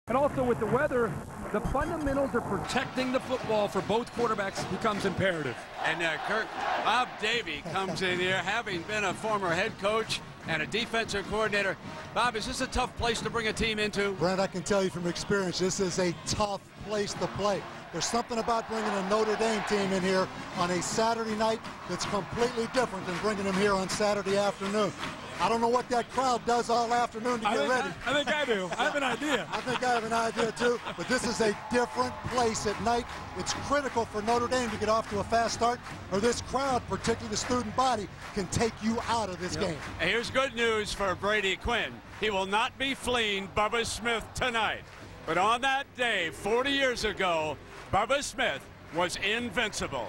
And also with the weather, the fundamentals of protecting the football for both quarterbacks becomes imperative. And Kirk, Bob Davie comes in here, having been a former head coach and a defensive coordinator. Bob, is this a tough place to bring a team into? Brent, I can tell you from experience, this is a tough place to play. There's something about bringing a Notre Dame team in here on a Saturday night that's completely different than bringing them here on Saturday afternoon. I don't know what that crowd does all afternoon to get ready. I think I do. I have an idea. I think I have an idea, too. But this is a different place at night. It's critical for Notre Dame to get off to a fast start, or this crowd, particularly the student body, can take you out of this game. And here's good news for Brady Quinn. He will not be fleeing Bubba Smith tonight. But on that day, 40 years ago, Bubba Smith was invincible.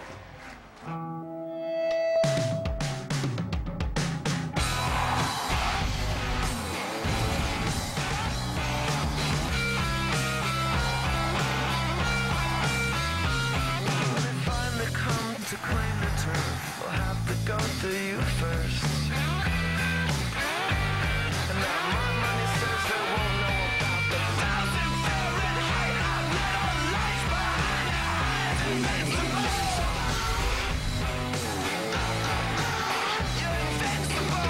To claim the turf, we'll have to go through you first. And now my money says they won't know about the 1,000 Fahrenheit hot metal lights behind eyes. Invincible. You're invincible. You're invincible.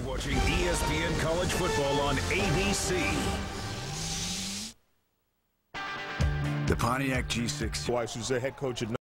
Watching ESPN College Football on ABC. The Pontiac G6. Weiss, who's the head coach at Notre,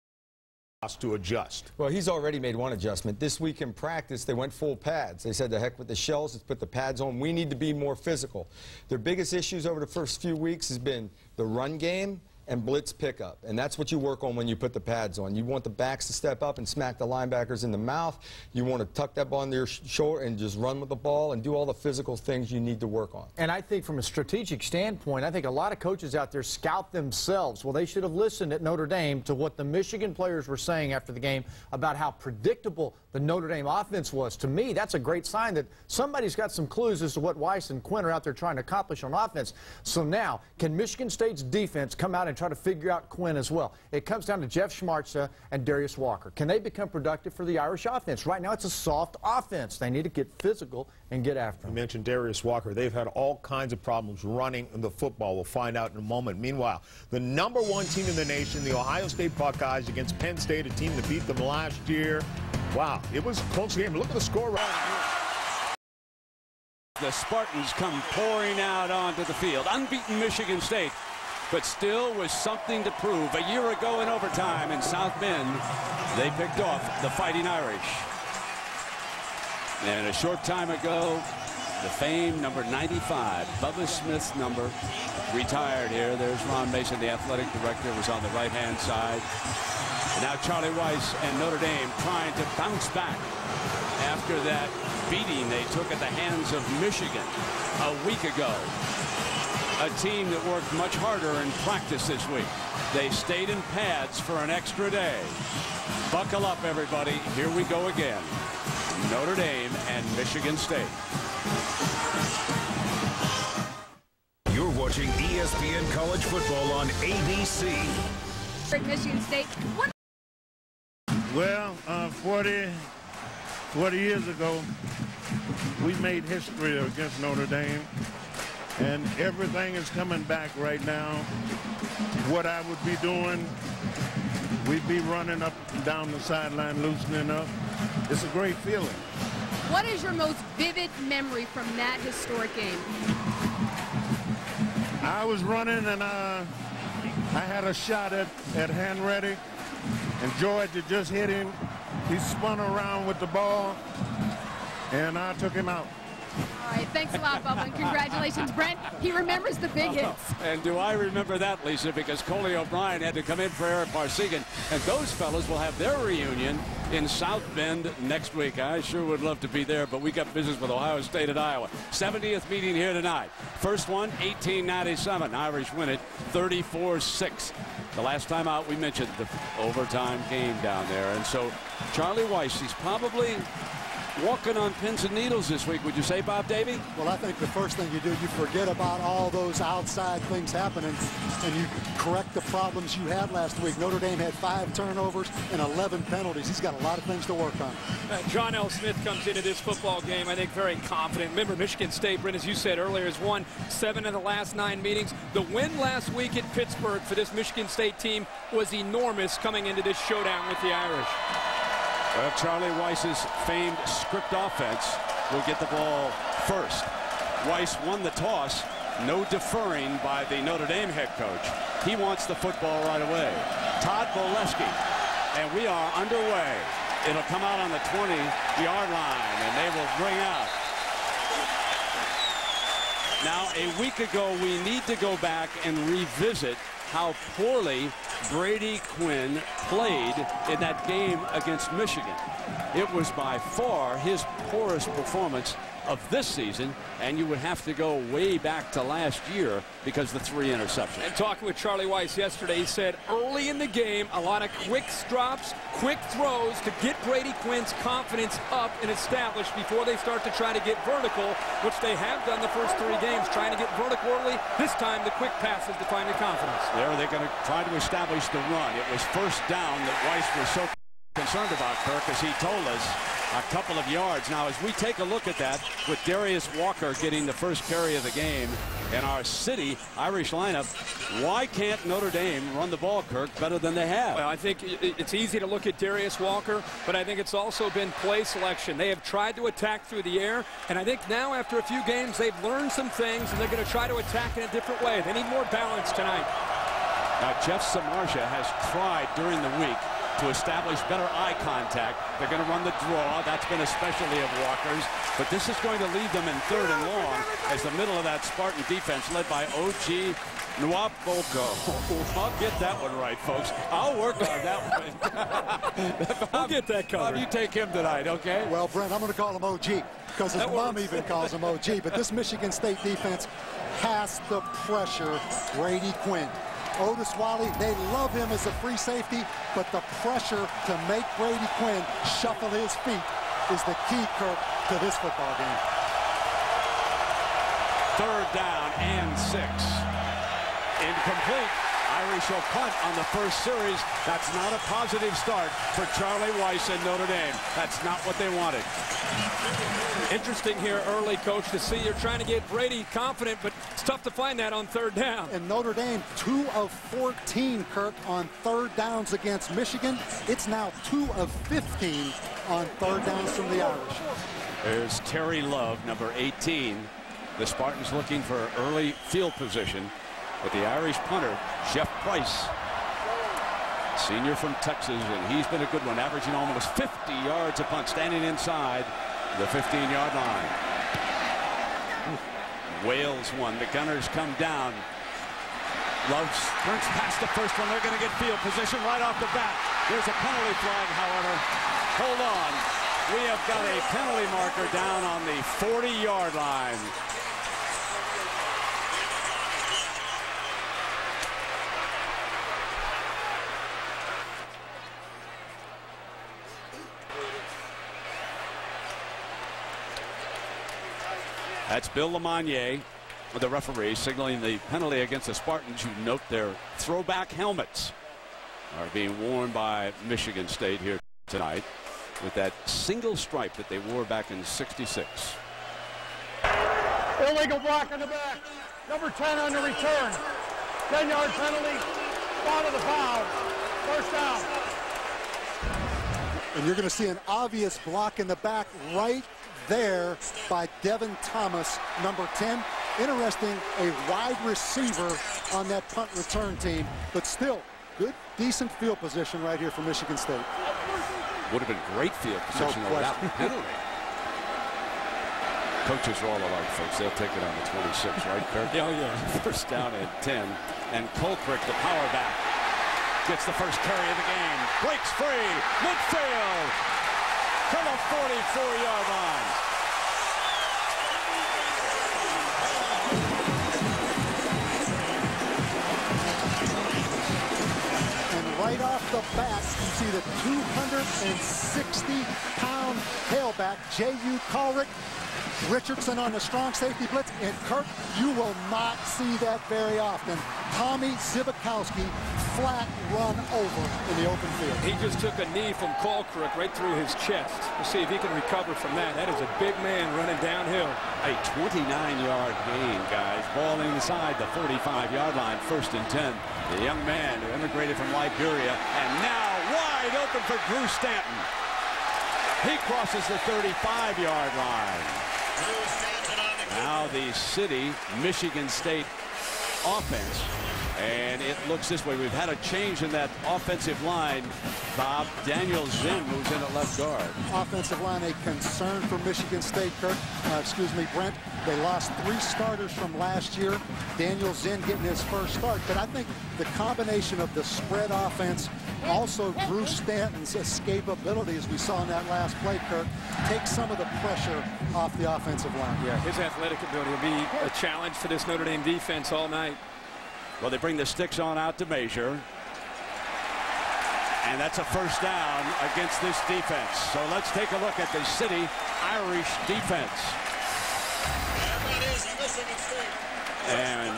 to adjust. Well, he's already made one adjustment. This week in practice, they went full pads. They said, the heck with the shells, let's put the pads on. We need to be more physical. Their biggest issues over the first few weeks has been the run game and blitz pickup, and that's what you work on when you put the pads on. You want the backs to step up and smack the linebackers in the mouth. You want to tuck that ball into your shoulder and just run with the ball and do all the physical things you need to work on. And I think from a strategic standpoint, I think a lot of coaches out there scout themselves. Well, they should have listened at Notre Dame to what the Michigan players were saying after the game about how predictable the Notre Dame offense was. To me, that's a great sign that somebody's got some clues as to what Weiss and Quinn are out there trying to accomplish on offense. So now, can Michigan State's defense come out and try to figure out Quinn as well? It comes down to Jeff Schmartza and Darius Walker. Can they become productive for the Irish offense? Right now, it's a soft offense. They need to get physical and get after him. You mentioned Darius Walker. They've had all kinds of problems running the football. We'll find out in a moment. Meanwhile, the #1 team in the nation, the Ohio State Buckeyes, against Penn State, a team that beat them last year. Wow, it was a close game. Look at the score right here. The Spartans come pouring out onto the field. Unbeaten Michigan State, but still with something to prove. A year ago in overtime in South Bend, they picked off the Fighting Irish. And a short time ago, the famed number 95, Bubba Smith's number, retired here. There's Ron Mason, the athletic director, was on the right-hand side. And now Charlie Weiss and Notre Dame trying to bounce back after that beating they took at the hands of Michigan a week ago. A team that worked much harder in practice this week. They stayed in pads for an extra day. Buckle up, everybody. Here we go again. Notre Dame and Michigan State. You're watching ESPN College Football on ABC. Michigan State. Well, 40 years ago, we made history against Notre Dame, and everything is coming back right now. What I would be doing, we'd be running up and down the sideline, loosening up. It's a great feeling. What is your most vivid memory from that historic game? I was running, and I had a shot at Hanratty, and George had just hit him. He spun around with the ball, and I took him out. All right, thanks a lot, Bubba, and congratulations, Brent. He remembers the big hits. And do I remember that, Lisa, because Coley O'Brien had to come in for Eric Parsegan, and those fellas will have their reunion in South Bend next week. I sure would love to be there, but we got business with Ohio State at Iowa. 70th meeting here tonight. First one, 1897. Irish win it 34-6. The last time out, we mentioned the overtime game down there. And so Charlie Weiss, he's probably walking on pins and needles this week, would you say, Bob Davie? Well, I think the first thing you do, you forget about all those outside things happening, and you correct the problems you had last week. Notre Dame had 5 turnovers and 11 penalties. He's got a lot of things to work on. John L. Smith comes into this football game, I think, very confident. Remember, Michigan State, Brent, as you said earlier, has won 7 of the last 9 meetings. The win last week at Pittsburgh for this Michigan State team was enormous coming into this showdown with the Irish. Charlie Weiss's famed script offense will get the ball first. Weiss won the toss. No deferring by the Notre Dame head coach. He wants the football right away. Todd Bolesky. And we are underway. It'll come out on the 20-yard line, and they will bring out. Now, a week ago, we need to go back and revisit how poorly Brady Quinn played in that game against Michigan. It was by far his poorest performance of this season, and you would have to go way back to last year because of the 3 interceptions. And talking with Charlie Weiss yesterday, he said early in the game, a lot of quick drops, quick throws to get Brady Quinn's confidence up and established before they start to try to get vertical, which they have done the first 3 games, trying to get vertical early. This time, the quick passes to find the confidence. There, they're going to try to establish the run. It was first down that Weiss was so concerned about, Kirk, as he told us, a couple of yards. Now, as we take a look at that, with Darius Walker getting the first carry of the game in our city Irish lineup, why can't Notre Dame run the ball, Kirk, better than they have? Well, I think it's easy to look at Darius Walker, but I think it's also been play selection. They have tried to attack through the air, and I think now after a few games, they've learned some things, and they're going to try to attack in a different way. They need more balance tonight. Now, Jeff Samardzija has tried during the week to establish better eye contact. They're going to run the draw. That's been a specialty of Walker's. But this is going to leave them in 3rd and long as the middle of that Spartan defense led by O.G. Nwaboko. I'll get that one right, folks. I'll work on that one. I'll get that covered. Bob, you take him tonight, okay? Well, Brent, I'm going to call him OG because his mom even calls him OG. But this Michigan State defense has to pressure Brady Quinn. Otis Wally, they love him as a free safety, but the pressure to make Brady Quinn shuffle his feet is the key, Kirk, to this football game. 3rd down and 6. Incomplete. Irish will punt on the first series. That's not a positive start for Charlie Weiss and Notre Dame. That's not what they wanted. Interesting here early, Coach, to see you're trying to get Brady confident, but it's tough to find that on 3rd down. And Notre Dame, 2 of 14, Kirk, on 3rd downs against Michigan. It's now 2 of 15 on 3rd downs from the Irish. There's Terry Love, number 18. The Spartans looking for early field position. But the Irish punter, Jeff Price, senior from Texas, and he's been a good one, averaging almost 50 yards a punt, standing inside the 15-yard line. Wales won. The Gunners come down. Love sprints past the first one. They're going to get field position right off the bat. There's a penalty flag, however. Hold on. We have got a penalty marker down on the 40-yard line. That's Bill Lamagnier, the referee, signaling the penalty against the Spartans. You note their throwback helmets are being worn by Michigan State here tonight with that single stripe that they wore back in '66. Illegal block in the back. Number 10 on the return. 10-yard penalty. Spot of the foul. First down. And you're going to see an obvious block in the back right there by Devin Thomas, number 10. Interesting, a wide receiver on that punt return team, but still good, decent field position right here for Michigan State. Would have been great field position without the penalty. Coaches are all alike, folks. They'll take it on the 26, right, Kirk? Yeah, yeah. First down and 10. And Colquitt, the power back, gets the first carry of the game. Breaks free. Midfield. To the 44-yard line. And right off the bat, You see the 260-pound tailback, J.U. Colrick, Richardson on the strong safety blitz, and Kirk, you will not see that very often. Tommy Zibikowski flat run over in the open field. He just took a knee from Colquitt right through his chest. We'll see if he can recover from that. That is a big man running downhill. A 29-yard gain, guys. Ball inside the 45-yard line, 1st and 10. The young man who immigrated from Liberia, and now wide open for Drew Stanton. He crosses the 35-yard line. Now the City, Michigan State offense, and it looks this way. We've had a change in that offensive line. Bob, Daniel Zinn moves in at left guard. Offensive line, a concern for Michigan State, Brent. They lost 3 starters from last year. Daniel Zinn getting his first start. But I think the combination of the spread offense, also Drew Stanton's escapability, as we saw in that last play, Kirk, takes some of the pressure off the offensive line. Yeah, his athletic ability will be a challenge for this Notre Dame defense all night. Well, they bring the sticks on out to measure. And that's a first down against this defense. So let's take a look at the City Irish defense. And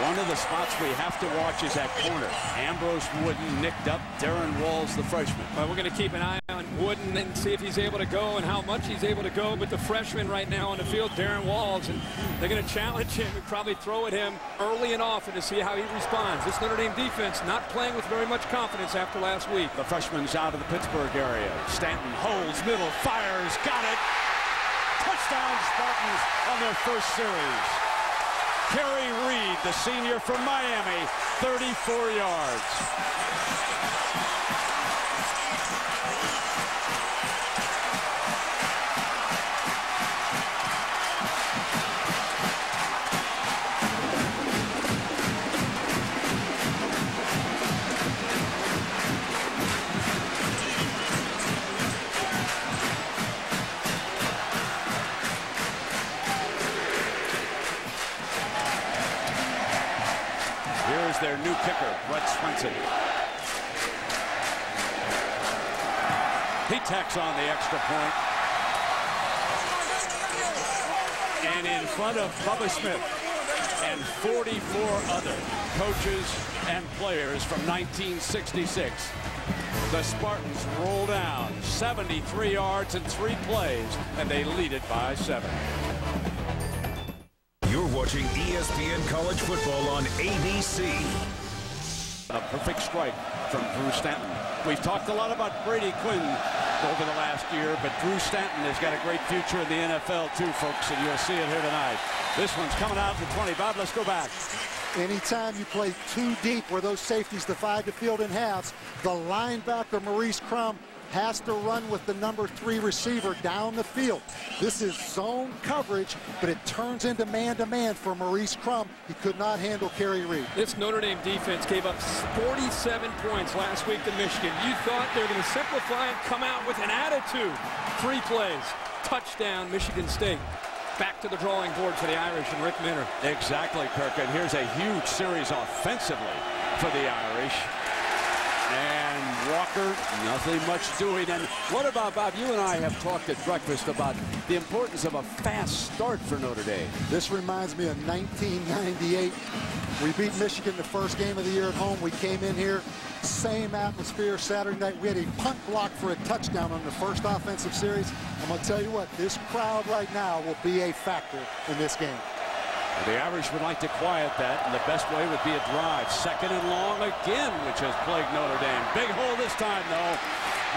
one of the spots we have to watch is that corner. Ambrose Wooden nicked up. Darren Walls, the freshman. Well, we're going to keep an eye on Wooden and see if he's able to go and how much he's able to go. But the freshman right now on the field, Darren Walls, and they're going to challenge him and probably throw at him early and often to see how he responds. This Notre Dame defense not playing with very much confidence after last week. The freshman's out of the Pittsburgh area. Stanton holds middle, fires, got it. Touchdown Spartans on their first series. Kerry Reed, the senior from Miami, 34 yards. Their new kicker, Brett Swenson. He tacks on the extra point. And in front of Bubba Smith and 44 other coaches and players from 1966, the Spartans roll down 73 yards in 3 plays, and they lead it by 7. You're watching ESPN College Football on ABC. A perfect strike from Drew Stanton. We've talked a lot about Brady Quinn over the last year, but Drew Stanton has got a great future in the NFL too, folks, and you'll see it here tonight. This one's coming out to 20. Bob, let's go back. Anytime you play too deep where those safeties divide the field in halves, the linebacker, Maurice Crum, has to run with the number 3 receiver down the field. This is zone coverage, but it turns into man-to-man for Maurice Crum. He could not handle Kerry Reed. This Notre Dame defense gave up 47 points last week to Michigan. You thought they were going to simplify and come out with an attitude. 3 plays. Touchdown, Michigan State. Back to the drawing board for the Irish and Rick Minner. Exactly, Kirk. And here's a huge series offensively for the Irish. And Walker, nothing much doing. And what about, Bob, you and I have talked at breakfast about the importance of a fast start for Notre Dame. This reminds me of 1998. We beat Michigan the first game of the year at home. We came in here, same atmosphere Saturday night. We had a punt block for a touchdown on the first offensive series. I'm going to tell you what, this crowd right now will be a factor in this game. The Irish would like to quiet that, and the best way would be a drive. 2nd and long again, which has plagued Notre Dame. Big hole this time, though.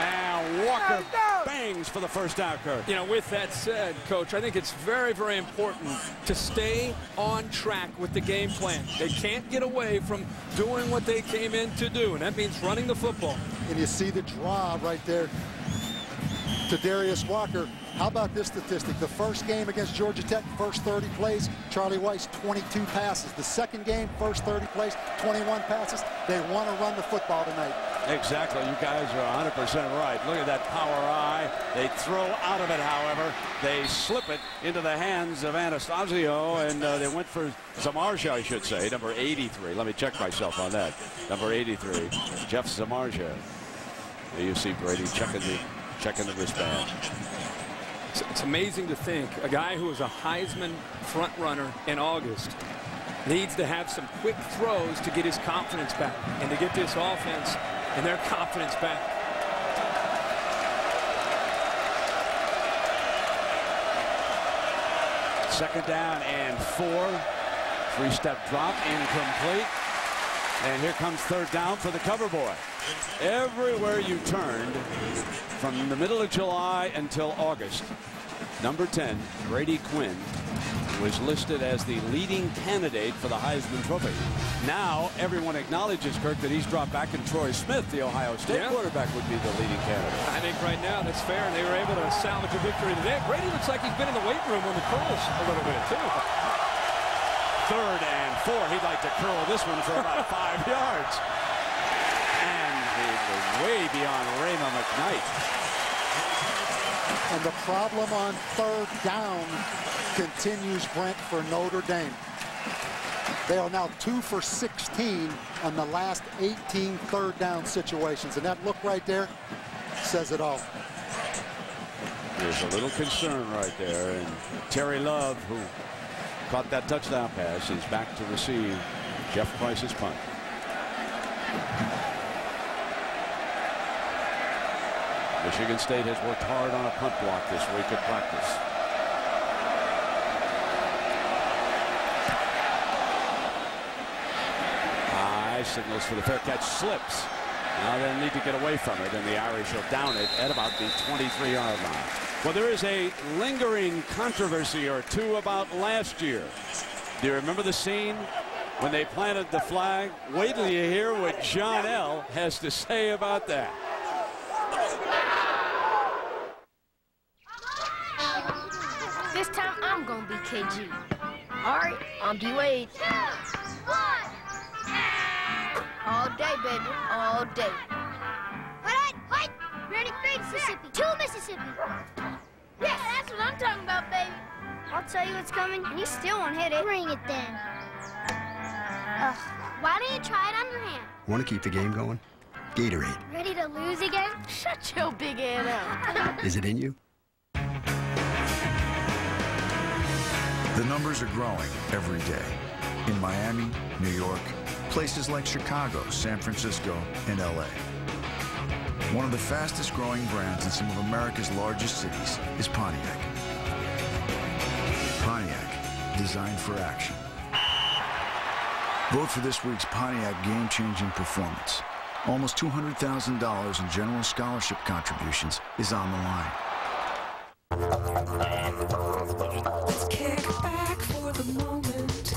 And Walker bangs for the first down, Kirk. You know, with that said, Coach, I think it's very, very important to stay on track with the game plan. They can't get away from doing what they came in to do, and that means running the football. And you see the draw right there to Darius Walker. How about this statistic? The first game against Georgia Tech, first 30 plays, Charlie Weiss, 22 passes. The second game, first 30 plays, 21 passes. They want to run the football tonight. Exactly. You guys are 100% right. Look at that power eye. They throw out of it, however. They slip it into the hands of Anastasio, and they went for Zamarja, I should say, number 83. Let me check myself on that. Number 83, Jeff Zamarja. There you see Brady checking the wristband. It's amazing to think a guy who was a Heisman front runner in August needs to have some quick throws to get his confidence back and to get this offense and their confidence back. Second down and 4. Three-step drop, incomplete. And here comes third down for the cover boy. Everywhere you turned from the middle of July until August, number 10, Brady Quinn, was listed as the leading candidate for the Heisman Trophy. Now everyone acknowledges, Kirk, that he's dropped back, and Troy Smith, the Ohio State quarterback, would be the leading candidate. I think right now that's fair, and they were able to salvage a victory today. Brady looks like he's been in the weight room on the curls a little bit, too. Third and 4. He'd like to curl this one for about 5 yards. And he was way beyond Raymond McKnight. And the problem on third down continues, Brent, for Notre Dame. They are now 2 for 16 on the last 18 third down situations. And that look right there says it all. There's a little concern right there. And Terry Love, who caught that touchdown pass, is back to receive Jeff Price's punt. Michigan State has worked hard on a punt block this week at practice. High signals for the fair catch, slips. Now they need to get away from it, and the Irish will down it at about the 23-yard line. Well, there is a lingering controversy or two about last year. Do you remember the scene when they planted the flag? Wait till you hear what John L. has to say about that. This time I'm gonna be KG. All right, I'm D-Wade. All day, baby, all day. What? Ready, Mississippi. 2 Mississippi. Yeah, that's what I'm talking about, baby. I'll tell you what's coming, and you still won't hit it. Bring it then. Why don't you try it on your hand? Want to keep the game going? Gatorade. Ready to lose again? Shut your big head up. Is it in you? The numbers are growing every day. In Miami, New York, places like Chicago, San Francisco, and LA. One of the fastest growing brands in some of America's largest cities is Pontiac. Pontiac, designed for action. Vote for this week's Pontiac game-changing performance. Almost $200,000 in general scholarship contributions is on the line. Let's kick back for the moment.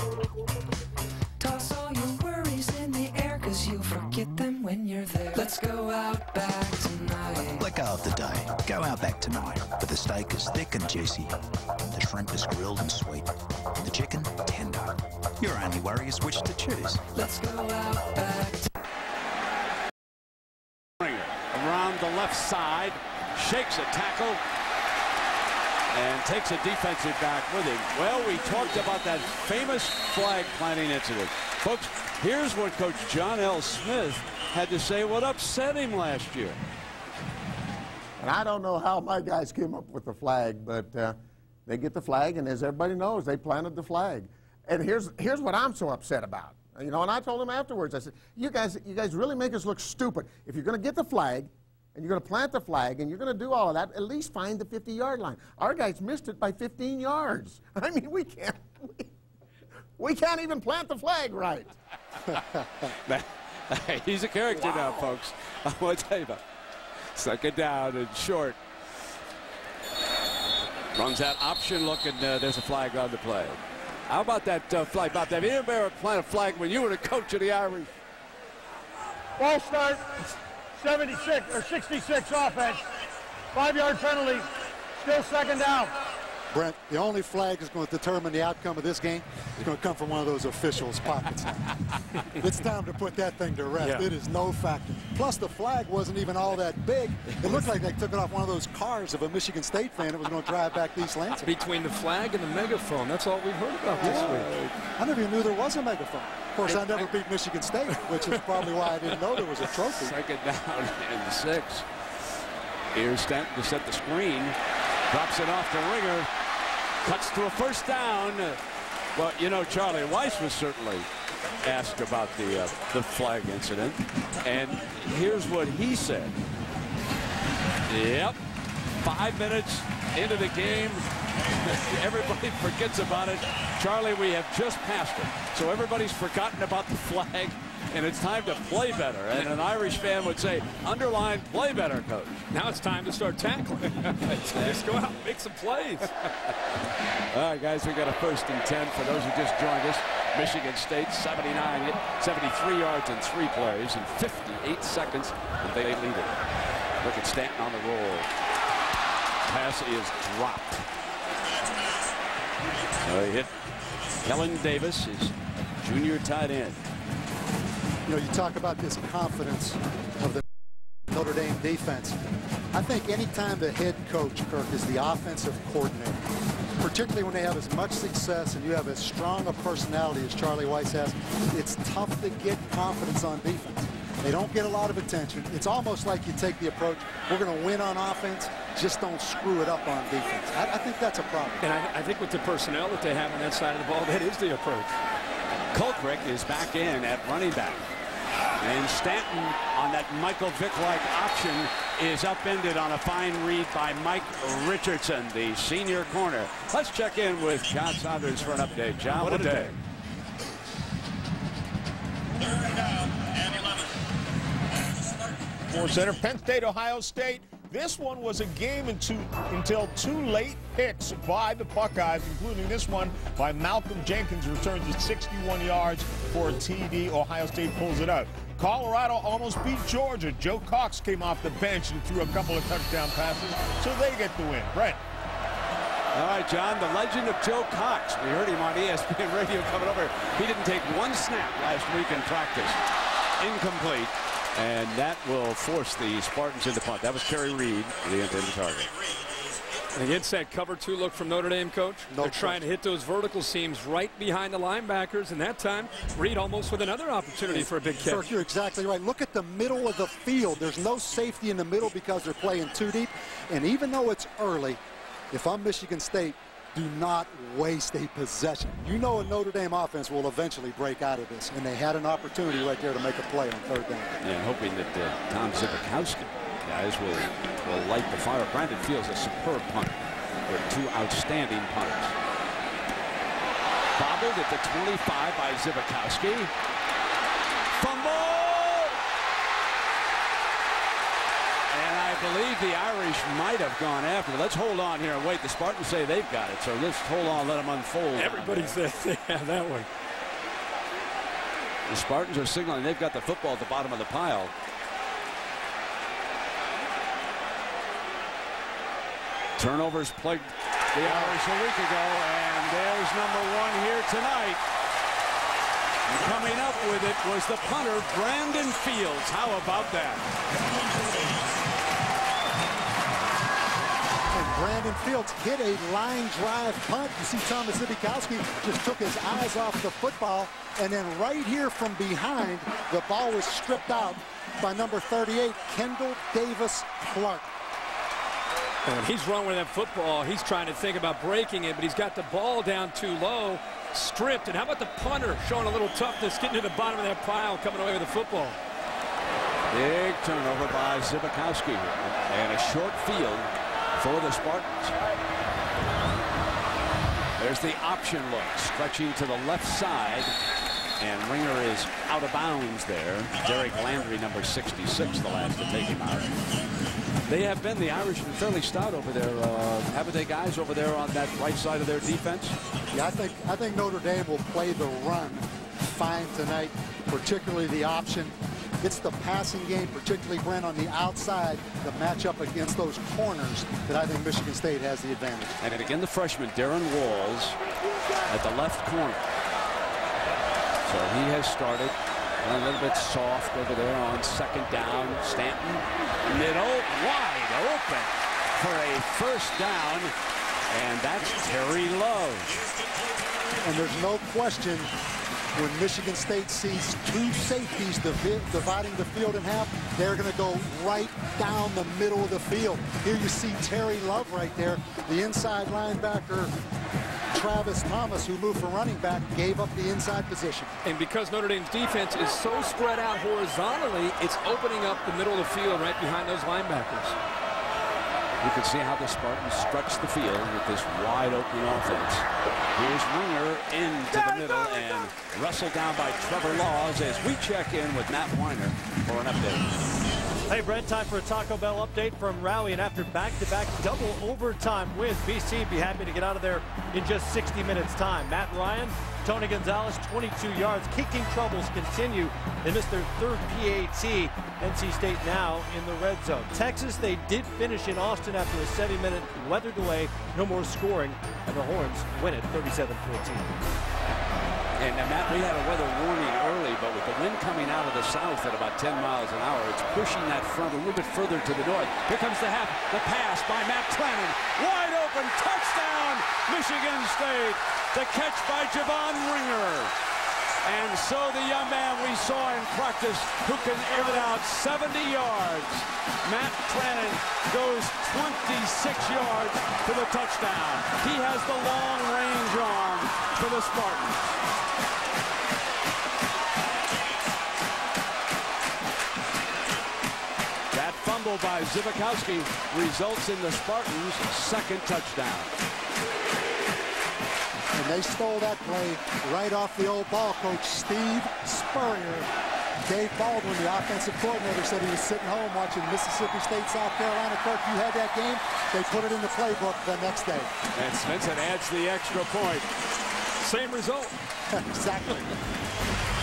Toss all your worries in the air, 'cause you'll forget them when you're there. Let's go out back tonight. Let go of the day. Go out back tonight. But the steak is thick and juicy. The shrimp is grilled and sweet. The chicken, tender. Your only worry is which to choose. Let's go out back. Around the left side, shakes a tackle, and takes a defensive back with him. Well, we talked about that famous flag planting incident. Folks, here's what Coach John L. Smith had to say what upset him last year. And I don't know how my guys came up with the flag, but they get the flag, and as everybody knows, they planted the flag. And here's what I'm so upset about. You know, and I told them afterwards, I said, you guys really make us look stupid. If you're going to get the flag, and you're going to plant the flag, and you're going to do all of that, at least find the 50-yard line. Our guys missed it by 15 yards. I mean, we can't even plant the flag right. He's a character now, folks. I want to tell you about it. Second down and short. Runs that option look, and there's a flag on the play. How about that flag, Bob? Have you ever planted a flag when you were the coach of the Irish? Ball start, 76 or 66 offense. 5-yard penalty, still second down. Brent, the only flag that's going to determine the outcome of this game is going to come from one of those officials' pockets. It's time to put that thing to rest. Yeah. It is no factor. Plus, the flag wasn't even all that big. It looked like they took it off one of those cars of a Michigan State fan that was going to drive back to East Lansing. Between the flag and the megaphone, that's all we've heard about this week. I never even knew there was a megaphone. Of course, I never beat Michigan State, which is probably why I didn't know there was a trophy. Second down and 6. Here's Stanton to set the screen. Drops it off to Ringer. Cuts to a first down. Well, you know, Charlie Weiss was certainly asked about the flag incident. And here's what he said. Yep. 5 minutes into the game. Everybody forgets about it. Charlie, we have just passed it. So everybody's forgotten about the flag, and it's time to play better. And an Irish fan would say, underline, play better, coach. Now it's time to start tackling. Just go out and make some plays. All right, guys, we got a 1st and 10 for those who just joined us. Michigan State, 73 yards in 3 plays in 58 seconds, and they lead it. Look at Stanton on the roll. Pass is dropped. So he hit Kellen Davis, his junior tight end. You know, you talk about this confidence of the Notre Dame defense. I think anytime the head coach, Kirk, is the offensive coordinator, particularly when they have as much success and you have as strong a personality as Charlie Weiss has, it's tough to get confidence on defense. They don't get a lot of attention. It's almost like you take the approach, we're going to win on offense, just don't screw it up on defense. I think that's a problem. And I think with the personnel that they have on that side of the ball, that is the approach. Colquitt is back in at running back. And Stanton on that Michael Vick-like option is upended on a fine read by Mike Richardson, the senior corner. Let's check in with John Saunders for an update. John, what a day. Sports Center, Penn State, Ohio State. This one was a game until 2 late picks by the Buckeyes, including this one by Malcolm Jenkins, returns it 61 yards for a TD. Ohio State pulls it out. Colorado almost beat Georgia. Joe Cox came off the bench and threw a couple of touchdown passes, so they get the win. Brent. All right, John, the legend of Joe Cox. We heard him on ESPN Radio coming over. He didn't take one snap last week in practice. Incomplete. And that will force the Spartans into punt. That was Kerry Reed, the intended target. And against that cover 2 look from Notre Dame, coach, they're trying to hit those vertical seams right behind the linebackers. And that time, Reed almost with another opportunity for a big catch. Kirk, you're exactly right. Look at the middle of the field. There's no safety in the middle because they're playing too deep. And even though it's early, if I'm Michigan State, do not waste a possession. You know a Notre Dame offense will eventually break out of this, and they had an opportunity right there to make a play on 3rd down. Yeah, and hoping that Tom Zibikowski guys will light the fire. Brandon Fields, a superb punter. They're 2 outstanding punters. Bobbled at the 25 by Zibikowski. Fumble! I believe the Irish might have gone after it. Let's hold on here and wait. The Spartans say they've got it, so let's hold on, let them unfold. Everybody says they have that one. The Spartans are signaling they've got the football at the bottom of the pile. Turnovers plagued the Irish a week ago, and there's number 1 here tonight. And coming up with it was the punter, Brandon Fields. How about that? Brandon Fields hit a line drive punt. You see Thomas Zibikowski just took his eyes off the football, and then right here from behind, the ball was stripped out by number 38, Kendall Davis Clark. And when he's running with that football, he's trying to think about breaking it, but he's got the ball down too low, stripped. And how about the punter showing a little toughness, getting to the bottom of that pile, coming away with the football. Big turnover by Zibikowski, and a short field for the Spartans. There's the option look, stretching to the left side, and Ringer is out of bounds there. Derek Landry, number 66, the last to take him out. They have been, the Irish, have been fairly stout over there. Haven't they, guys, over there on that right side of their defense? Yeah, I think Notre Dame will play the run fine tonight, particularly the option. It's the passing game, particularly, Brent, on the outside, the matchup against those corners that I think Michigan State has the advantage. And again, the freshman, Darren Walls, at the left corner. So he has started a little bit soft over there on second down. Stanton, middle, wide open for a first down. And that's Terry Love. And there's no question, when Michigan State sees two safeties dividing the field in half, they're going to go right down the middle of the field. Here you see Terry Love right there, the inside linebacker. Travis Thomas, who moved from running back, gave up the inside position. And because Notre Dame's defense is so spread out horizontally, it's opening up the middle of the field right behind those linebackers. You can see how the Spartans stretch the field with this wide-open offense. Here's Ringer into the middle and wrestled down by Trevor Laws as we check in with Matt Weiner for an update. Hey, Brent, time for a Taco Bell update from Rowie. And after back-to-back double overtime wins, BC be happy to get out of there in just 60 minutes' time. Matt Ryan, Tony Gonzalez, 22 yards. Kicking troubles continue. They missed their third PAT. NC State now in the red zone. Texas, they did finish in Austin after a 70-minute weather delay. No more scoring, and the Horns win it 37-14. And Matt, we had a weather warning early, but with the wind coming out of the south at about 10 miles an hour, it's pushing that front a little bit further to the north. Here comes the pass by Matt Trennan. Wide open, touchdown, Michigan State. The catch by Javon Ringer. And so the young man we saw in practice who can air it out 70 yards. Matt Trennan goes 26 yards for the touchdown. He has the long-range arm for the Spartans. That fumble by Zivakowski results in the Spartans' second touchdown. And they stole that play right off the old ball coach, Steve Spurrier. Dave Baldwin, the offensive coordinator, said he was sitting home watching Mississippi State, South Carolina. Kirk, you had that game. They put it in the playbook the next day. And Svensson adds the extra point. Same result. Exactly.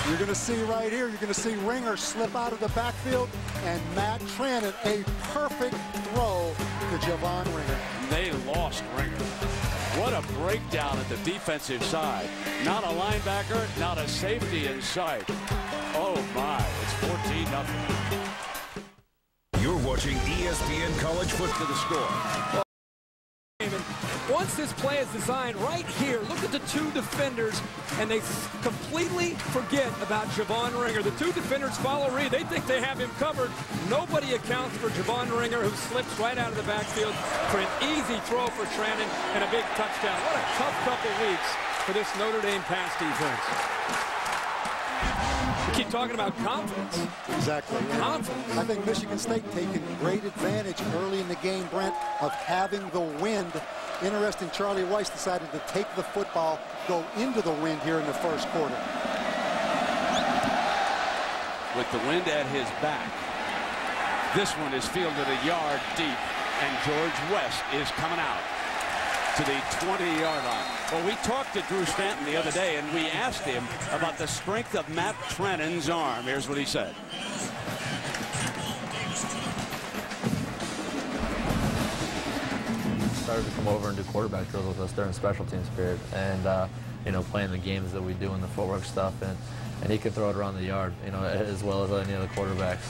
You're going to see right here, you're going to see Ringer slip out of the backfield, and Matt Trennan, a perfect throw to Javon Ringer. They lost Ringer. What a breakdown at the defensive side. Not a linebacker, not a safety in sight. Oh my, it's 14-0. You're watching ESPN College Football. To the score. Once this play is designed right here, look at the two defenders, and they completely forget about Javon Ringer. The two defenders follow Reed. They think they have him covered. Nobody accounts for Javon Ringer, who slips right out of the backfield for an easy throw for Trennan and a big touchdown. What a tough couple weeks for this Notre Dame pass defense. We keep talking about confidence. Exactly. Confidence. I think Michigan State taking great advantage early in the game, Brent, of having the wind. Interesting, Charlie Weiss decided to take the football, go into the wind here in the first quarter. With the wind at his back, this one is fielded a yard deep, and George West is coming out to the 20-yard line. Well, we talked to Drew Stanton the other day, and we asked him about the strength of Matt Trennan's arm. Here's what he said. Started to come over and do quarterback drills with us during special teams period, and you know, playing the games that we do in the footwork stuff, and he can throw it around the yard, you know, as well as any other quarterbacks.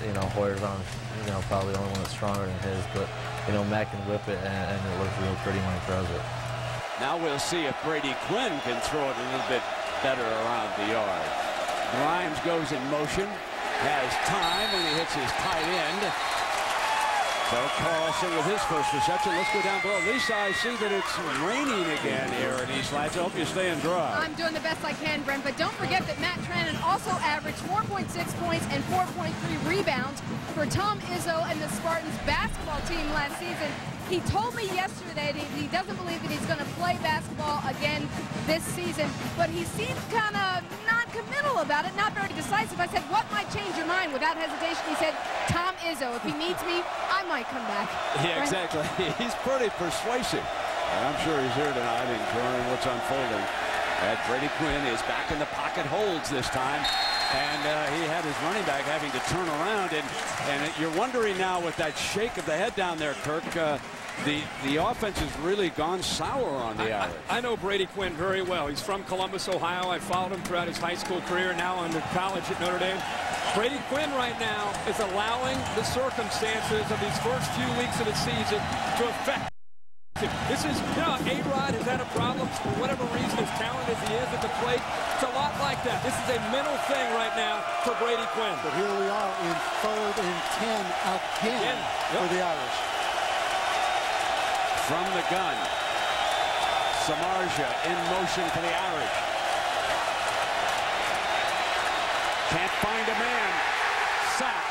You know, Hoyer's on, you know, probably the only one that's stronger than his, but you know, Matt can whip it, and it looks real pretty when he throws it. Now we'll see if Brady Quinn can throw it a little bit better around the yard. Grimes goes in motion, has time, and he hits his tight end. So Carlson with his first reception. Let's go down below. Lisa, I see that it's raining again here in East Lansing. I hope you're staying dry. I'm doing the best I can, Brent, but don't forget that Matt Trennan also averaged 4.6 points and 4.3 rebounds for Tom Izzo and the Spartans basketball team last season. He told me yesterday that he doesn't believe that he's going to play basketball again this season, but he seems kind of non-committal about it, not very decisive. I said, what might change your mind? Without hesitation, he said, Tom Izzo. If he needs me, I might come back. Yeah, exactly. He's pretty persuasive. And I'm sure he's here tonight enjoying what's unfolding. And Brady Quinn is back in the pocket, holds this time. And he had his running back having to turn around. And you're wondering now with that shake of the head down there, Kirk, the offense has really gone sour on the Irish. I know Brady Quinn very well. He's from Columbus, Ohio. I followed him throughout his high school career, now under college at Notre Dame. Brady Quinn right now is allowing the circumstances of these first few weeks of the season to affect. This is, you know, A-Rod has had a problem for whatever reason, as talented as he is at the plate. It's a lot like that. This is a mental thing right now for Brady Quinn. But here we are in 3rd and 10 again for the Irish. From the gun, Samardzija in motion for the Irish. Can't find a man. Sacked.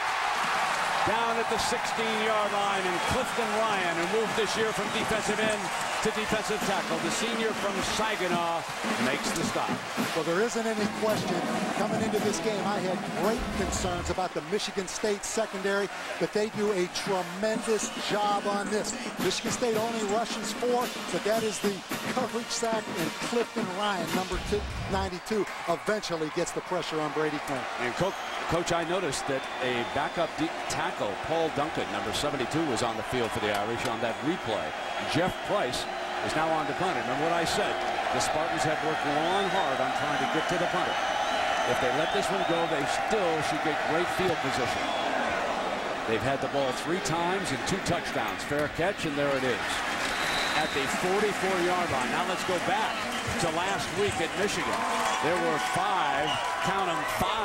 Down at the 16-yard line, and Clifton Ryan, who moved this year from defensive end to defensive tackle, the senior from Saginaw, makes the stop. Well, there isn't any question coming into this game. I had great concerns about the Michigan State secondary, but they do a tremendous job on this. Michigan State only rushes 4, but that is the coverage sack, and Clifton Ryan, number 92, eventually gets the pressure on Brady Quinn. And Coach, I noticed that a backup deep tackle, Paul Duncan, number 72, was on the field for the Irish on that replay. Jeff Price is now on to punt. Remember what I said? The Spartans have worked long, hard on trying to get to the punter. If they let this one go, they still should get great field position. They've had the ball 3 times and 2 touchdowns. Fair catch, and there it is. At the 44-yard line. Now let's go back to last week at Michigan. There were 5, count them, 5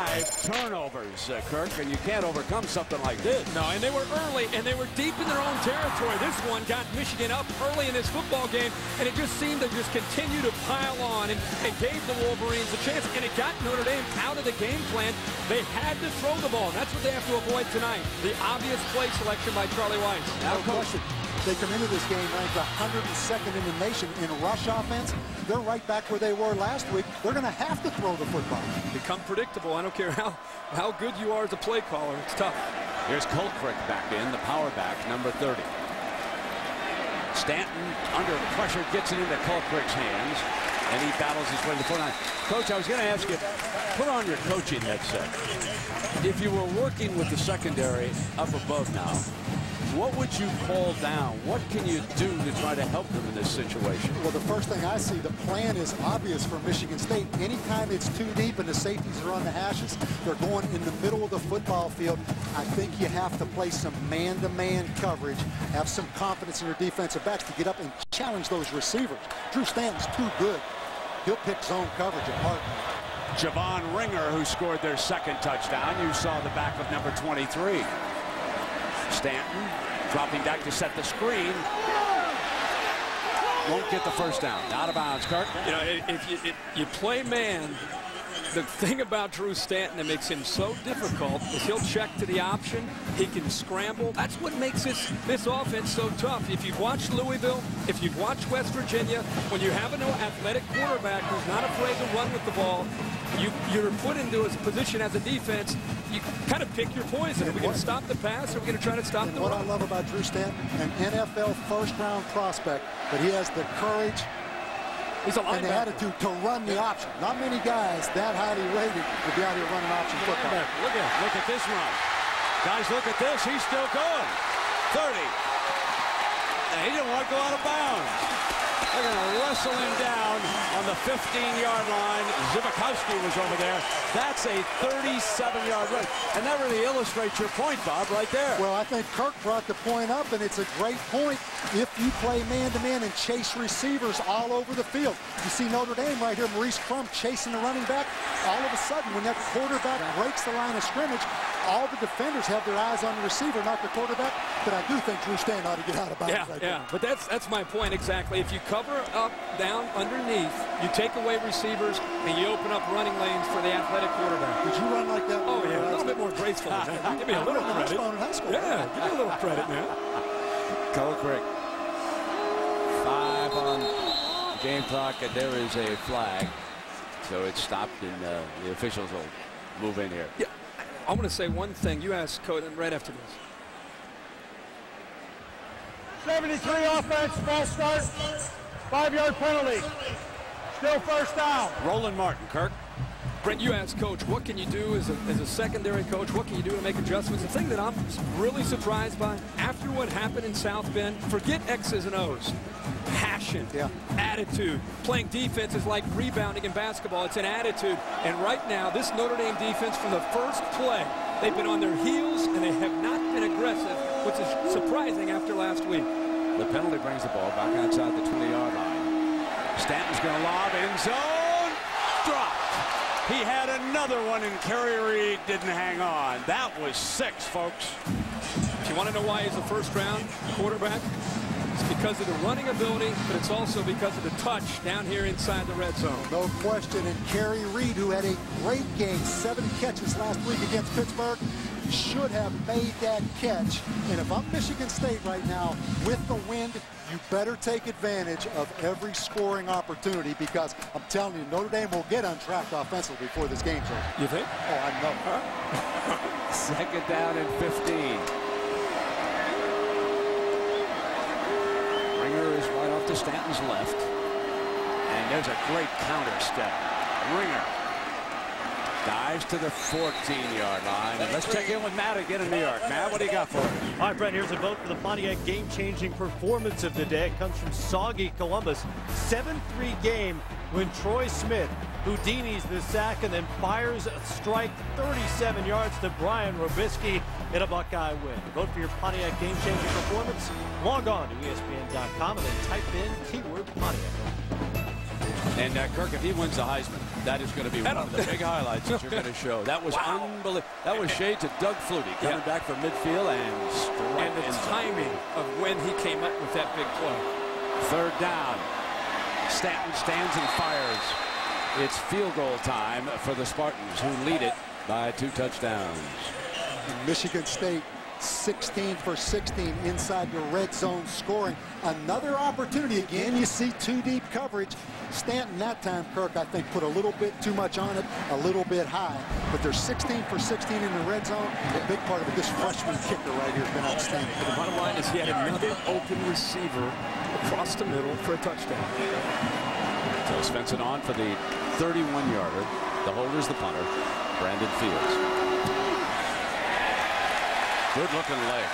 turnovers, Kirk, and you can't overcome something like this. No, and they were early, and they were deep in their own territory. This one got Michigan up early in this football game, and it just seemed to just continue to pile on and gave the Wolverines a chance, and it got Notre Dame out of the game plan. They had to throw the ball, and that's what they have to avoid tonight. The obvious play selection by Charlie Weiss. No question. They come into this game ranked 102nd in the nation in rush offense. They're right back where they were last week. They're going to have to throw the football. Become predictable. I don't care how good you are as a play caller. It's tough. Here's Colcrick back in, the power back, number 30. Stanton, under pressure, gets it into Colcrick's hands, and he battles his way to the 49. Coach, I was going to ask you, put on your coaching headset. If you were working with the secondary up above now, what would you call down? What can you do to try to help them in this situation? Well, the first thing I see, the plan is obvious for Michigan State. Anytime it's too deep and the safeties are on the hashes, they're going in the middle of the football field. I think you have to play some man-to-man coverage, have some confidence in your defensive backs to get up and challenge those receivers. Drew Stanton's too good. He'll pick zone coverage apart. Javon Ringer, who scored their 2nd touchdown. You saw the back of number 23. Stanton dropping back to set the screen. Won't get the first down. Out of bounds, Kirk. You know, if you play man, the thing about Drew Stanton that makes him so difficult is he'll check to the option. He can scramble. That's what makes this offense so tough. If you've watched Louisville, if you've watched West Virginia, when you have an athletic quarterback who's not afraid to run with the ball, you're put into a position as a defense. You kind of pick your poison. Are we going to stop the pass, or are we going to try to stop the run? What I love about Drew Stanton, an NFL first-round prospect, but he has the courage and the attitude to run the option. Not many guys that highly rated will be out here running option football. Look at this run. Guys, look at this. He's still going. 30. And he didn't want to go out of bounds. They're going to wrestle him down on the 15-yard line. Zibikowski was over there. That's a 37-yard run. And that really illustrates your point, Bob, right there. Well, I think Kirk brought the point up, and it's a great point if you play man-to-man and chase receivers all over the field. You see Notre Dame right here, Maurice Crum chasing the running back. All of a sudden, when that quarterback breaks the line of scrimmage, all the defenders have their eyes on the receiver, not the quarterback. But I do think Drew Stanton ought to get out of bounds. Yeah. But that's my point exactly. If you cover up, down, underneath, you take away receivers, and you open up running lanes for the athletic quarterback. Did you run like that? Oh, yeah, a little bit more graceful than that. Give me a little credit. In high school. Yeah, give me a little credit, man. Colcrick. 5 on game clock, and there is a flag. So it's stopped, and the officials will move in here. Yeah. I'm going to say one thing. You asked Coach right after this. 73 offense, false start, 5-yard penalty. Still first down. Roland Martin, Kirk. Brent, you asked Coach, what can you do as a secondary coach? What can you do to make adjustments? The thing that I'm really surprised by, after what happened in South Bend, forget X's and O's. Passion, attitude. Playing defense is like rebounding in basketball. It's an attitude. And right now, this Notre Dame defense, from the first play, they've been on their heels, and they have not been aggressive, which is surprising after last week. The penalty brings the ball back outside the 20-yard line. Stanton's going to lob, end zone, dropped. He had another one, and Kerry Reed didn't hang on. That was 6, folks. If you want to know why he's a first-round quarterback, it's because of the running ability, but it's also because of the touch down here inside the red zone. No question. And Kerry Reed, who had a great game, 7 catches last week against Pittsburgh, should have made that catch. And if I'm Michigan State right now with the wind, you better take advantage of every scoring opportunity, because I'm telling you, Notre Dame will get untrapped offensively before this game's over. You think? Oh, I know. Second down and 15. Ringer is right off to Stanton's left. And there's a great counter step. Ringer dives to the 14-yard line. And let's check in with Matt again in New York. Matt, what do you got for us? All right, Brent, here's a vote for the Pontiac game-changing performance of the day. It comes from Soggy Columbus. 7-3 game when Troy Smith Houdini's the sack and then fires a strike 37 yards to Brian Robisky in a Buckeye win. Vote for your Pontiac game-changing performance. Log on to ESPN.com and then type in keyword Pontiac. And Kirk, if he wins the Heisman, that is going to be one of the big highlights that you're going to show. That was unbelievable. That was shades of Doug Flutie coming back from midfield and straight. And the timing of when he came up with that big play. Third down. Stanton stands and fires. It's field goal time for the Spartans, who lead it by 2 touchdowns. Michigan State 16 for 16 inside the red zone scoring. Another opportunity again. You see 2 deep coverage. Stanton that time, Kirk, I think put a little bit too much on it, a little bit high. But they're 16 for 16 in the red zone. A big part of it, this freshman kicker right here has been outstanding. But the bottom line is he had another open receiver across the middle for a touchdown. So Svensson on for the 31-yarder. The holder's the punter, Brandon Fields. Good-looking leg.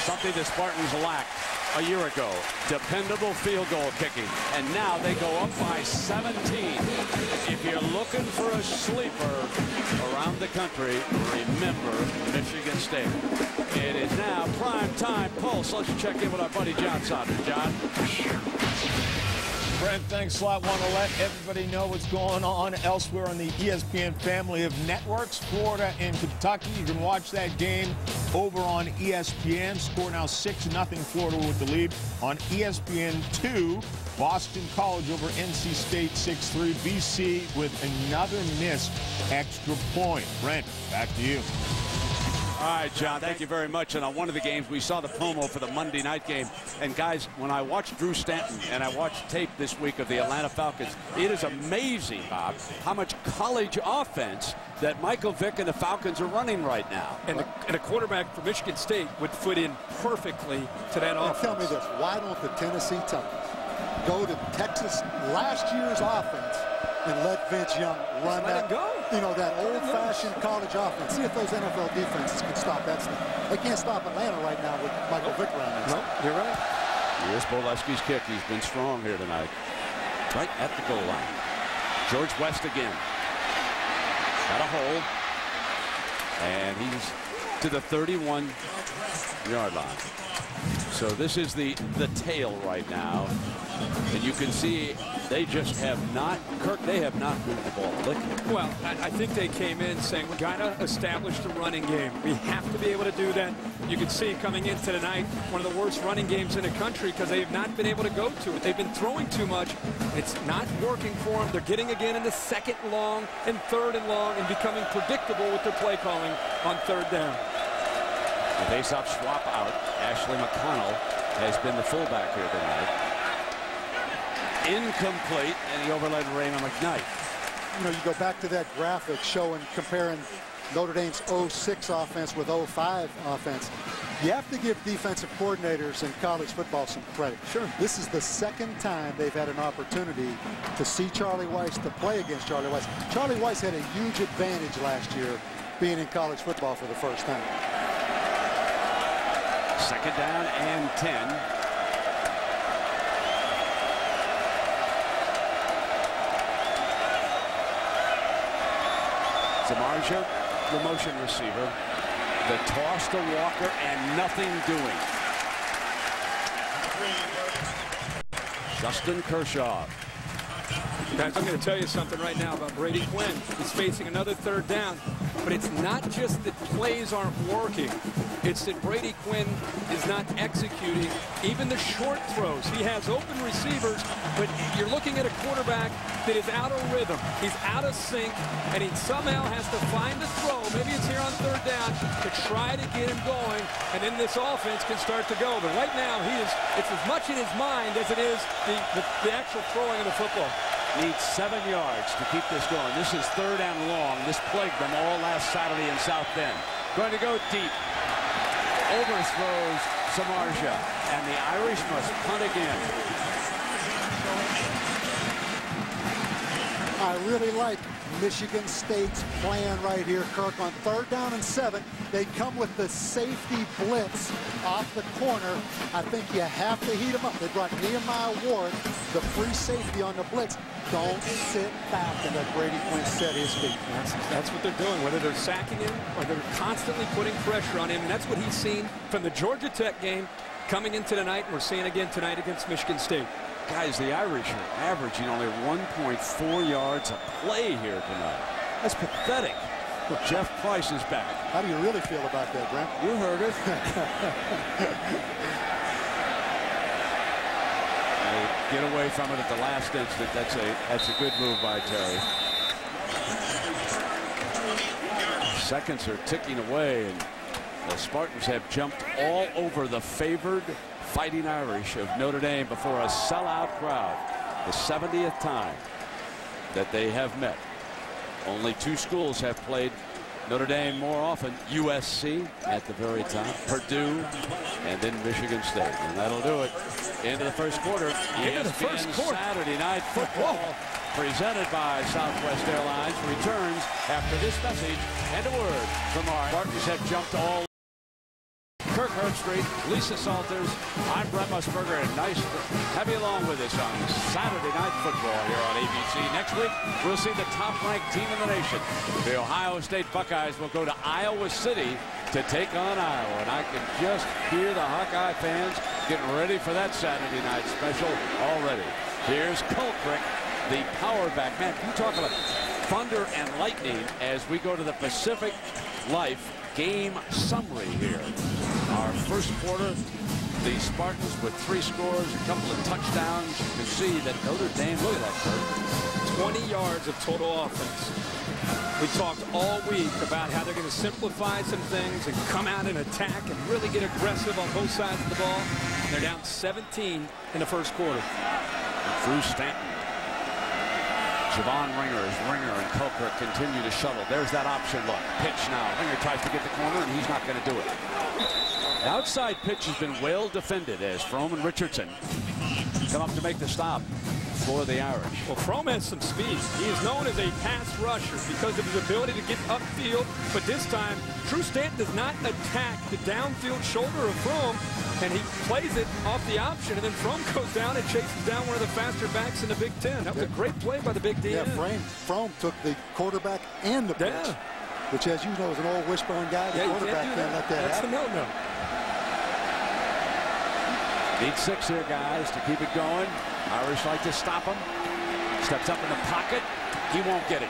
Something the Spartans lacked a year ago. Dependable field goal kicking. And now they go up by 17. If you're looking for a sleeper around the country, remember Michigan State. It is now prime time pulse. Let's check in with our buddy John Saunders. John. Brent, thanks a lot. Want to let everybody know what's going on elsewhere on the ESPN family of networks. Florida and Kentucky. You can watch that game over on ESPN. Score now 6-0. Florida with the lead. On ESPN2, Boston College over NC State 6-3. BC with another missed extra point. Brent, back to you. All right, John, thank you very much. And on one of the games, we saw the promo for the Monday night game. And, guys, when I watched Drew Stanton and I watched tape this week of the Atlanta Falcons, it is amazing, Bob, how much college offense that Michael Vick and the Falcons are running right now. And a quarterback for Michigan State would fit in perfectly to that offense. Tell me this, why don't the Tennessee Titans go to Texas last year's offense and let Vince Young run that, you know, that old-fashioned college offense? See if those NFL defenses can stop that stuff. They can't stop Atlanta right now with Michael Vick running. No, you're right. Here's Bolesky's kick. He's been strong here tonight. Right at the goal line. George West again. Got a hole. And he's to the 31-yard line. So this is the tail right now. And you can see they just have not, Kirk, they have not moved the ball. Well, I think they came in saying we got to establish the running game. We have to be able to do that. You can see coming into tonight, one of the worst running games in the country because they have not been able to go to it. They've been throwing too much. It's not working for them. They're getting again in the 2nd and long and 3rd and long and becoming predictable with their play calling on 3rd down. The face-off swap out. Ashley McConnell has been the fullback here tonight. Incomplete, and he overlaid Raymond McKnight. You know, you go back to that graphic showing, comparing Notre Dame's 06 offense with 05 offense. You have to give defensive coordinators in college football some credit. Sure. This is the second time they've had an opportunity to see Charlie Weiss, to play against Charlie Weiss. Charlie Weiss had a huge advantage last year being in college football for the first time. 2nd down and 10. Samardzija, the motion receiver. The toss to Walker and nothing doing. Justin Kershaw. Guys, I'm going to tell you something right now about Brady Quinn. He's facing another 3rd down, but it's not just that plays aren't working. It's that Brady Quinn is not executing even the short throws. He has open receivers, but you're looking at a quarterback that is out of rhythm. He's out of sync, and he somehow has to find the throw. Maybe it's here on 3rd down to try to get him going, and then this offense can start to go. But right now, it's as much in his mind as it is the actual throwing of the football. Needs 7 yards to keep this going. This is 3rd and long. This plagued them all last Saturday in South Bend. Going to go deep. Overthrows Samardzija, and the Irish must punt again. I really like Michigan State's plan right here, Kirk. On 3rd down and 7, they come with the safety blitz off the corner. I think you have to heat them up. They brought Nehemiah Ward, the free safety, on the blitz. Don't sit back and let Brady Quinn set his feet. That's what they're doing, whether they're sacking him or they're constantly putting pressure on him. And that's what he's seen from the Georgia Tech game coming into tonight, and we're seeing again tonight against Michigan State. Guys, the Irish are averaging only 1.4 yards a play here tonight. That's pathetic. Jeff Price is back. How do you really feel about that, Brent? You heard it. They get away from it at the last instant. That's a good move by Terry. Seconds are ticking away, and the Spartans have jumped all over the favored Fighting Irish of Notre Dame before a sellout crowd. The 70th time that they have met. Only 2 schools have played Notre Dame more often. USC at the very top, Purdue, and then Michigan State. And that'll do it. Into the first quarter. ESPN Saturday Night Football, presented by Southwest Airlines, returns after this message and a word from our Spartans have jumped all. Kirk Herbstreit, Lisa Salters, I'm Brent Musburger, and nice to have you along with us on Saturday Night Football here on ABC. Next week, we'll see the top-ranked team in the nation. The Ohio State Buckeyes will go to Iowa City to take on Iowa, and I can just hear the Hawkeye fans getting ready for that Saturday night special already. Here's Colquitt, the power back. Man, you talk about thunder and lightning as we go to the Pacific Life game summary here. Our first quarter, the Spartans with 3 scores, a couple of touchdowns. You can see that Notre Dame, look at that, Kurt. 20 yards of total offense. We talked all week about how they're going to simplify some things and come out and attack and really get aggressive on both sides of the ball. And they're down 17 in the first quarter. Drew Stanton. Javon Ringer and Colquitt continue to shuttle. There's that option look. Pitch now. Ringer tries to get the corner, and he's not going to do it. The outside pitch has been well defended as Frome and Richardson come up to make the stop for the Irish. Well, Frome has some speed. He is known as a pass rusher because of his ability to get upfield. But this time, Drew Stanton does not attack the downfield shoulder of Frome, and he plays it off the option, and then Frome goes down and chases down one of the faster backs in the Big Ten. That was a great play by the Big D. Yeah, Frome took the quarterback and the pitch, which, as you know, is an old wishbone guy. The quarterback can't let that happen. That's a no-no. Need 6 here, guys, to keep it going. Irish like to stop him. Steps up in the pocket. He won't get it.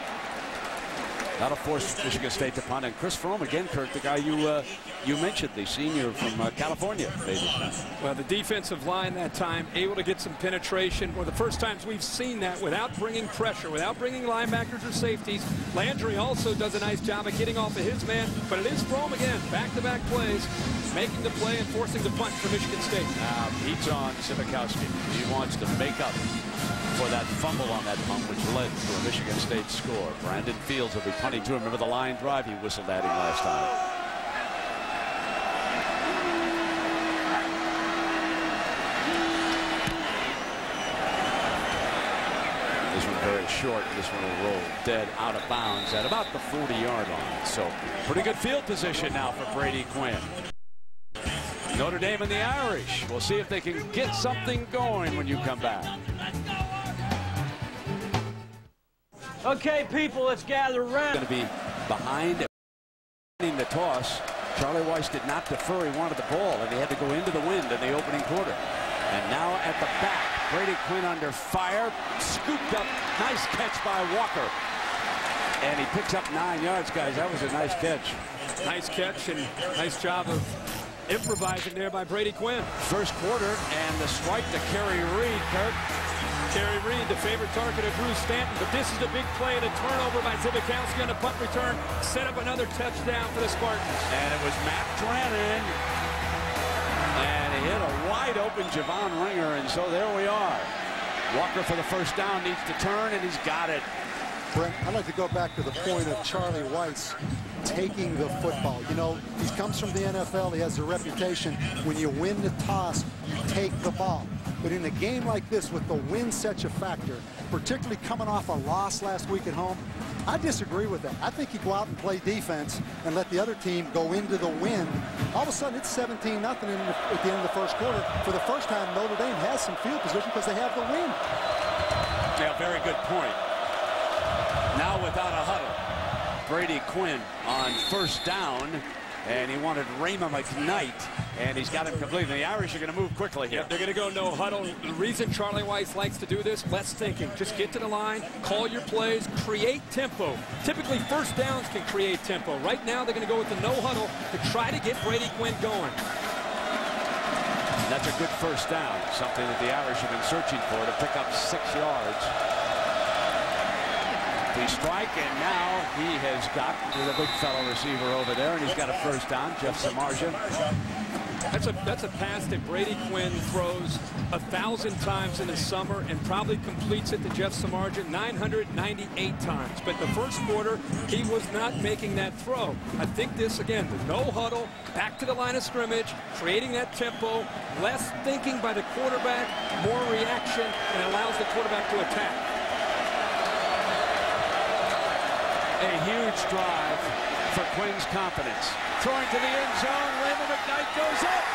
That'll force Michigan State to punt. And Chris Frome, again, Kirk, the guy you mentioned, the senior from California, made it. Well, the defensive line that time able to get some penetration. One of the first times we've seen that without bringing pressure, without bringing linebackers or safeties. Landry also does a nice job of getting off of his man. But it is Frome again, back-to-back plays, making the play and forcing the punt for Michigan State. Now, he's on Simikowski. He wants to make up for that fumble on that punt, which led to a Michigan State score. Brandon Fields will be punting to him. Remember the line drive he whistled at him last time. This one very short. This one will roll dead out of bounds at about the 40-yard line. So pretty good field position now for Brady Quinn. Notre Dame and the Irish. We'll see if they can get something going when you come back. Okay, people, let's gather around. Going to be behind the toss. Charlie Weiss did not defer. He wanted the ball, and he had to go into the wind in the opening quarter. And now at the back, Brady Quinn under fire. Scooped up. Nice catch by Walker. And he picks up 9 yards, guys. That was a nice catch. Nice catch and nice job of improvising there by Brady Quinn. First quarter, and the strike to Kerry Reed, Kirk. Kerry Reed, the favorite target of Drew Stanton, but this is a big play and a turnover by Zibikowski on the punt return. Set up another touchdown for the Spartans. And it was Matt Drennan. And he hit a wide open Javon Ringer, and so there we are. Walker for the first down needs to turn, and he's got it. Brent, I'd like to go back to the point of Charlie Weiss taking the football. You know, he comes from the NFL. He has a reputation. When you win the toss, you take the ball. But in a game like this, with the win such a factor, particularly coming off a loss last week at home, I disagree with that. I think you go out and play defense and let the other team go into the win. All of a sudden, it's 17-0 at the end of the first quarter. For the first time, Notre Dame has some field position because they have the win. Yeah, very good point. Now without a huddle, Brady Quinn on first down, and he wanted Raymond McKnight, and he's got him completely. The Irish are going to move quickly here. Yep, they're going to go no huddle. The reason Charlie Weiss likes to do this, less thinking. Just get to the line, call your plays, create tempo. Typically, first downs can create tempo. Right now, they're going to go with the no huddle to try to get Brady Quinn going. And that's a good first down, something that the Irish have been searching for to pick up 6 yards. He strike, and now he has got the big fellow receiver over there, and he's got a first down, Jeff Samardzija. That's a pass that Brady Quinn throws 1,000 times in the summer and probably completes it to Jeff Samardzija 998 times. But the first quarter, he was not making that throw. I think this, again, the no huddle, back to the line of scrimmage, creating that tempo, less thinking by the quarterback, more reaction, and allows the quarterback to attack. A huge drive for Quinn's confidence. Throwing to the end zone, Raymond McKnight goes up.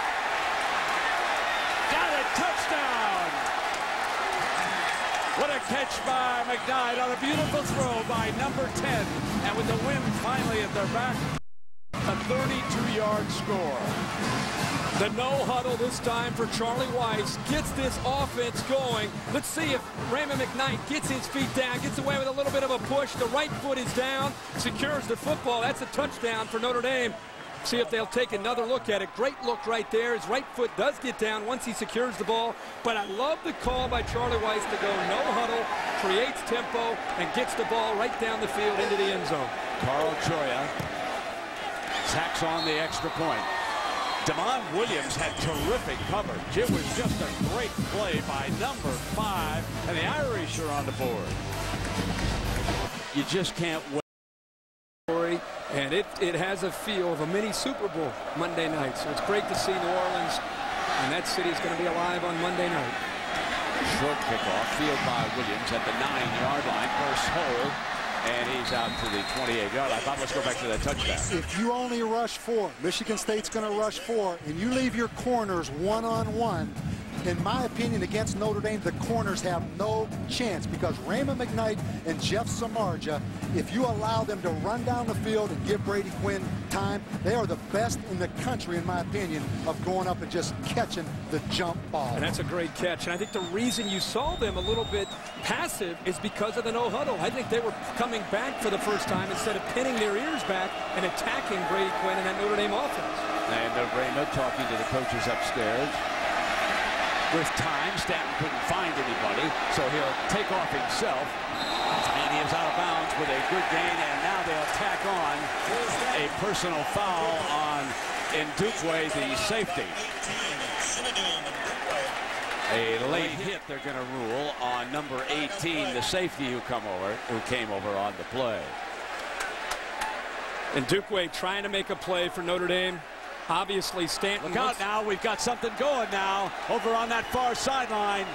Got it, touchdown. What a catch by McKnight on a beautiful throw by number 10. And with the wind finally at their back, a 32-yard score. The no huddle this time for Charlie Weiss gets this offense going. Let's see if Raymond McKnight gets his feet down, gets away with a little bit of a push. The right foot is down, secures the football. That's a touchdown for Notre Dame. See if they'll take another look at it. Great look right there. His right foot does get down once he secures the ball. But I love the call by Charlie Weiss to go no huddle, creates tempo, and gets the ball right down the field into the end zone. Carl Choya tacks on the extra point. Damon Williams had terrific coverage. It was just a great play by number 5, and the Irish are on the board. You just can't wait. And it has a feel of a mini Super Bowl Monday night. So it's great to see New Orleans, and that city is going to be alive on Monday night. Short kickoff, field by Williams at the 9-yard line. First hole, and he's out to the 28-yard line. Let's go back to that touchdown. If you only rush 4, Michigan State's going to rush 4, and you leave your corners one-on-one, in my opinion, against Notre Dame, the corners have no chance because Raymond McKnight and Jeff Samardzija, if you allow them to run down the field and give Brady Quinn time, they are the best in the country, in my opinion, of going up and just catching the jump ball. And that's a great catch. And I think the reason you saw them a little bit passive is because of the no huddle. I think they were coming back for the first time instead of pinning their ears back and attacking Brady Quinn and that Notre Dame offense. And Raymond talking to the coaches upstairs. With time, Stanton couldn't find anybody, so he'll take off himself. And he is out of bounds with a good gain, and now they'll tack on a personal foul on Ndukwe, the safety. A late hit they're going to rule on number 18, the safety who came over on the play. Ndukwe trying to make a play for Notre Dame. Obviously, Stanton. Look out now. We've got something going now over on that far sideline.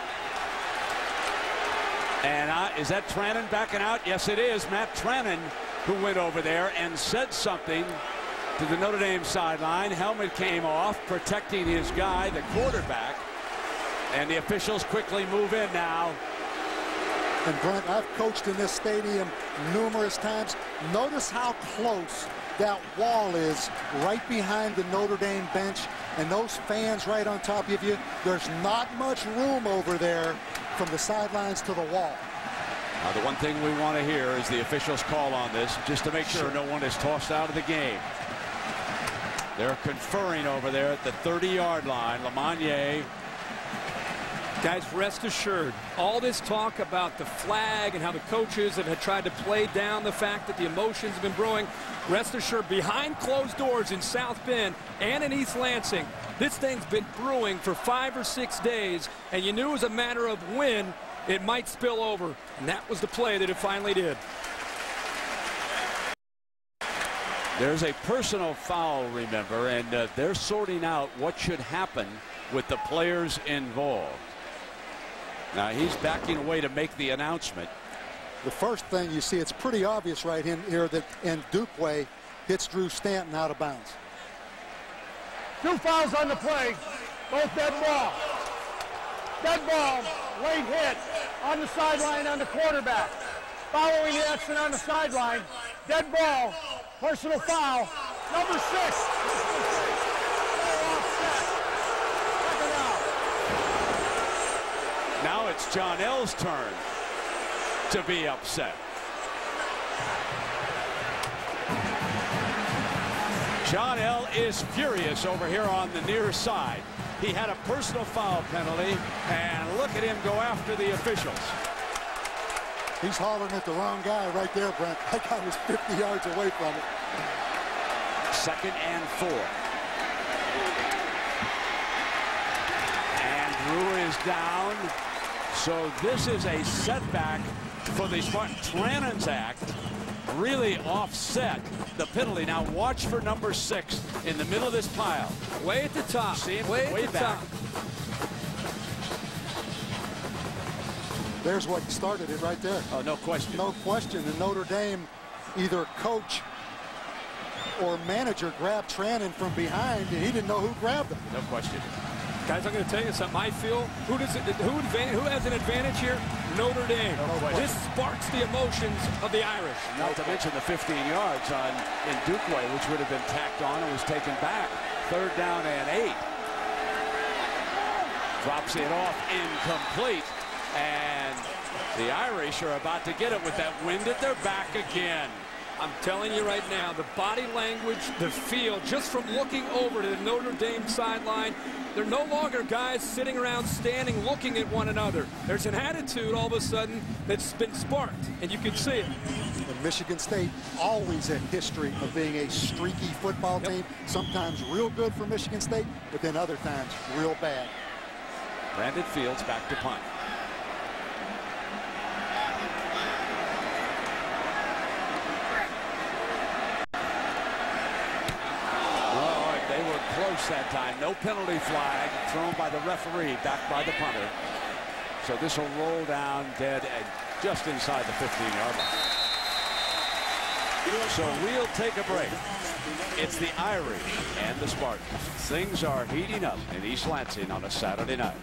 And is that Trannon backing out? Yes, it is. Matt Trannon, who went over there and said something to the Notre Dame sideline. Helmet came off, protecting his guy, the quarterback. And the officials quickly move in now. And Brent, I've coached in this stadium numerous times. Notice how close that wall is right behind the Notre Dame bench, and those fans right on top of you. There's not much room over there from the sidelines to the wall. Now, the one thing we want to hear is the officials' call on this, just to make sure no one is tossed out of the game. They're conferring over there at the 30-yard line. Lamagnier. Guys, rest assured, all this talk about the flag and how the coaches have tried to play down the fact that the emotions have been brewing, rest assured, behind closed doors in South Bend and in East Lansing, this thing's been brewing for 5 or 6 days, and you knew it was a matter of when it might spill over, and that was the play that it finally did. There's a personal foul, remember, and they're sorting out what should happen with the players involved. Now he's backing away to make the announcement. The first thing you see, it's pretty obvious right in here that Ndukwe hits Drew Stanton out of bounds. 2 fouls on the play, both dead ball. Dead ball, late hit on the sideline on the quarterback. Following the action on the sideline, dead ball, personal foul, number 6. Now it's John L's turn to be upset. John L is furious over here on the near side. He had a personal foul penalty, and look at him go after the officials. He's hollering at the wrong guy right there, Brent. That guy was 50 yards away from it. 2nd and 4. And Drew is down. So this is a setback for the Spartans. Trannon's act really offset the penalty. Now watch for number 6 in the middle of this pile. Way at the top. See him way way at the back. top. There's what started it right there. Oh, no question. No question. And Notre Dame, either coach or manager grabbed Trannon from behind, and he didn't know who grabbed him. No question. Guys, I'm going to tell you something. I feel who has an advantage here? Notre Dame. This sparks the emotions of the Irish. Not to mention the 15 yards on Ndukwe, which would have been tacked on and was taken back. 3rd down and 8. Drops it off incomplete. And the Irish are about to get it with that wind at their back again. I'm telling you right now, the body language, the feel, just from looking over to the Notre Dame sideline, they're no longer guys sitting around standing looking at one another. There's an attitude all of a sudden that's been sparked, and you can see it. And Michigan State, always a history of being a streaky football team. Sometimes real good for Michigan State, but then other times real bad. Brandon Fields back to punt. Close that time. No penalty flag thrown by the referee, back by the punter. So this will roll down dead just inside the 15-yard line. So we'll take a break. It's the Irish and the Spartans. Things are heating up in East Lansing on a Saturday night.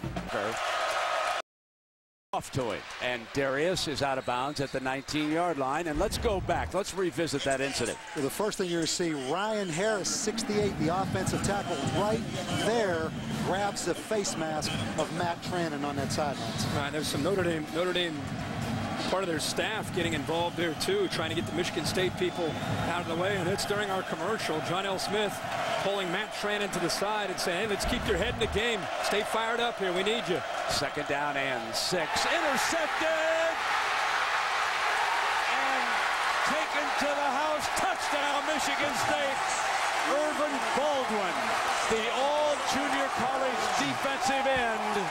Off to it, and Darius is out of bounds at the 19-yard line. And let's go back. Let's revisit that incident. Well, the first thing you're going to see, Ryan Harris, 68, the offensive tackle, right there, grabs the face mask of Matt Trannon on that sideline. Right, there's some Notre Dame part of their staff getting involved there too, trying to get the Michigan State people out of the way. And it's during our commercial, John L. Smith pulling Matt Trannon to the side and saying, hey, let's keep your head in the game. Stay fired up here. We need you. 2nd down and 6. Intercepted. And taken to the house. Touchdown, Michigan State. Irvin Baldwin, the all-junior college defensive end.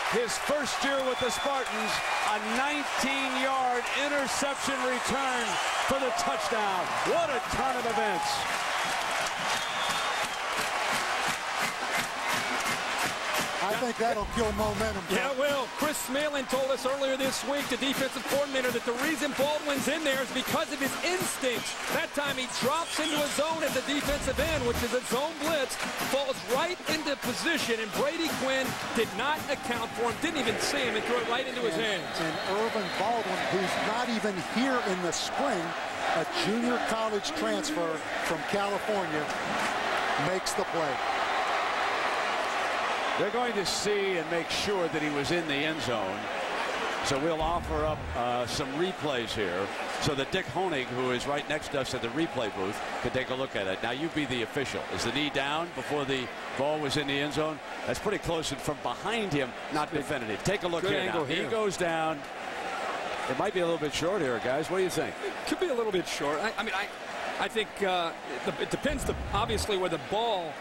His first year with the Spartans, a 19-yard interception return for the touchdown. What a turn of events. think that'll kill momentum. Yeah, it will. Chris Smalin told us earlier this week, the defensive coordinator, that the reason Baldwin's in there is because of his instincts. That time he drops into a zone at the defensive end, which is a zone blitz, falls right into position, and Brady Quinn did not account for him, didn't even see him, and threw it right into his hands. And Irvin Baldwin, who's not even here in the spring, a junior college transfer from California, makes the play. They're going to see and make sure that he was in the end zone. So we'll offer up some replays here so that Dick Honig, who is right next to us at the replay booth, can take a look at it. Now, you be the official. Is the knee down before the ball was in the end zone? That's pretty close, and from behind him, not definitive. Take a look here now. He goes down. It might be a little bit short here, guys. What do you think? It could be a little bit short. I think it depends, obviously, where the ball,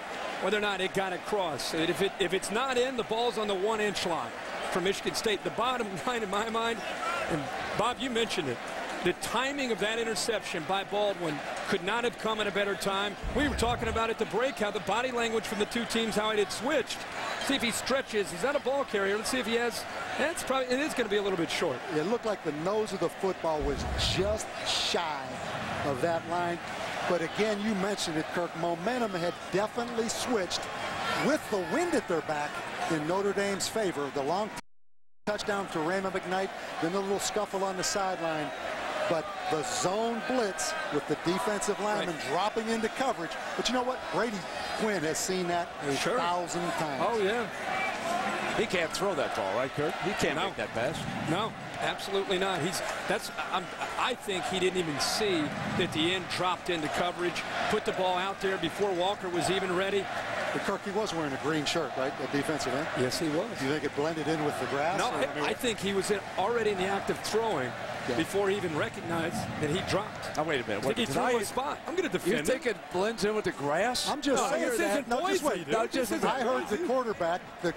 whether or not it got across. If it's not in, the ball's on the 1-inch line for Michigan State. The bottom line in my mind, and Bob, you mentioned it, the timing of that interception by Baldwin could not have come at a better time. We were talking about at the break how the body language from the two teams, how it had switched. See if he stretches. Is that a ball carrier? Let's see if he has. It is going to be a little bit short. It looked like the nose of the football was just shy of that line. But again, you mentioned it, Kirk. Momentum had definitely switched with the wind at their back in Notre Dame's favor. The long touchdown to Raymond McKnight, then the little scuffle on the sideline. But the zone blitz with the defensive lineman dropping into coverage. But you know what? Brady Quinn has seen that 1,000 times. Oh, yeah. He can't throw that ball, right, Kirk? He can't make that pass. No, absolutely not. I think he didn't even see that the end dropped into coverage, put the ball out there before Walker was even ready. But Kirk, he was wearing a green shirt, right, at defensive end? Yes, he was. Do you think it blended in with the grass? No, I think he was already in the act of throwing before he even recognized that he dropped. Now, wait a minute. I think he threw a spot. I'm going to defend You think it blends in with the grass? I'm just saying that. I heard the quarterback, the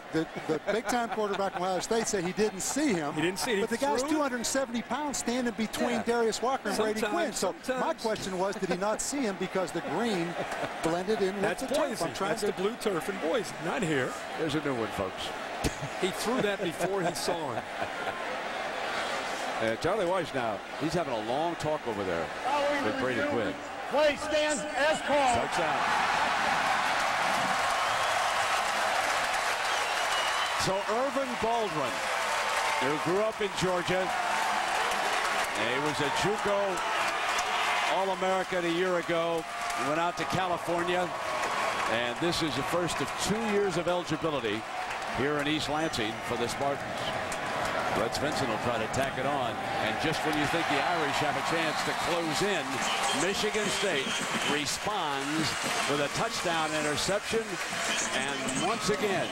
big-time quarterback from Ohio State, say he didn't see him. He didn't see him. But the guy's 270 pounds standing between Darius Walker and Brady Quinn. So my question was, did he not see him because the green blended in with the turf? That's the blue turf in Boise, not here. There's a new one, folks. He threw that before he saw him. Charlie Weiss now, he's having a long talk over there with Brady Quinn. Play stands as called. Touchdown. So Irvin Baldwin, who grew up in Georgia, he was a JUCO All-American a year ago, went out to California, and this is the first of 2 years of eligibility here in East Lansing for the Spartans. Brett Svensson will try to tack it on, and just when you think the Irish have a chance to close in, Michigan State responds with a touchdown interception, and once again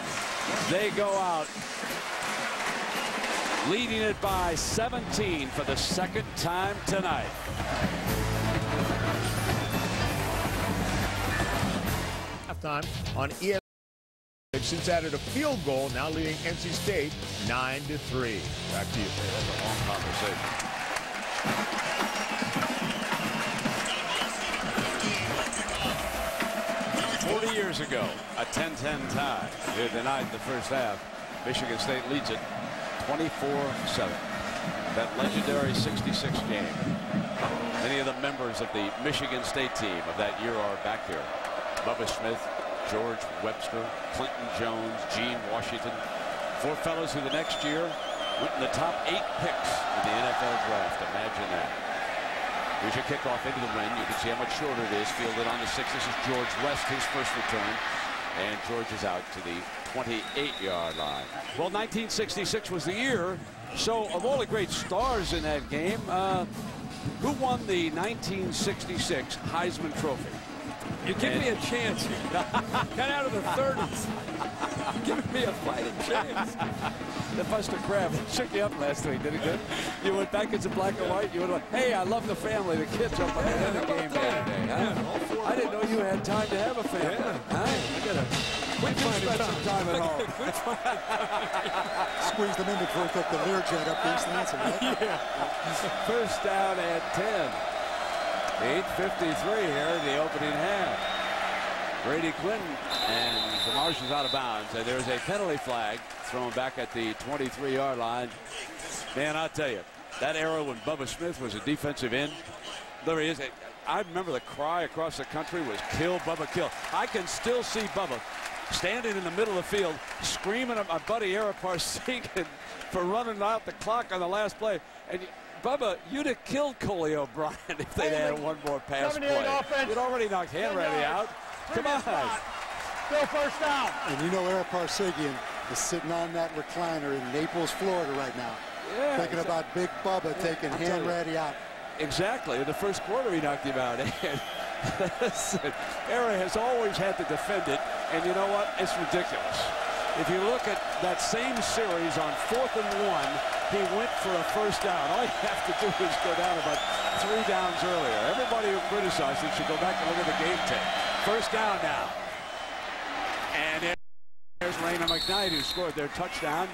they go out leading it by 17 for the second time tonight. Halftime on ESPN. Since added a field goal, now leading NC State 9-3. Back to you. That's a long conversation. "40 years ago, a 10-10 tie here tonight in the first half. Michigan State leads it 24-7. That legendary 66 game. Many of the members of the Michigan State team of that year are back here. Bubba Smith, George Webster, Clinton Jones, Gene Washington. 4 fellows who the next year went in the top 8 picks in the NFL draft. Imagine that. Here's your kickoff into the wind. You can see how much shorter it is. Fielded on the 6. This is George West, his first return. And George is out to the 28-yard line. Well, 1966 was the year. So of all the great stars in that game, who won the 1966 Heisman Trophy? You give me a chance. Got out of the 30s. Give me a fighting chance. The Buster Crab shook you up last week, did it good? You went back into black and white. You went, hey, I love the family. The kids up on the end of the game the other day. Huh? I didn't know you had time to have a family. Huh? I gotta spend some time at home. Squeeze them in before we took the Learjet up East Lansing, right? First down at 10. 8:53 here in the opening half. Brady Quinn, and the Marsh is out of bounds. And there's a penalty flag thrown back at the 23-yard line. Man, I'll tell you, that era when Bubba Smith was a defensive end, there he is. I remember the cry across the country was kill, Bubba, kill. I can still see Bubba standing in the middle of the field screaming at my buddy Ara Parsegian for running out the clock on the last play. And Bubba, you'd have killed Coley O'Brien if they'd had one more pass play. You'd already knocked Hanratty out. Come on. Still first down. And you know Ara Parsegian is sitting on that recliner in Naples, Florida right now. Yeah, thinking about Big Bubba taking Hanratty out. Exactly. In the first quarter, he knocked him out. Ara has always had to defend it, and you know what? It's ridiculous. If you look at that same series on 4th and 1, he went for a first down. All you have to do is go down about 3 downs earlier. Everybody who criticized it should go back and look at the game tape. First down now. And there's Raymond McKnight, who scored their touchdown.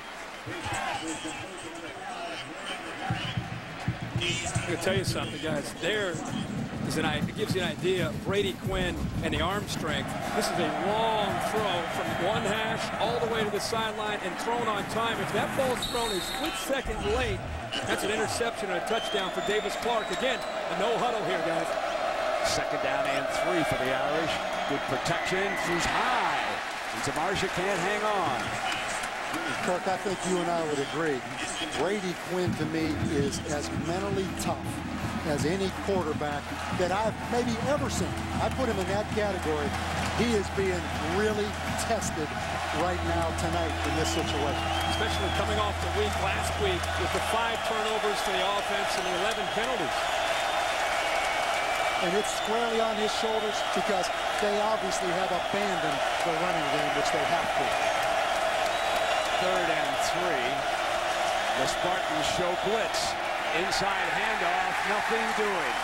I'm going to tell you something, guys. It gives you an idea of Brady Quinn and the arm strength. This is a long throw from one hash all the way to the sideline and thrown on time. If that ball's thrown a split second late, that's an interception and a touchdown for Davis Clark. Again, a no huddle here, guys. Second down and 3 for the Irish. Good protection. Throws high. And Zamarsha can't hang on. Kirk, I think you and I would agree. Brady Quinn, to me, is as mentally tough as any quarterback that I've maybe ever seen. I put him in that category. He is being really tested right now tonight in this situation. Especially coming off the week last week with the 5 turnovers for the offense and the 11 penalties. And it's squarely on his shoulders because they obviously have abandoned the running game, which they have to. 3rd and 3. The Spartans show blitz. Inside handoff, nothing doing.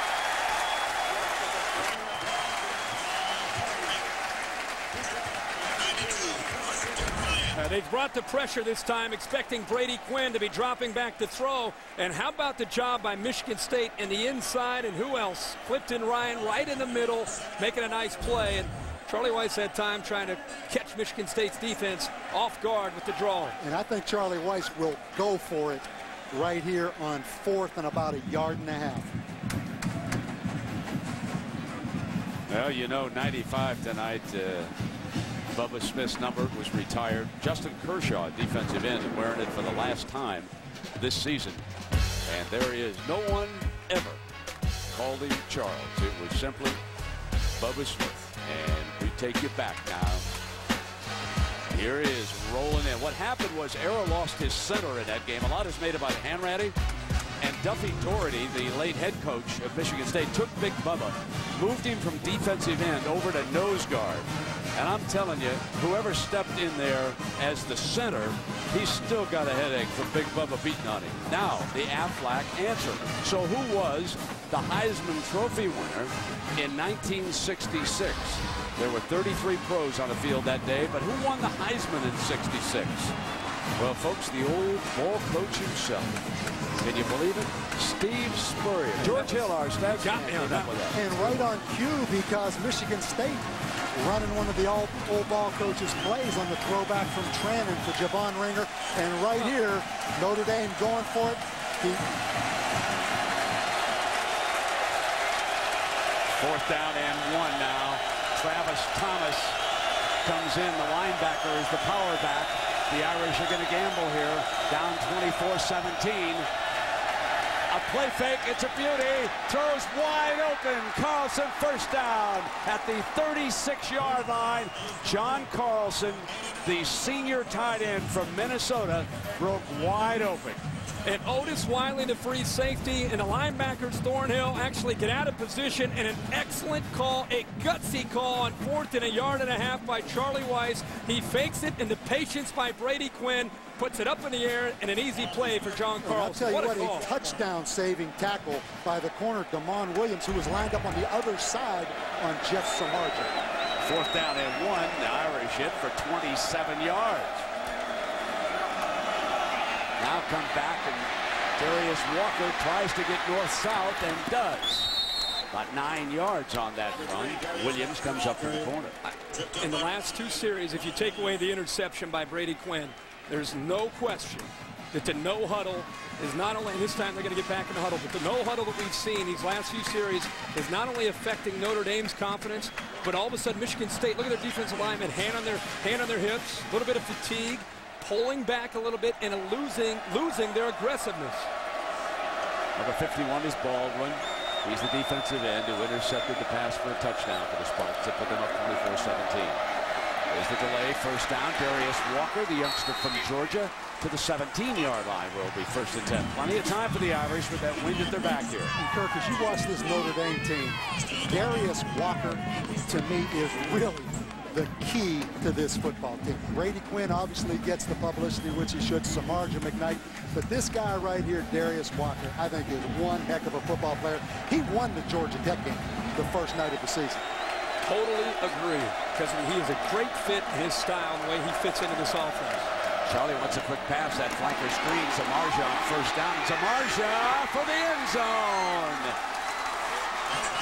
They've brought the pressure this time, expecting Brady Quinn to be dropping back to throw. And how about the job by Michigan State in the inside? And who else? Clifton Ryan right in the middle, making a nice play. And Charlie Weiss had time trying to catch Michigan State's defense off guard with the draw. And I think Charlie Weiss will go for it right here on 4th and about 1.5 yards. Well, you know, 95 tonight. Bubba Smith's number was retired. Justin Kershaw, defensive end, wearing it for the last time this season. And there is no one ever called him Charles. It was simply Bubba Smith. And we take you back now. Here is rolling in. What happened was Ara lost his center in that game. A lot is made about Hanratty. And Duffy Doherty, the late head coach of Michigan State, took Big Bubba, moved him from defensive end over to nose guard. And I'm telling you, whoever stepped in there as the center, he's still got a headache from Big Bubba beating on him. Now, the Aflac answer. So who was the Heisman Trophy winner in 1966? There were 33 pros on the field that day, but who won the Heisman in '66? Well, folks, the old ball coach himself. Can you believe it? Steve Spurrier. George Hill, our stats got me on that one. And right on cue, because Michigan State running one of the old ball coaches' plays on the throwback from Trannon to Javon Ringer. And right here, Notre Dame going for it. 4th down and 1 now. Travis Thomas comes in. The linebacker is the power back. The Irish are going to gamble here. Down 24-17. A play fake. It's a beauty. Throws wide open. Carlson first down at the 36-yard line. John Carlson, the senior tight end from Minnesota, broke wide open. And Otis Wiley, the free safety, and the linebackers Thornhill actually get out of position, and an excellent call, a gutsy call on 4th and 1.5 yards by Charlie Weiss. He fakes it, and the patience by Brady Quinn puts it up in the air, and an easy play for John Carlson. I'll tell you what, a touchdown-saving tackle by the corner, Damon Williams, who was lined up on the other side on Jeff Samardzija. 4th down and 1. The Irish hit for 27 yards. Now come back, and Darius Walker tries to get north-south and does. About 9 yards on that run. Williams comes up in the corner. in the last 2 series, if you take away the interception by Brady Quinn, there's no question that the no huddle is not only, and this time they're going to get back in the huddle, but the no huddle that we've seen these last few series is not only affecting Notre Dame's confidence, but all of a sudden Michigan State, look at their defensive linemen, hand on their hips, a little bit of fatigue, pulling back a little bit and losing their aggressiveness. Number 51 is Baldwin. He's the defensive end who intercepted the pass for a touchdown for the Spartans to put them up 24-17. There's the delay, first down. Darius Walker, the youngster from Georgia, to the 17-yard line where it'll be 1st and 10. Plenty of time for the Irish with that wind at their back here. And Kirk, as you watch this Notre Dame team, Darius Walker, to me, is really the key to this football team. Brady Quinn obviously gets the publicity, which he should, Samarja McKnight. But this guy right here, Darius Walker, I think is one heck of a football player. He won the Georgia Tech game the first night of the season. Totally agree, because he is a great fit in his style and the way he fits into this offense. Charlie wants a quick pass, that flanker screen. Samarja on first down. Samarja for the end zone.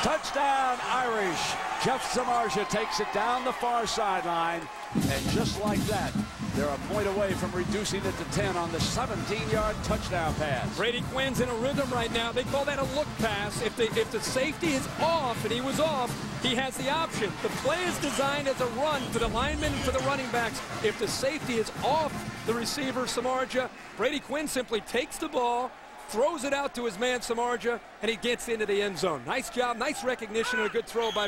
Touchdown, Irish. Jeff Samarja takes it down the far sideline. And just like that, they're a point away from reducing it to 10 on the 17-yard touchdown pass. Brady Quinn's in a rhythm right now. They call that a look pass. If the safety is off, and he was off, he has the option. The play is designed as a run for the linemen and for the running backs. If the safety is off the receiver, Samarja, Brady Quinn simply takes the ball, throws it out to his man Samarja, and he gets into the end zone. Nice job, nice recognition, and a good throw by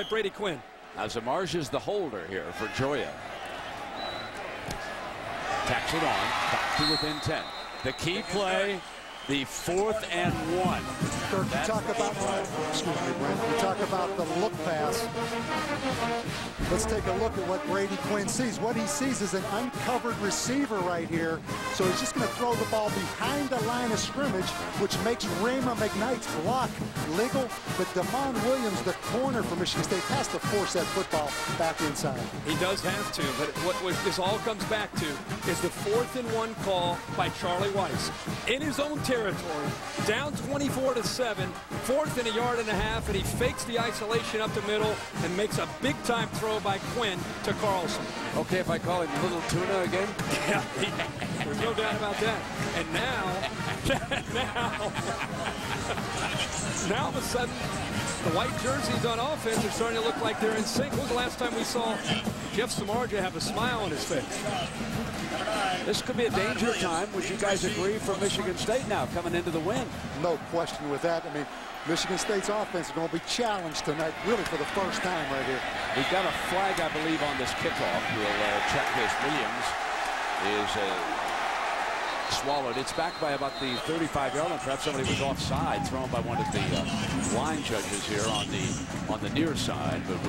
Brady Quinn. Now Samarja's the holder here for Joya. Tacks it on, back to within 10. The key play, the 4th and 1. Kirk, you talk about, excuse me, Brent, you talk about the look pass. Let's take a look at what Brady Quinn sees. What he sees is an uncovered receiver right here. So he's just going to throw the ball behind the line of scrimmage, which makes Rayma McKnight's block legal. But Damon Williams, the corner for Michigan State, has to force that football back inside. He does have to, but what this all comes back to is the 4th and 1 call by Charlie Weiss. In his own territory, down 24-7, 4th and a yard and a half, and he fakes the isolation up the middle and makes a big-time throw by Quinn to Carlson. Okay, if I call him Little Tuna again? Yeah, there's no doubt about that. And now all of a sudden, the white jerseys on offense are starting to look like they're in sync. When was the last time we saw Jeff Samarja have a smile on his face? This could be a danger time. Would you guys agree, for Michigan State now coming into the win? No question with that. I mean, Michigan State's offense is going to be challenged tonight, really for the first time right here. We've got a flag, I believe, on this kickoff. We'll check this. Williams is swallowed. It's back by about the 35-yard line. Perhaps somebody was offside, thrown by one of the line judges here on the near side. But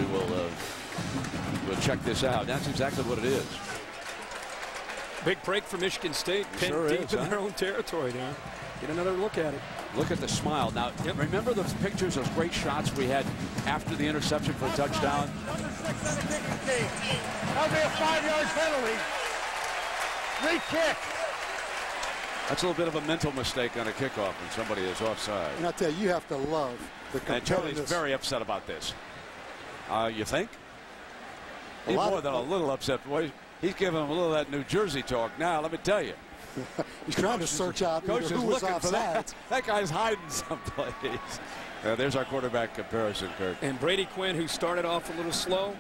we'll check this out. That's exactly what it is. Big break for Michigan State. Sure deep is, in their own territory now. Get another look at it. Look at the smile. Now, remember those pictures, those great shots we had after the interception for a touchdown? That'll be a 5-yard penalty. Re-kick. That's a little bit of a mental mistake on a kickoff when somebody is offside. And I tell you, you have to love the competitiveness. And Charlie's very upset about this. You think? He's more than a little upset. Boy, he's giving him a little of that New Jersey talk. Now, let me tell you. He's trying to search out who was offside. That guy's hiding someplace. There's our quarterback comparison, Kirk. And Brady Quinn, who started off a little slow,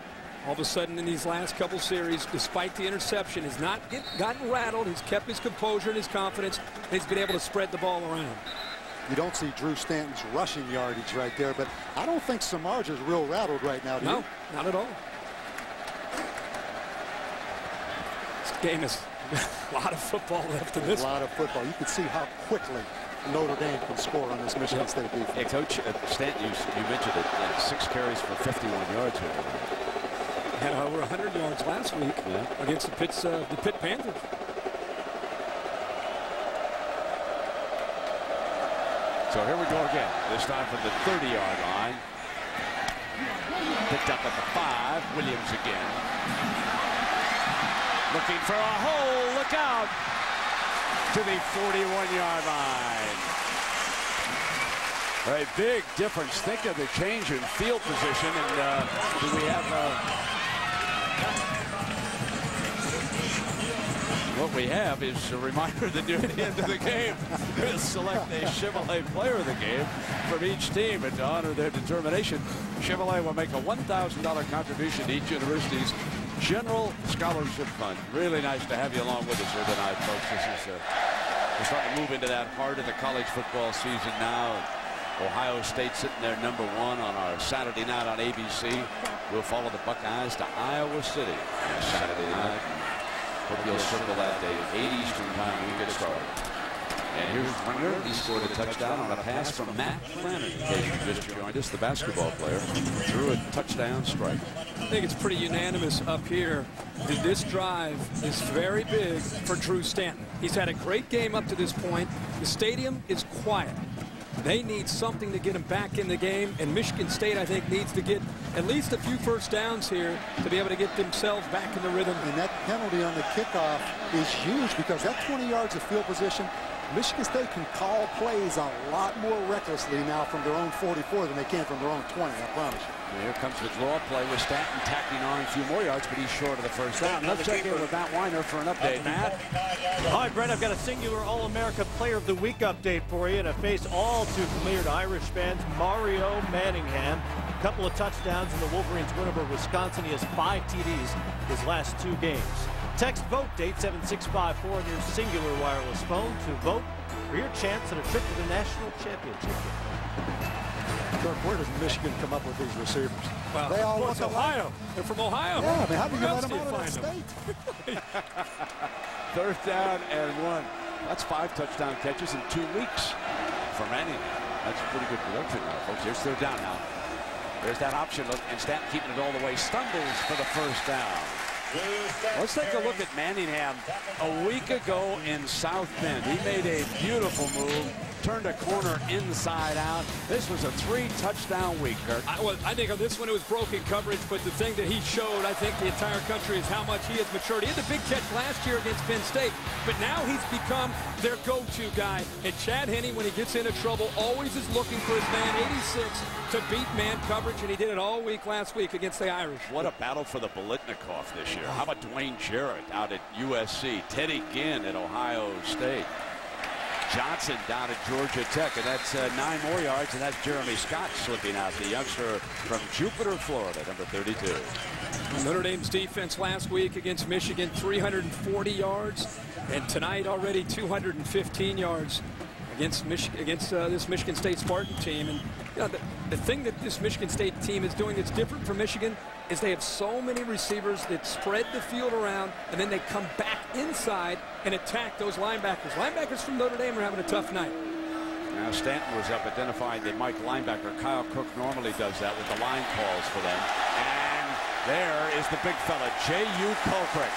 all of a sudden in these last couple series, despite the interception, has not gotten rattled. He's kept his composure and his confidence, and he's been able to spread the ball around. You don't see Drew Stanton's rushing yardage right there, but I don't think Samarja is real rattled right now, do you? No, not at all. This game is a lot of football left in this. A lot of football. You can see how quickly Notre Dame can score on this Michigan State defense. Hey, Coach Stanton, you mentioned it. 6 carries for 51 yards here. Had over 100 yards last week against the Pitt Panthers. So here we go again. This time from the 30-yard line. Picked up at the 5. Williams again. Looking for a hole. Look out. To the 41-yard line. A big difference. Think of the change in field position. And do we have what we have is a reminder that near the end of the game, we'll select a Chevrolet player of the game from each team. And to honor their determination, Chevrolet will make a $1,000 contribution to each university's General Scholarship Fund. Really nice to have you along with us here tonight, folks. This is we're starting to move into that heart of the college football season now. Ohio State sitting there #1 on our Saturday night on ABC. We'll follow the Buckeyes to Iowa City on Saturday night. Hope you'll circle that day at 8 Eastern time when we get started. And here's Runner. He scored a touchdown on a pass from Matt Renner. In case you just joined us, the basketball player threw a touchdown strike. I think it's pretty unanimous up here that this drive is very big for Drew Stanton. He's had a great game up to this point. The stadium is quiet. They need something to get him back in the game, and Michigan State, I think, needs to get at least a few first downs here to be able to get themselves back in the rhythm. And that penalty on the kickoff is huge because that 20 yards of field position, Michigan State can call plays a lot more recklessly now from their own 44 than they can from their own 20, I promise you. Here comes the draw play with Stanton tacking on a few more yards, but he's short of the first down. Let's check in with Matt Weiner for an update. Matt? All right, Brent, I've got a singular All-America Player of the Week update for you, and a face all too familiar to Irish fans, Mario Manningham. A couple of touchdowns in the Wolverines' win over Wisconsin. He has 5 TDs his last 2 games. Text VOTE to 87654 on your singular wireless phone to vote for your chance at a trip to the national championship. Kirk, where does Michigan come up with these receivers? Well, they all look Ohio. They're from Ohio. Yeah, I mean, how do you Where let else them do you out of find that state? 3rd down and 1. That's 5 touchdown catches in 2 weeks for Manning. That's pretty good production now, folks. Here's 3rd down now. There's that option look, and Stanton keeping it all the way. Stumbles for the first down. Let's take a look at Manningham a week ago in South Bend. He made a beautiful move, turned a corner inside out. This was a 3-touchdown week, Kirk. I think on this one it was broken coverage, but the thing that he showed, I think the entire country, is how much he has matured. He had the big catch last year against Penn State, but now he's become their go-to guy. And Chad Henne, when he gets into trouble, always is looking for his man 86 to beat man coverage, and he did it all week last week against the Irish. What a battle for the Bolitnikoff this year. How about Dwayne Jarrett out at USC, Teddy Ginn at Ohio State, Johnson down at Georgia Tech, and that's 9 more yards, and that's Jeremy Scott slipping out, the youngster from Jupiter, Florida, number 32. Notre Dame's defense last week against Michigan, 340 yards, and tonight already 215 yards against this Michigan State Spartan team. And you know, the thing that this Michigan State team is doing that's different from Michigan is they have so many receivers that spread the field around, and then they come back inside and attack those linebackers. Linebackers from Notre Dame are having a tough night. Now Stanton was up identifying the Mike linebacker. Kyle Cook normally does that with the line calls for them. And there is the big fella, J.U. Colquitt.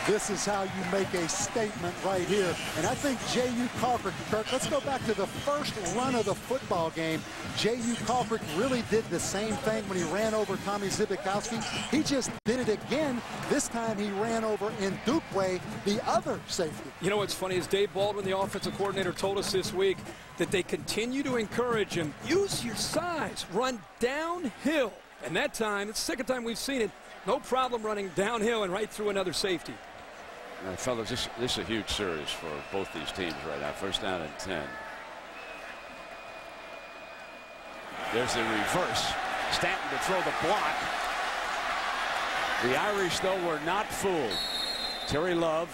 This is how you make a statement right here. And I think J.U. Colquitt, Kirk, let's go back to the first run of the football game. J.U. Colquitt really did the same thing when he ran over Tommy Zibikowski. He just did it again. This time he ran over Ndukwe, the other safety. You know what's funny is Dave Baldwin, the offensive coordinator, told us this week that they continue to encourage him. Use your size. Run downhill. And that time, it's the 2nd time we've seen it, no problem running downhill and right through another safety. Fellas, this is a huge series for both these teams right now. 1st down and 10. There's the reverse. Stanton to throw the block. The Irish, though, were not fooled. Terry Love,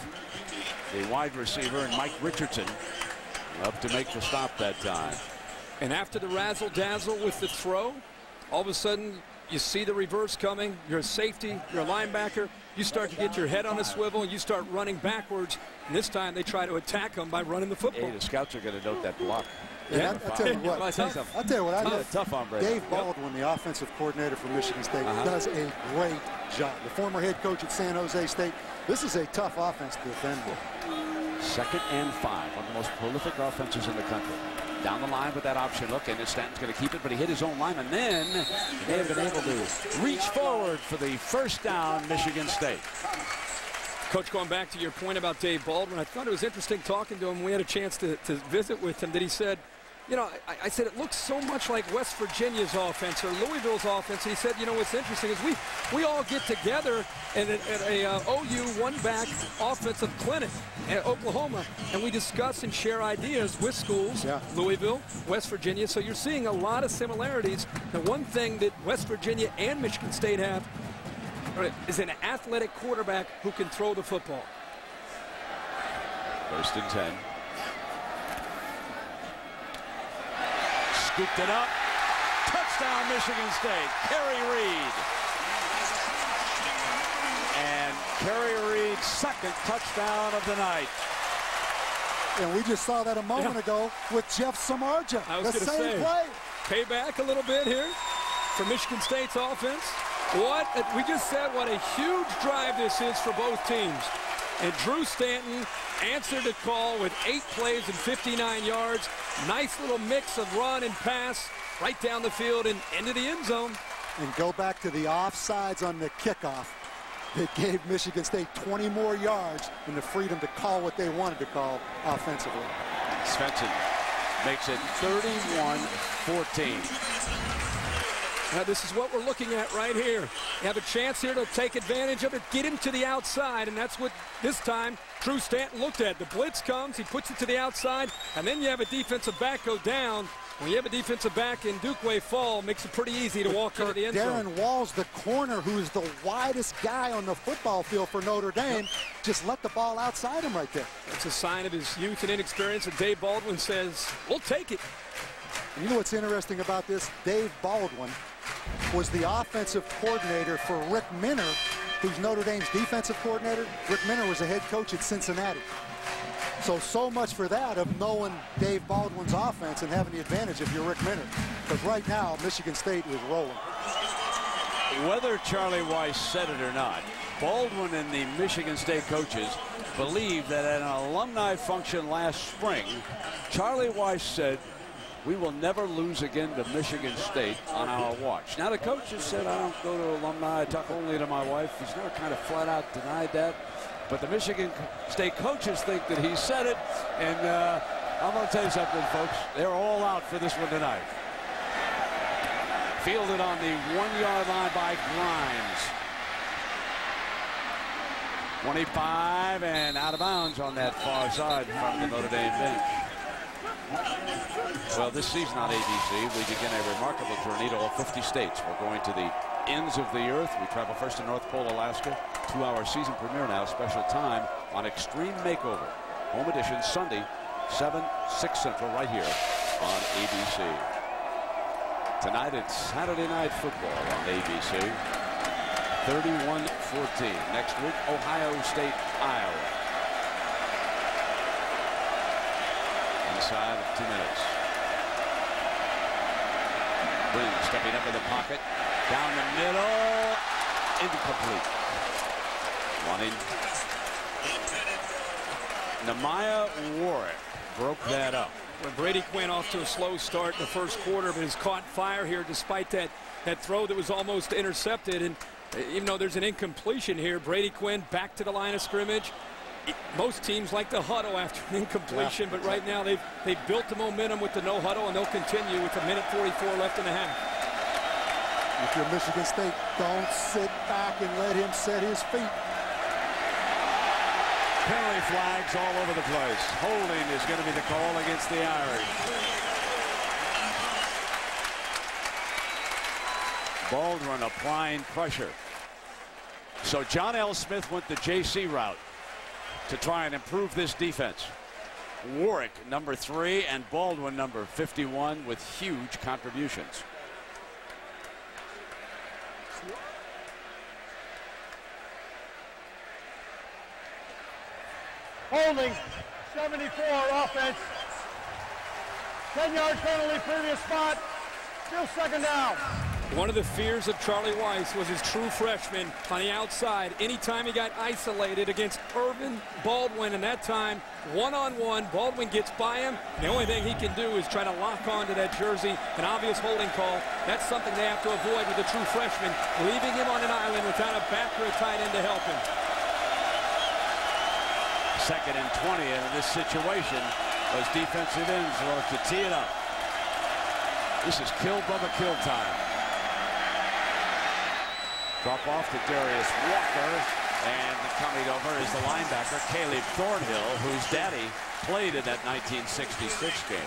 the wide receiver, and Mike Richardson up to make the stop that time. And after the razzle-dazzle with the throw, all of a sudden you see the reverse coming. You're a safety, you're a linebacker. You start to get your head on a swivel and you start running backwards. And this time they try to attack them by running the football. Hey, the scouts are going to note that block. Yeah, I'll tell you what. I'll tell you what. I know. Tough hombre. Dave Baldwin, the offensive coordinator for Michigan State, does a great job. The former head coach at San Jose State. This is a tough offense to defend with. 2nd and 5, one of the most prolific offenses in the country. Down the line with that option look, and Stanton's going to keep it, but he hit his own lineman. Then they have been able to reach forward for the 1st down, Michigan State. Coach, going back to your point about Dave Baldwin, I thought it was interesting talking to him. We had a chance to visit with him that he said you know, I said it looks so much like West Virginia's offense or Louisville's offense. And he said, you know, what's interesting is we all get together at a OU one-back offensive clinic at Oklahoma, and we discuss and share ideas with schools, Louisville, West Virginia. So you're seeing a lot of similarities. The one thing that West Virginia and Michigan State have is an athletic quarterback who can throw the football. 1st and 10. Scooped it up. Touchdown, Michigan State. Kerry Reed. And Kerry Reed's 2nd touchdown of the night. And we just saw that a moment ago with Jeff Samardzija. The same play. Payback a little bit here for Michigan State's offense. We just said what a huge drive this is for both teams. And Drew Stanton answered the call with 8 plays and 59 yards. Nice little mix of run and pass right down the field and into the end zone. And go back to the offsides on the kickoff. It gave Michigan State 20 more yards and the freedom to call what they wanted to call offensively. Svensson makes it 31-14. Now this is what we're looking at right here. You have a chance here to take advantage of it, get him to the outside, and that's what this time Drew Stanton looked at. The blitz comes, he puts it to the outside, and then you have a defensive back go down. When you have a defensive back in Dukeway Fall, makes it pretty easy to walk into the end zone. Darren Walls, the corner, who is the widest guy on the football field for Notre Dame, just let the ball outside him right there. It's a sign of his youth and inexperience, and Dave Baldwin says, we'll take it. And you know what's interesting about this? Dave Baldwin was the offensive coordinator for Rick Minner, who's Notre Dame's defensive coordinator. Rick Minner was a head coach at Cincinnati. So much for that of knowing Dave Baldwin's offense and having the advantage if you're Rick Minner. Because right now, Michigan State is rolling. Whether Charlie Weiss said it or not, Baldwin and the Michigan State coaches believe that at an alumni function last spring, Charlie Weiss said, we will never lose again to Michigan State on our watch. Now, the coaches said, I don't go to alumni, I talk only to my wife. He's never kind of flat out denied that. But the Michigan State coaches think that he said it. And I'm going to tell you something, folks. They're all out for this one tonight. Fielded on the 1-yard line by Grimes. 25 and out of bounds on that far side from the Notre Dame bench. Well, this season on ABC, we begin a remarkable journey to all 50 states. We're going to the ends of the earth. We travel first to North Pole, Alaska. 2-hour season premiere now, special time on Extreme Makeover. Home edition Sunday, 7, 6 Central, right here on ABC. Tonight it's Saturday Night Football on ABC. 31-14. Next week, Ohio State, Iowa. Inside of 2 minutes. Green stepping up in the pocket. Down the middle. Incomplete. Running. Nehemiah Warwick broke that up. When Brady Quinn off to a slow start in the first quarter, but has caught fire here despite that throw that was almost intercepted. And even though there's an incompletion here, Brady Quinn back to the line of scrimmage. Most teams like to huddle after an incompletion, but right now they've built the momentum with the no huddle, and they'll continue with 1:44 left in the half. If you're Michigan State, don't sit back and let him set his feet. Penalty flags all over the place. Holding is going to be the call against the Irish. Baldwin applying pressure. So John L. Smith went the JC route to try and improve this defense. Warwick, number 3, and Baldwin, number 51, with huge contributions. Holding, 74 offense. 10-yard penalty, previous spot. Still second down. One of the fears of Charlie Weiss was his true freshman on the outside. Anytime he got isolated against Irvin Baldwin, and that time, one-on-one, Baldwin gets by him. The only thing he can do is try to lock onto that jersey. An obvious holding call. That's something they have to avoid with a true freshman, leaving him on an island without a back or a tight end to help him. 2nd and 20 in this situation. Those defensive ends look to tee it up. This is kill Bubba kill time. Drop off to Darius Walker, and coming over is the linebacker Caleb Thornhill, whose daddy played in that 1966 game.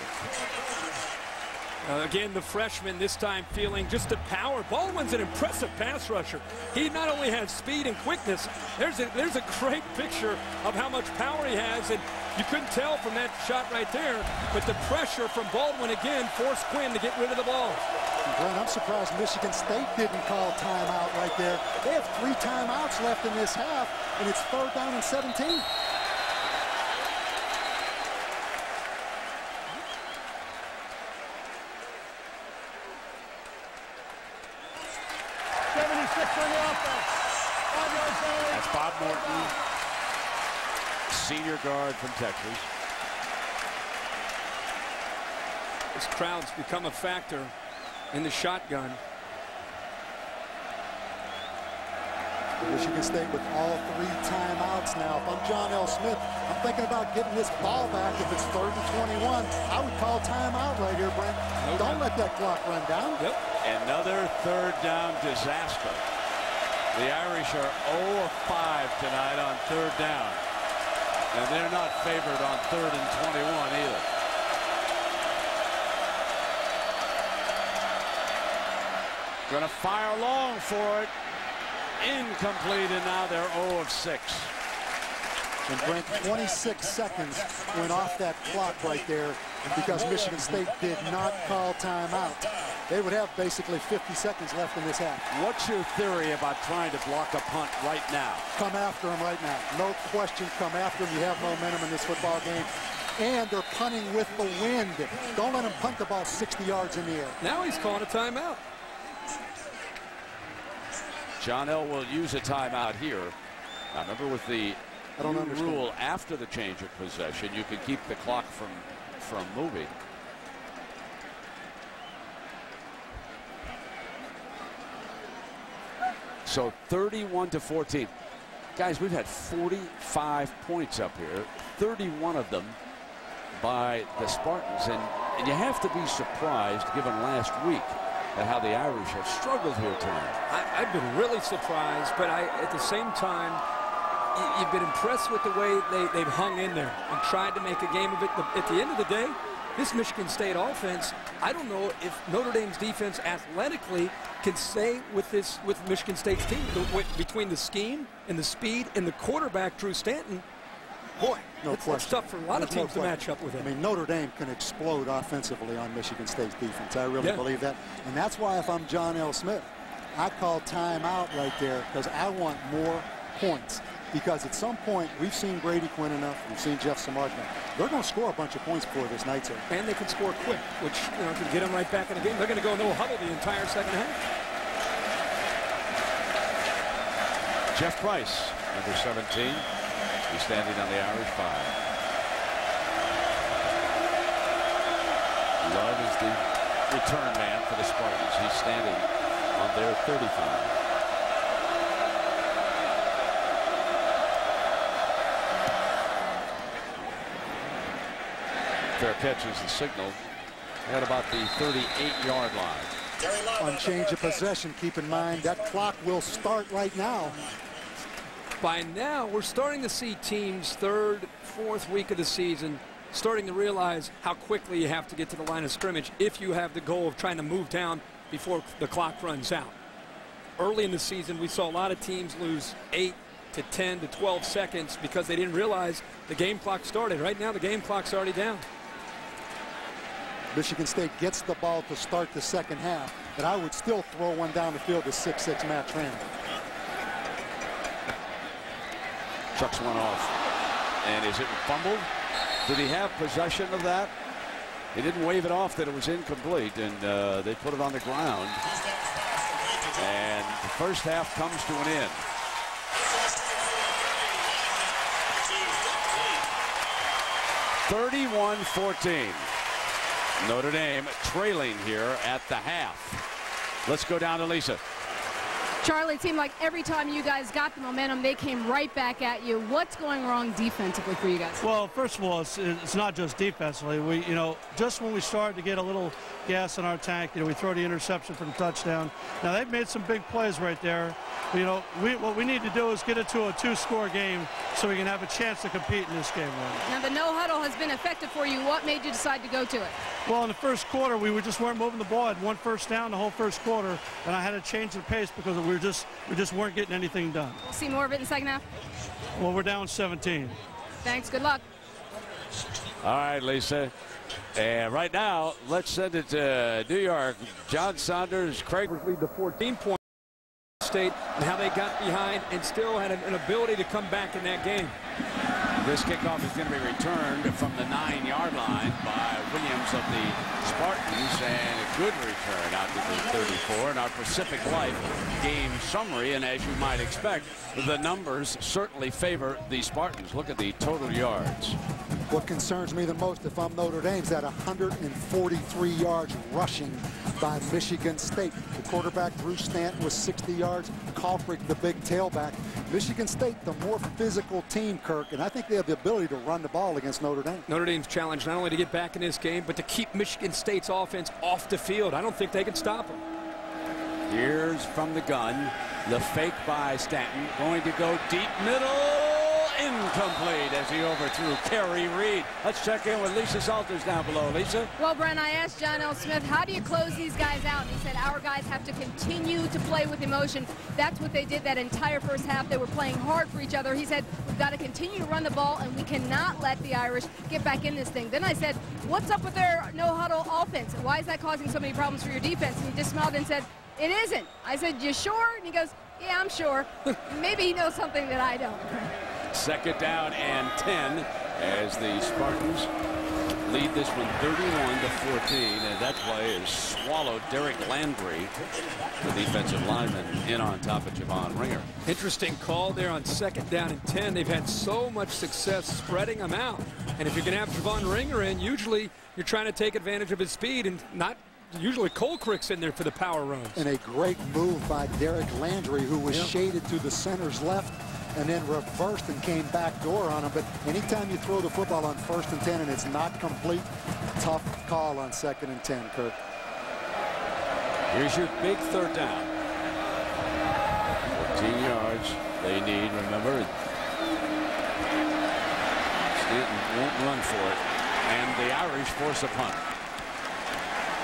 Again, the freshman this time feeling just the power. Baldwin's an impressive pass rusher. He not only has speed and quickness, there's a great picture of how much power he has, and you couldn't tell from that shot right there, but the pressure from Baldwin again forced Quinn to get rid of the ball. Glenn, I'm surprised Michigan State didn't call timeout right there. They have 3 timeouts left in this half, and it's 3rd down and 17. That's Bob Morton, senior guard from Texas. This crowd's become a factor in the shotgun. Michigan State with all 3 timeouts now. If I'm John L. Smith, I'm thinking about getting this ball back. If it's 3rd and 21, I would call timeout right here, Brent. Don't let that clock run down. Yep. Another 3rd down disaster. The Irish are 0 of 5 tonight on 3rd down. And they're not favored on 3rd and 21 either. Going to fire long for it. Incomplete, and now they're 0 of 6. And Brent, 26 seconds went off that clock right there because Michigan State did not call timeout. They would have basically 50 seconds left in this half. What's your theory about trying to block a punt right now? Come after him right now. No question, come after him. You have momentum in this football game. And they're punting with the wind. Don't let him punt the ball 60 yards in the air. Now he's calling a timeout. John L. will use a timeout here. I remember with the rule after the change of possession, you can keep the clock from moving. So 31-14. Guys, we've had 45 points up here, 31 of them by the Spartans, and you have to be surprised, given last week, at how the Irish have struggled here tonight. I've been really surprised, but at the same time, you've been impressed with the way they've hung in there and tried to make a game of it. At the end of the day, this Michigan State offense, I don't know if Notre Dame's defense athletically can stay with Michigan State's team. Between the scheme and the speed and the quarterback, Drew Stanton, boy, it's tough for a lot of teams to match up with him. I mean, Notre Dame can explode offensively on Michigan State's defense. I really believe that. And that's why if I'm John L. Smith, I call timeout right there because I want more points. Because at some point, we've seen Brady Quinn enough, we've seen Jeff Samard enough. They're going to score a bunch of points before this night's over. And they can score quick, which can get them right back in the game. They're going to go no huddle the entire second half. Jeff Price, number 17. He's standing on the Irish 5. Love is the return man for the Spartans. He's standing on their 35. Fair catch is the signal at about the 38-yard line. On change of possession, keep in mind that clock will start right now. By now, we're starting to see teams 3rd, 4th week of the season starting to realize how quickly you have to get to the line of scrimmage if you have the goal of trying to move down before the clock runs out. Early in the season, we saw a lot of teams lose 8 to 10 to 12 seconds because they didn't realize the game clock started. Right now, the game clock's already down. Michigan State gets the ball to start the second half, but I would still throw one down the field to 6'6" Matt Trannon. Chucks one off. And is it fumbled? Did he have possession of that? He didn't wave it off that it was incomplete, and they put it on the ground. And the first half comes to an end. (31-14). Notre Dame trailing here at the half. Let's go down to Lisa. Charlie, it seemed like every time you guys got the momentum, they came right back at you. What's going wrong defensively for you guys? Well, first of all, it's not just defensively. We, just when we started to get a little gas in our tank, we throw the interception for the touchdown. Now, they've made some big plays right there. What we need to do is get it to a 2-score game so we can have a chance to compete in this game. Now, the no huddle has been effective for you. What made you decide to go to it? Well, in the first quarter, we just weren't moving the ball. I had 1 first down the whole first quarter, and I had to change the pace because we just weren't getting anything done. We'll see more of it in the second half. Well, we're down 17. Thanks. Good luck. All right, Lisa. And right now, let's send it to New York. John Saunders, Craig. Lead the 14-point State and how they got behind and still had an ability to come back in that game. This kickoff is going to be returned from the 9-yard line by Williams of the Spartans, and a good return out to the 34. And our Pacific Life game summary, and as you might expect, the numbers certainly favor the Spartans. Look at the total yards. What concerns me the most, if I'm Notre Dame, is that 143 yards rushing by Michigan State. The quarterback, Drew Stanton, was 60 yards. Kalfrick, the big tailback. Michigan State, the more physical team, Kirk, and I think they have the ability to run the ball against Notre Dame. Notre Dame's challenged not only to get back in this game, but to keep Michigan State's offense off the field. I don't think they can stop them. Here's from the gun, the fake by Stanton, going to go deep middle. Incomplete as he overthrew Kerry Reed. Let's check in with Lisa Salters down below. Lisa? Well, Brent, I asked John L. Smith, how do you close these guys out? And he said, our guys have to continue to play with emotion. That's what they did that entire first half. They were playing hard for each other. He said, we've got to continue to run the ball, and we cannot let the Irish get back in this thing. Then I said, what's up with their no-huddle offense? Why is that causing so many problems for your defense? And he just smiled and said, it isn't. I said, you sure? And he goes, yeah, I'm sure. Maybe he knows something that I don't. Second down and 10 as the Spartans lead this one 31-14, and that play is swallowed. Derek Landry, the defensive lineman, in on top of Javon Ringer. Interesting call there on second down and 10. They've had so much success spreading them out, and if you can have Javon Ringer in, usually you're trying to take advantage of his speed and not. Usually Colcrick's in there for the power runs. And a great move by Derek Landry, who was shaded to the center's left and then reversed and came back door on him. But anytime you throw the football on 1st and 10 and it's not complete, tough call on 2nd and 10, Kirk. Here's your big third down. 14 yards they need, remember. Stanton won't run for it, and the Irish force a punt.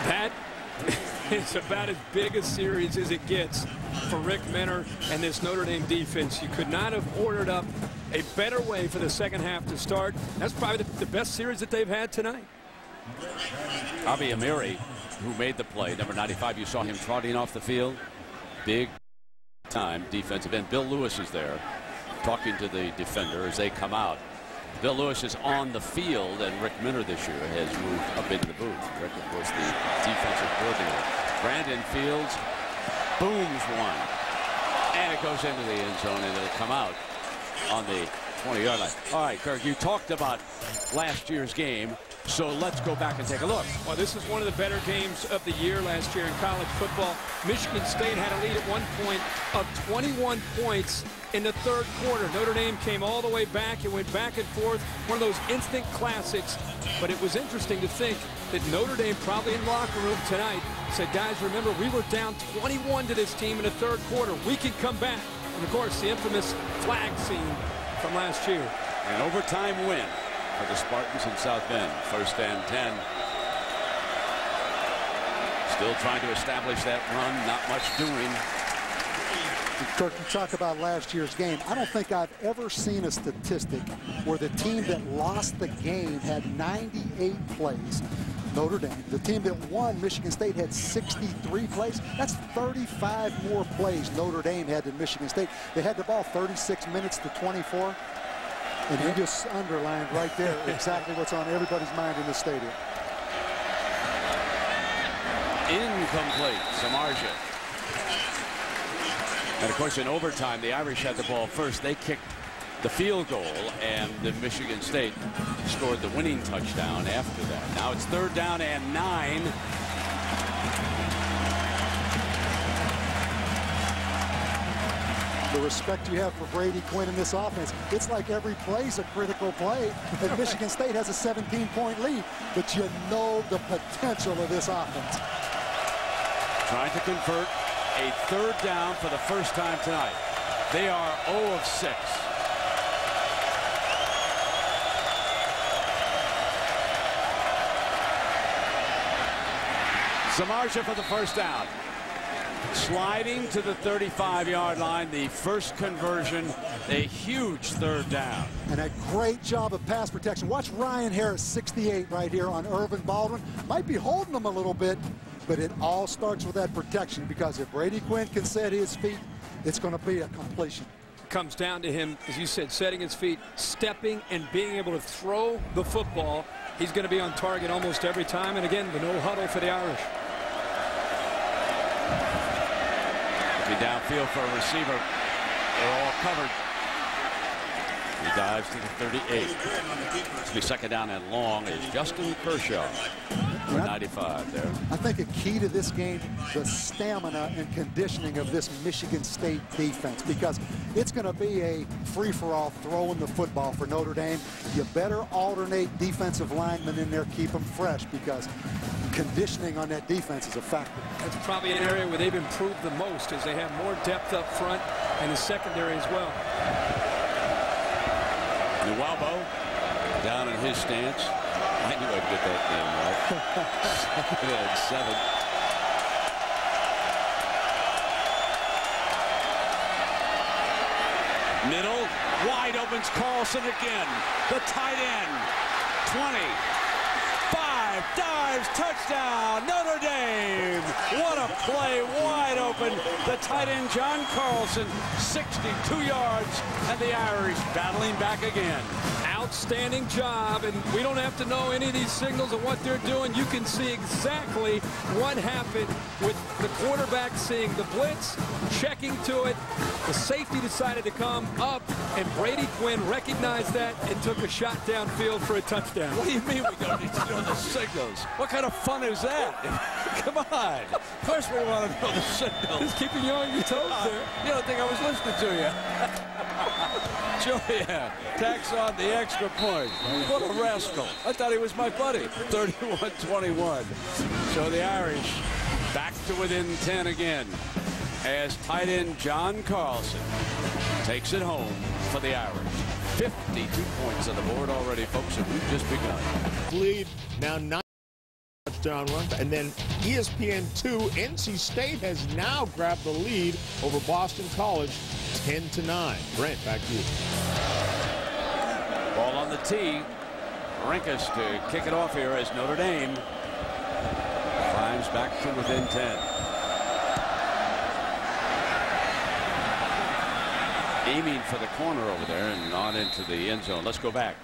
That is about as big a series as it gets for Rick Minner and this Notre Dame defense. You could not have ordered up a better way for the second half to start. That's probably the best series that they've had tonight. Avi Amiri, who made the play, number 95, you saw him trotting off the field. Big time defensive end. Bill Lewis is there talking to the defender as they come out. Bill Lewis is on the field, and Rick Minner this year has moved up into the booth. Rick, of course, the defensive coordinator. Brandon Fields booms one, and it goes into the end zone, and it'll come out on the 20-yard line. All right, Kirk, you talked about last year's game, so let's go back and take a look. Well, this is one of the better games of the year last year in college football. Michigan State had a lead at one point of 21 points in the third quarter. Notre Dame came all the way back. It went back and forth. One of those instant classics. But it was interesting to think that Notre Dame, probably in the locker room tonight, said, guys, remember, we were down 21 to this team in the third quarter. We can come back. And, of course, the infamous flag scene from last year. An overtime win for the Spartans in South Bend. 1st and 10. Still trying to establish that run. Not much doing. Kirk, you talk about last year's game. I don't think I've ever seen a statistic where the team that lost the game had 98 plays. Notre Dame. The team that won, Michigan State, had 63 plays. That's 35 more plays Notre Dame had than Michigan State. They had the ball 36 minutes to 24. And you just underlined right there exactly what's on everybody's mind in the stadium. Incomplete. Samardzija. And, of course, in overtime, the Irish had the ball first. They kicked the field goal, and the Michigan State scored the winning touchdown after that. Now it's 3rd down and 9. the respect you have for Brady Quinn in this offense. It's like every play's a critical play, and Michigan State has a 17-point lead, but you know the potential of this offense. Trying to convert a third down for the first time tonight. They are 0 of 6. Samardzija for the first down. Sliding to the 35-yard line, the first conversion, a huge third down. And a great job of pass protection. Watch Ryan Harris, 68 right here on Irvin Baldwin. Might be holding them a little bit, but it all starts with that protection, because if Brady Quinn can set his feet, it's going to be a completion. Comes down to him, as you said, setting his feet, stepping, and being able to throw the football. He's going to be on target almost every time. And again, the no huddle for the Irish. Be downfield for a receiver. They're all covered. He dives to the 38. It's be second down and long is Justin Kershaw. 95 there. I think a key to this game, the stamina and conditioning of this Michigan State defense, because it's going to be a free-for-all throwing the football for Notre Dame. You better alternate defensive linemen in there, keep them fresh, because conditioning on that defense is a factor. That's probably an area where they've improved the most, as they have more depth up front and the secondary as well. Nwabo down in his stance. I knew I'd get that name right. 7. Middle, wide opens Carlson again. The tight end. 20. 5, dives, touchdown, Notre Dame. What a play, wide open. The tight end, John Carlson, 62 yards, and the Irish battling back again. Outstanding job, and we don't have to know any of these signals of what they're doing. You can see exactly what happened with the quarterback seeing the blitz, checking to it. The safety decided to come up, and Brady Quinn recognized that and took a shot downfield for a touchdown. What do you mean we don't need to know the signals? What kind of fun is that? Come on. Of course we want to know the signals. Just keeping you on your toes there. You don't think I was listening to you? Julian tacks on the extra point. What a rascal. I thought he was my buddy. 31-21. So the Irish back to within 10 again, as tight end John Carlson takes it home for the Irish. 52 points on the board already, folks, and we've just begun. Lead now 9 touchdown runs, and then ESPN2, NC State has now grabbed the lead over Boston College, 10-9. Brent, back to you. Ball on the tee. Rinkus to kick it off here as Notre Dame climbs back to within 10. Aiming for the corner over there and on into the end zone. Let's go back.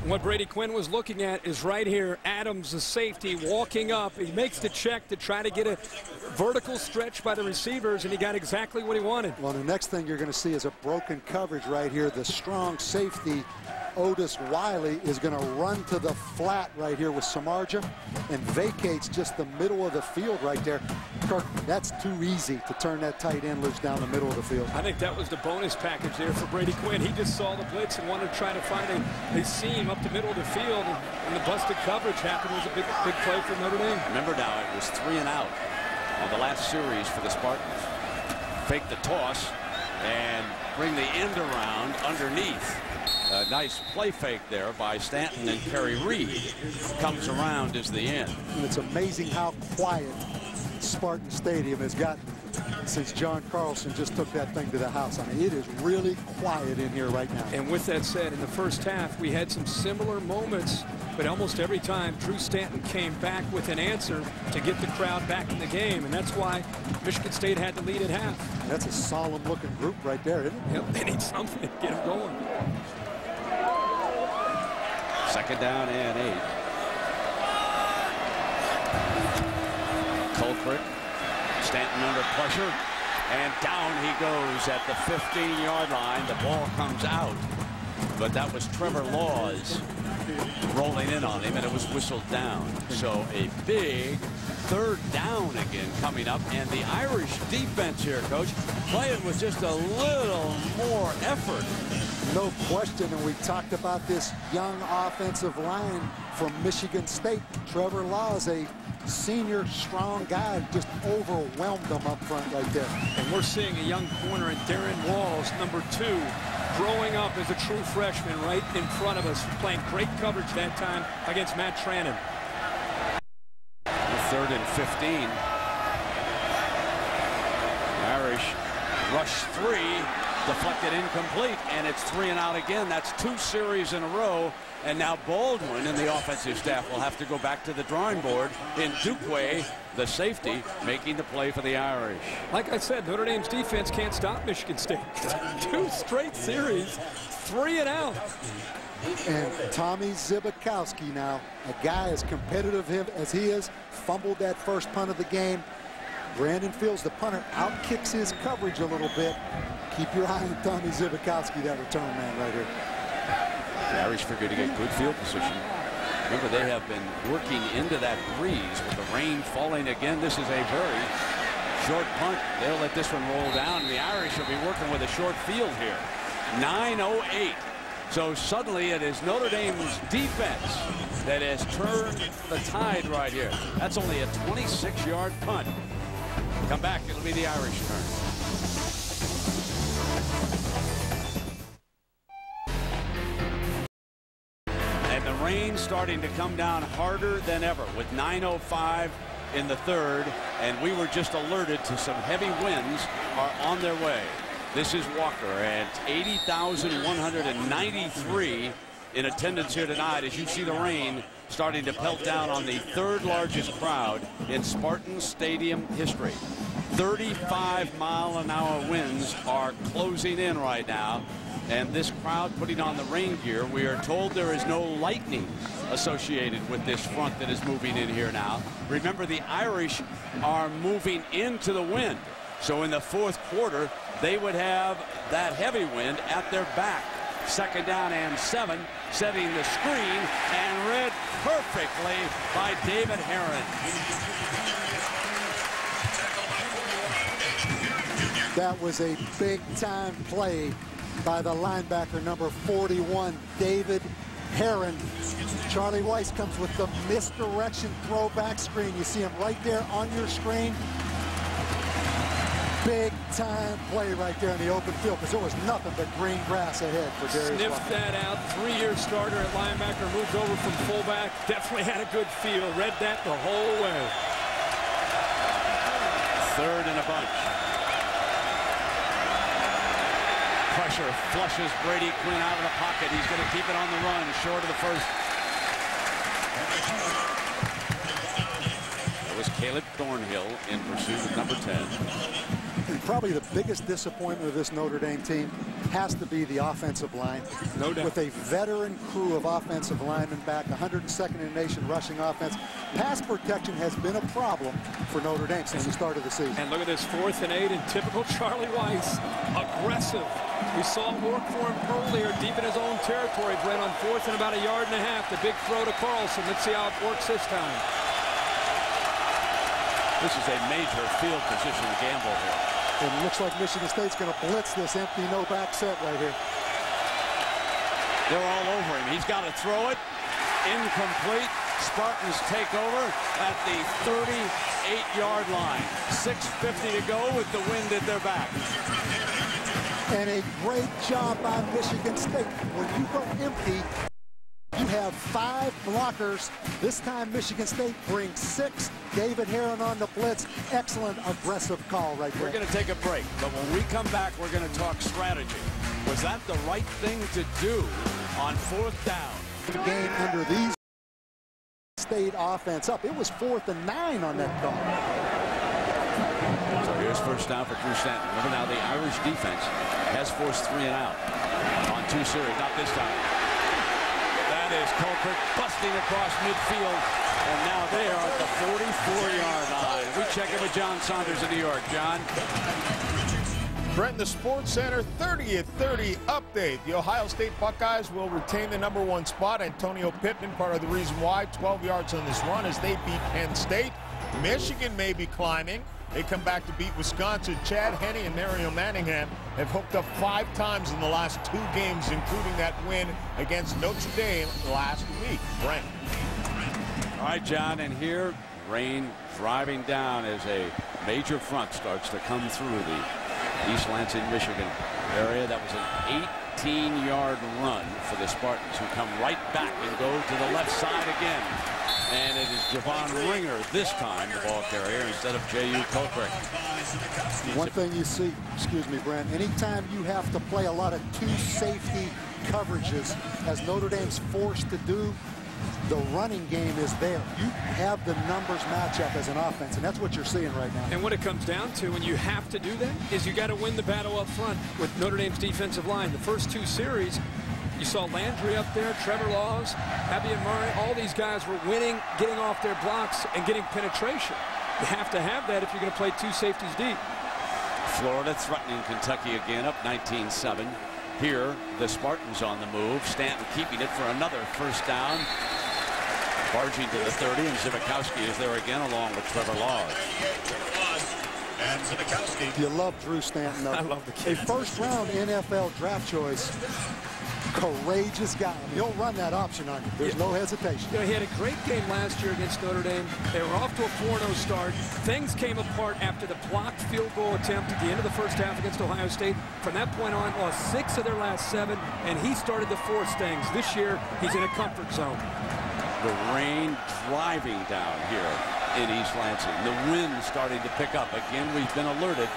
What Brady Quinn was looking at is right here. Adams, the safety, walking up. He makes the check to try to get a vertical stretch by the receivers, and he got exactly what he wanted. Well, the next thing you're going to see is a broken coverage right here. The strong safety, Otis Wiley, is going to run to the flat right here with Samardzija and vacates just the middle of the field right there. Kirk, that's too easy to turn that tight end loose down the middle of the field. I think that was the bonus package there for Brady Quinn. He just saw the blitz and wanted to try to find a seam up the middle of the field, and the busted coverage happened. It was a big play for Notre Dame. Remember now, it was 3 and out on the last series for the Spartans. Fake the toss and bring the end around underneath. A nice play fake there by Stanton, and Kerry Reed comes around as the end. And it's amazing how quiet Spartan Stadium has gotten since John Carlson just took that thing to the house. I mean, it is really quiet in here right now. And with that said, in the first half, we had some similar moments, but almost every time Drew Stanton came back with an answer to get the crowd back in the game, and that's why Michigan State had the lead at half. That's a solemn-looking group right there, isn't it? Yep, they need something to get them going. Second down and 8. Culprit. Stanton under pressure, and down he goes at the 15-yard line. The ball comes out, but that was Trevor Laws rolling in on him, and it was whistled down. So a big third down again coming up, and the Irish defense here, Coach, playing with just a little more effort. No question, and we talked about this young offensive line from Michigan State. Trevor Law is a senior, strong guy, just overwhelmed them up front right there. And we're seeing a young corner in Darren Walls, number 2, growing up as a true freshman right in front of us, playing great coverage that time against Matt Trannon. 3rd and 15. Irish rush 3, deflected incomplete, and it's 3 and out again. That's 2 series in a row. And now Baldwin and the offensive staff will have to go back to the drawing board in Duquay, the safety, making the play for the Irish. Like I said, Notre Dame's defense can't stop Michigan State. 2 straight series, 3 and out. And Tommy Zibikowski now, a guy as competitive as he is, fumbled that first punt of the game. Brandon Fields, the punter, outkicks his coverage a little bit. Keep your eye on Tommy Zibikowski, that return man right here. The Irish figure to get good field position. Remember, they have been working into that breeze with the rain falling again. This is a very short punt. They'll let this one roll down. The Irish will be working with a short field here. 9:08. So suddenly it is Notre Dame's defense that has turned the tide right here. That's only a 26-yard punt. Come back, it'll be the Irish turn. And the rain starting to come down harder than ever with 9:05 in the third, and we were just alerted to some heavy winds are on their way. This is Walker at 80,193 in attendance here tonight as you see the rain starting to pelt down on the 3rd largest crowd in Spartan Stadium history. 35-mile-an-hour winds are closing in right now, and this crowd putting on the rain gear. We are told there is no lightning associated with this front that is moving in here now. Remember, the Irish are moving into the wind, so in the 4th quarter they would have that heavy wind at their back. 2nd down and 7, setting the screen, and read perfectly by David Herron. That was a big-time play by the linebacker, number 41, David Herron. Charlie Weiss comes with the misdirection throwback screen. You see him right there on your screen. Big-time play right there in the open field because there was nothing but green grass ahead for Darius. Sniffed that out. 3-year starter at linebacker, moved over from fullback. Definitely had a good feel. Read that the whole way. 3rd and a bunch. Pressure flushes Brady Quinn out of the pocket. He's going to keep it on the run, short of the first. That was Caleb Thornhill in pursuit of number 10. And probably the biggest disappointment of this Notre Dame team has to be the offensive line. No doubt. With a veteran crew of offensive linemen back, 102nd in the nation rushing offense. Pass protection has been a problem for Notre Dame since the start of the season. And look at this 4th and 8 in typical Charlie Weiss. Aggressive. We saw him work for him earlier deep in his own territory, Brent, on 4th and about 1.5 yards. The big throw to Carlson. Let's see how it works this time. This is a major field position gamble here. It looks like Michigan State's going to blitz this empty no-back set right here. They're all over him. He's got to throw it. Incomplete. Spartans take over at the 38-yard line. 6:50 to go with the wind at their back. And a great job by Michigan State. When you go empty, you have 5 blockers. This time Michigan State brings 6. David Herron on the blitz. Excellent aggressive call right there. We're going to take a break, but when we come back, we're going to talk strategy. Was that the right thing to do on 4th down? The game under these State offense up. It was 4th and 9 on that call. So here's first down for Drew Stanton. Remember now the Irish defense has forced 3 and out on 2 series. Not this time. That is Colquitt busting across midfield, and now they are at the 44-yard line. We check in with John Saunders in New York. John. Brent, the Sports Center 30 at 30 update. The Ohio State Buckeyes will retain the #1 spot. Antonio Pittman, part of the reason why. 12 yards on this run as they beat Penn State. Michigan may be climbing. They come back to beat Wisconsin. Chad Henne and Mario Manningham have hooked up 5 times in the last 2 games, including that win against Notre Dame last week. Brent. All right, John, and here rain driving down as a major front starts to come through the East Lansing, Michigan area. That was an 18-yard run for the Spartans, who come right back and go to the left side again. And it is Javon Ringer this time, the ball carrier, instead of J.U. Colquitt. One thing you see, excuse me, Brent, anytime you have to play a lot of 2 safety coverages, as Notre Dame's forced to do, the running game is there. You have the numbers match up as an offense, and that's what you're seeing right now. And what it comes down to when you have to do that is you got to win the battle up front with Notre Dame's defensive line. The first 2 series, you saw Landry up there, Trevor Laws, Abby and Murray. All these guys were winning, getting off their blocks, and getting penetration. You have to have that if you're going to play 2 safeties deep. Florida threatening Kentucky again, up 19-7. Here, the Spartans on the move. Stanton keeping it for another first down. Barging to the 30, and Zivakowski is there again, along with Trevor Laws. You love Drew Stanton. I love the kid. A first-round NFL draft choice. Courageous guy. He'll run that option on you. There's no hesitation. You know, he had a great game last year against Notre Dame. They were off to a 4-0 start. Things came apart after the blocked field goal attempt at the end of the first half against Ohio State. From that point on, lost 6 of their last 7, and he started to force things. This year, he's in a comfort zone. The rain driving down here in East Lansing. The wind starting to pick up. Again, we've been alerted.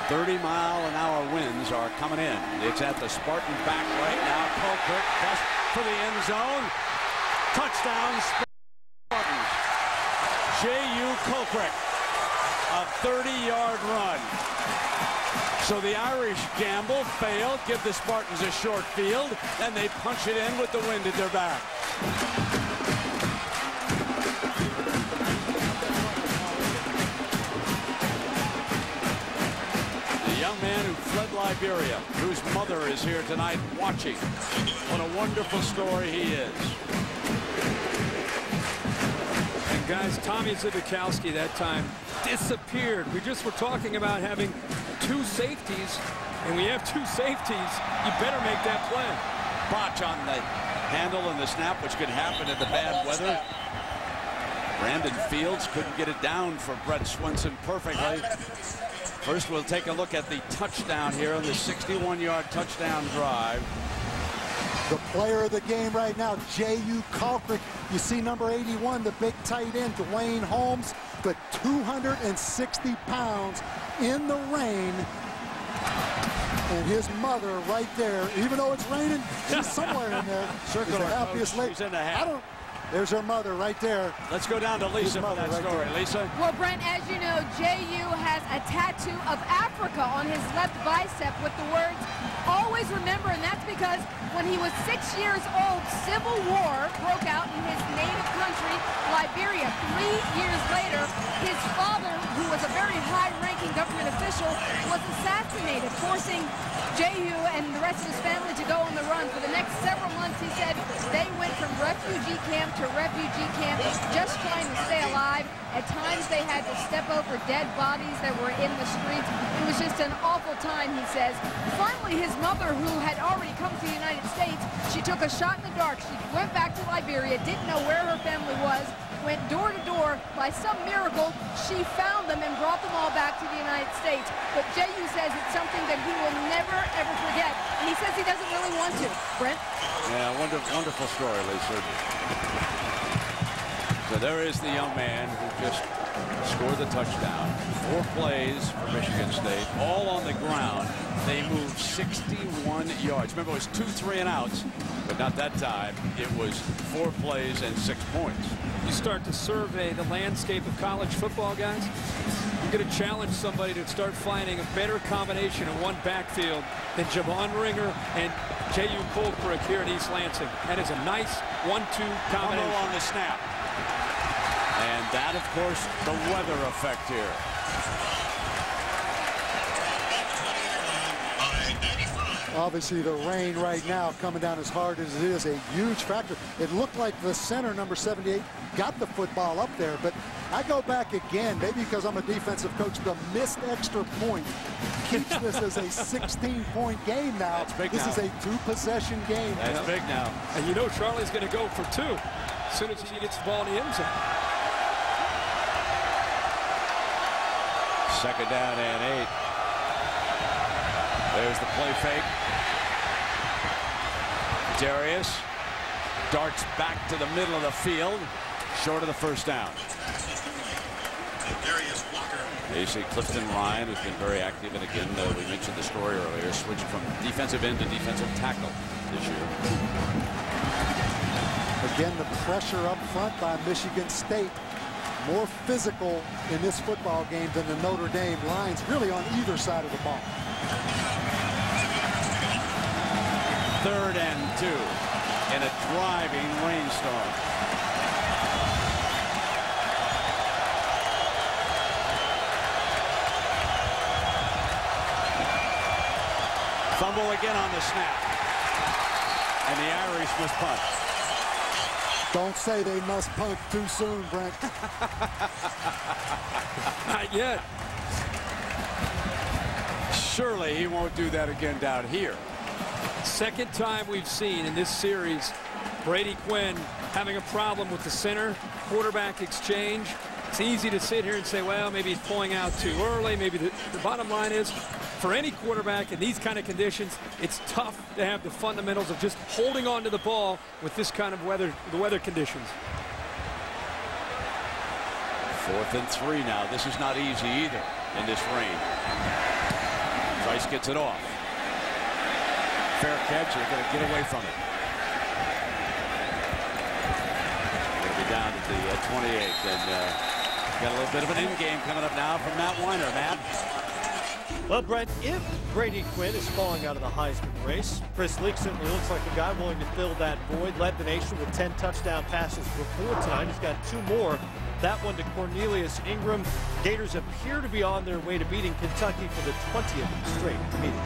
30-mile-an-hour winds are coming in. It's at the Spartan back right now. Colquitt bust for the end zone. Touchdown, Spartans. J.U. Colquitt, a 30-yard run. So the Irish gamble failed, give the Spartans a short field, and they punch it in with the wind at their back. Man who fled Liberia, whose mother is here tonight watching. What a wonderful story he is. And guys, Tommy Zivakowski that time disappeared. We just were talking about having 2 safeties, and we have 2 safeties. You better make that play. Botch on the handle and the snap, which could happen in the bad weather. Brandon Fields couldn't get it down for Brett Swenson perfectly. First, we'll take a look at the touchdown here on the 61-yard touchdown drive. The player of the game right now, J.U. Colquitt. You see number 81, the big tight end, Dwayne Holmes, but 260 pounds in the rain. And his mother right there, even though it's raining, she's somewhere in there. Circle the happiest lady. She's in the hat. There's her mother right there. Let's go down to Lisa for that story. Lisa? Well, Brent, as you know, J.U. has a tattoo of Africa on his left bicep with the words, "Always remember," and that's because when he was 6 years old, civil war broke out in his native country, Liberia. 3 years later, his father, who was a very high-ranking government official, was assassinated, forcing J.U. and the rest of his family to go on the run. For the next several months, he said, they went from refugee camp to refugee camp, just trying to stay alive. At times, they had to step over dead bodies that were in the streets. It was just an awful time, he says. Finally, his mother, who had already come to the United States, she took a shot in the dark. She went back to Liberia, didn't know where her family was, went door to door. By some miracle, she found them and brought them all back to the United States. But J.U. says it's something that he will never, ever forget. And he says he doesn't really want to. Brent? Yeah, wonderful story, Lisa. So there is the young man who just scored the touchdown. 4 plays for Michigan State, all on the ground. They moved 61 yards. Remember, it was 2 3-and-outs, but not that time. It was 4 plays and 6 points. You start to survey the landscape of college football, guys. You're going to challenge somebody to start finding a better combination in one backfield than Javon Ringer and J.U. Colquitt here in East Lansing. That is a nice 1-2 combination. Humble on the snap. And that, of course, the weather effect here. Obviously, the rain right now coming down as hard as it is a huge factor. It looked like the center, number 78, got the football up there, but I go back again, maybe because I'm a defensive coach, the missed extra point keeps this as a 16-point game now. That's big this now. is a 2-possession game. That's big now. And you know Charlie's going to go for 2 as soon as he gets the ball in the end zone. Second down and 8. There's the play fake. Darius darts back to the middle of the field, short of the first down. You see Clifton Ryan, who's been very active, and again, we mentioned the story earlier, switched from defensive end to defensive tackle this year. Again, the pressure up front by Michigan State. More physical in this football game than the Notre Dame lines, really on either side of the ball. 3rd and 2 in a driving rainstorm. Fumble again on the snap. And the Irish must punt. Don't say they must punt too soon, Brent. Not yet. Surely he won't do that again down here. Second time we've seen in this series Brady Quinn having a problem with the center quarterback exchange. It's easy to sit here and say, well, maybe he's pulling out too early. Maybe the bottom line is, for any quarterback in these kind of conditions, it's tough to have the fundamentals of just holding on to the ball with this kind of weather conditions. 4th and 3 now. This is not easy either in this rain. Rice gets it off. Fair catch. They're going to get away from it. Going to be down at the 28. And got a little bit of an end game coming up now from Matt Weiner. Matt? Well, Brent, if Brady Quinn is falling out of the Heisman race, Chris Leak certainly looks like a guy willing to fill that void. Led the nation with 10 touchdown passes before tonight. He's got 2 more. That one to Cornelius Ingram. Gators appear to be on their way to beating Kentucky for the 20th straight meeting.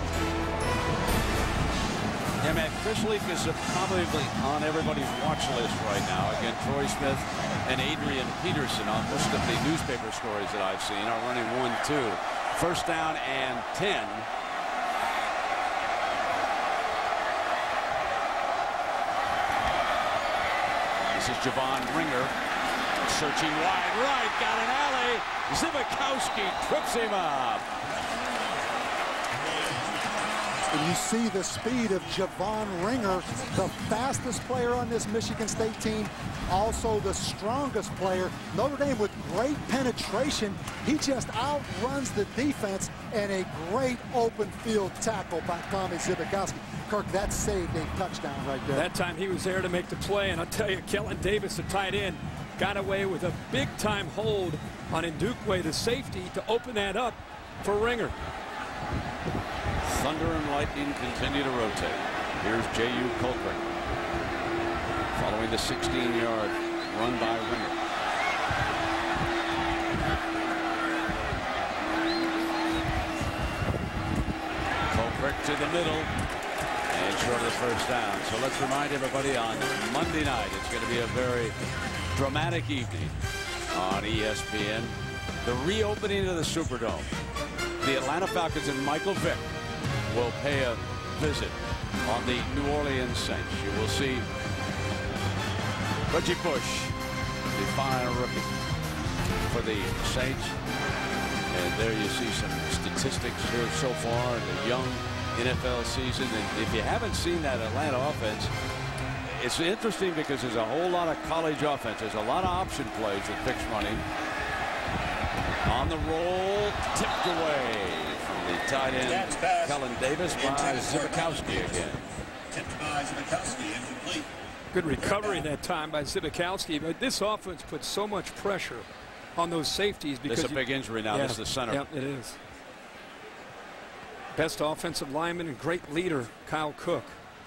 Yeah, man, Chris Leak is probably on everybody's watch list right now. Again, Troy Smith and Adrian Peterson on most of the newspaper stories that I've seen are running 1-2. 1st down and 10. This is Javon Ringer searching wide right, got an alley. Zibikowski trips him up. And you see the speed of Javon Ringer, the fastest player on this Michigan State team, also the strongest player. Notre Dame with great penetration. He just outruns the defense, and a great open field tackle by Tommy Zibikowski. Kirk, that saved a touchdown right there. That time he was there to make the play, and I'll tell you, Kellen Davis, the tight end, got away with a big-time hold on Ndukwe, the safety, to open that up for Ringer. Thunder and lightning continue to rotate. Here's J.U. Colquitt following the 16-yard run by Ringer. Colquitt to the middle and short of the first down. So let's remind everybody, on Monday night it's going to be a very dramatic evening on ESPN. The reopening of the Superdome. The Atlanta Falcons and Michael Vick will pay a visit on the New Orleans Saints. You will see Reggie Bush, the final rookie for the Saints. And there you see some statistics here so far in the young NFL season. And if you haven't seen that Atlanta offense, it's interesting because there's a whole lot of college offense. There's a lot of option plays that Vick's running. On the roll, tipped away from the tight end, Kellen Davis, by Zibikowski again. Tipped by Zibikowski, incomplete. Good recovery that time by Zibikowski, but this offense puts so much pressure on those safeties because it's a big injury now. This is the center. Yeah, it is. Best offensive lineman and great leader, Kyle Cook.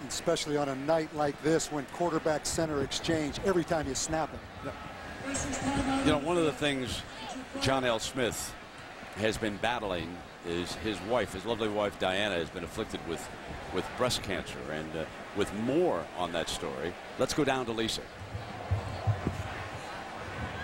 Especially on a night like this when quarterback center exchange every time you snap it. You know, one of the things John L. Smith has been battling is his wife, his lovely wife Diana, has been afflicted with with breast cancer. And with more on that story, let's go down to Lisa.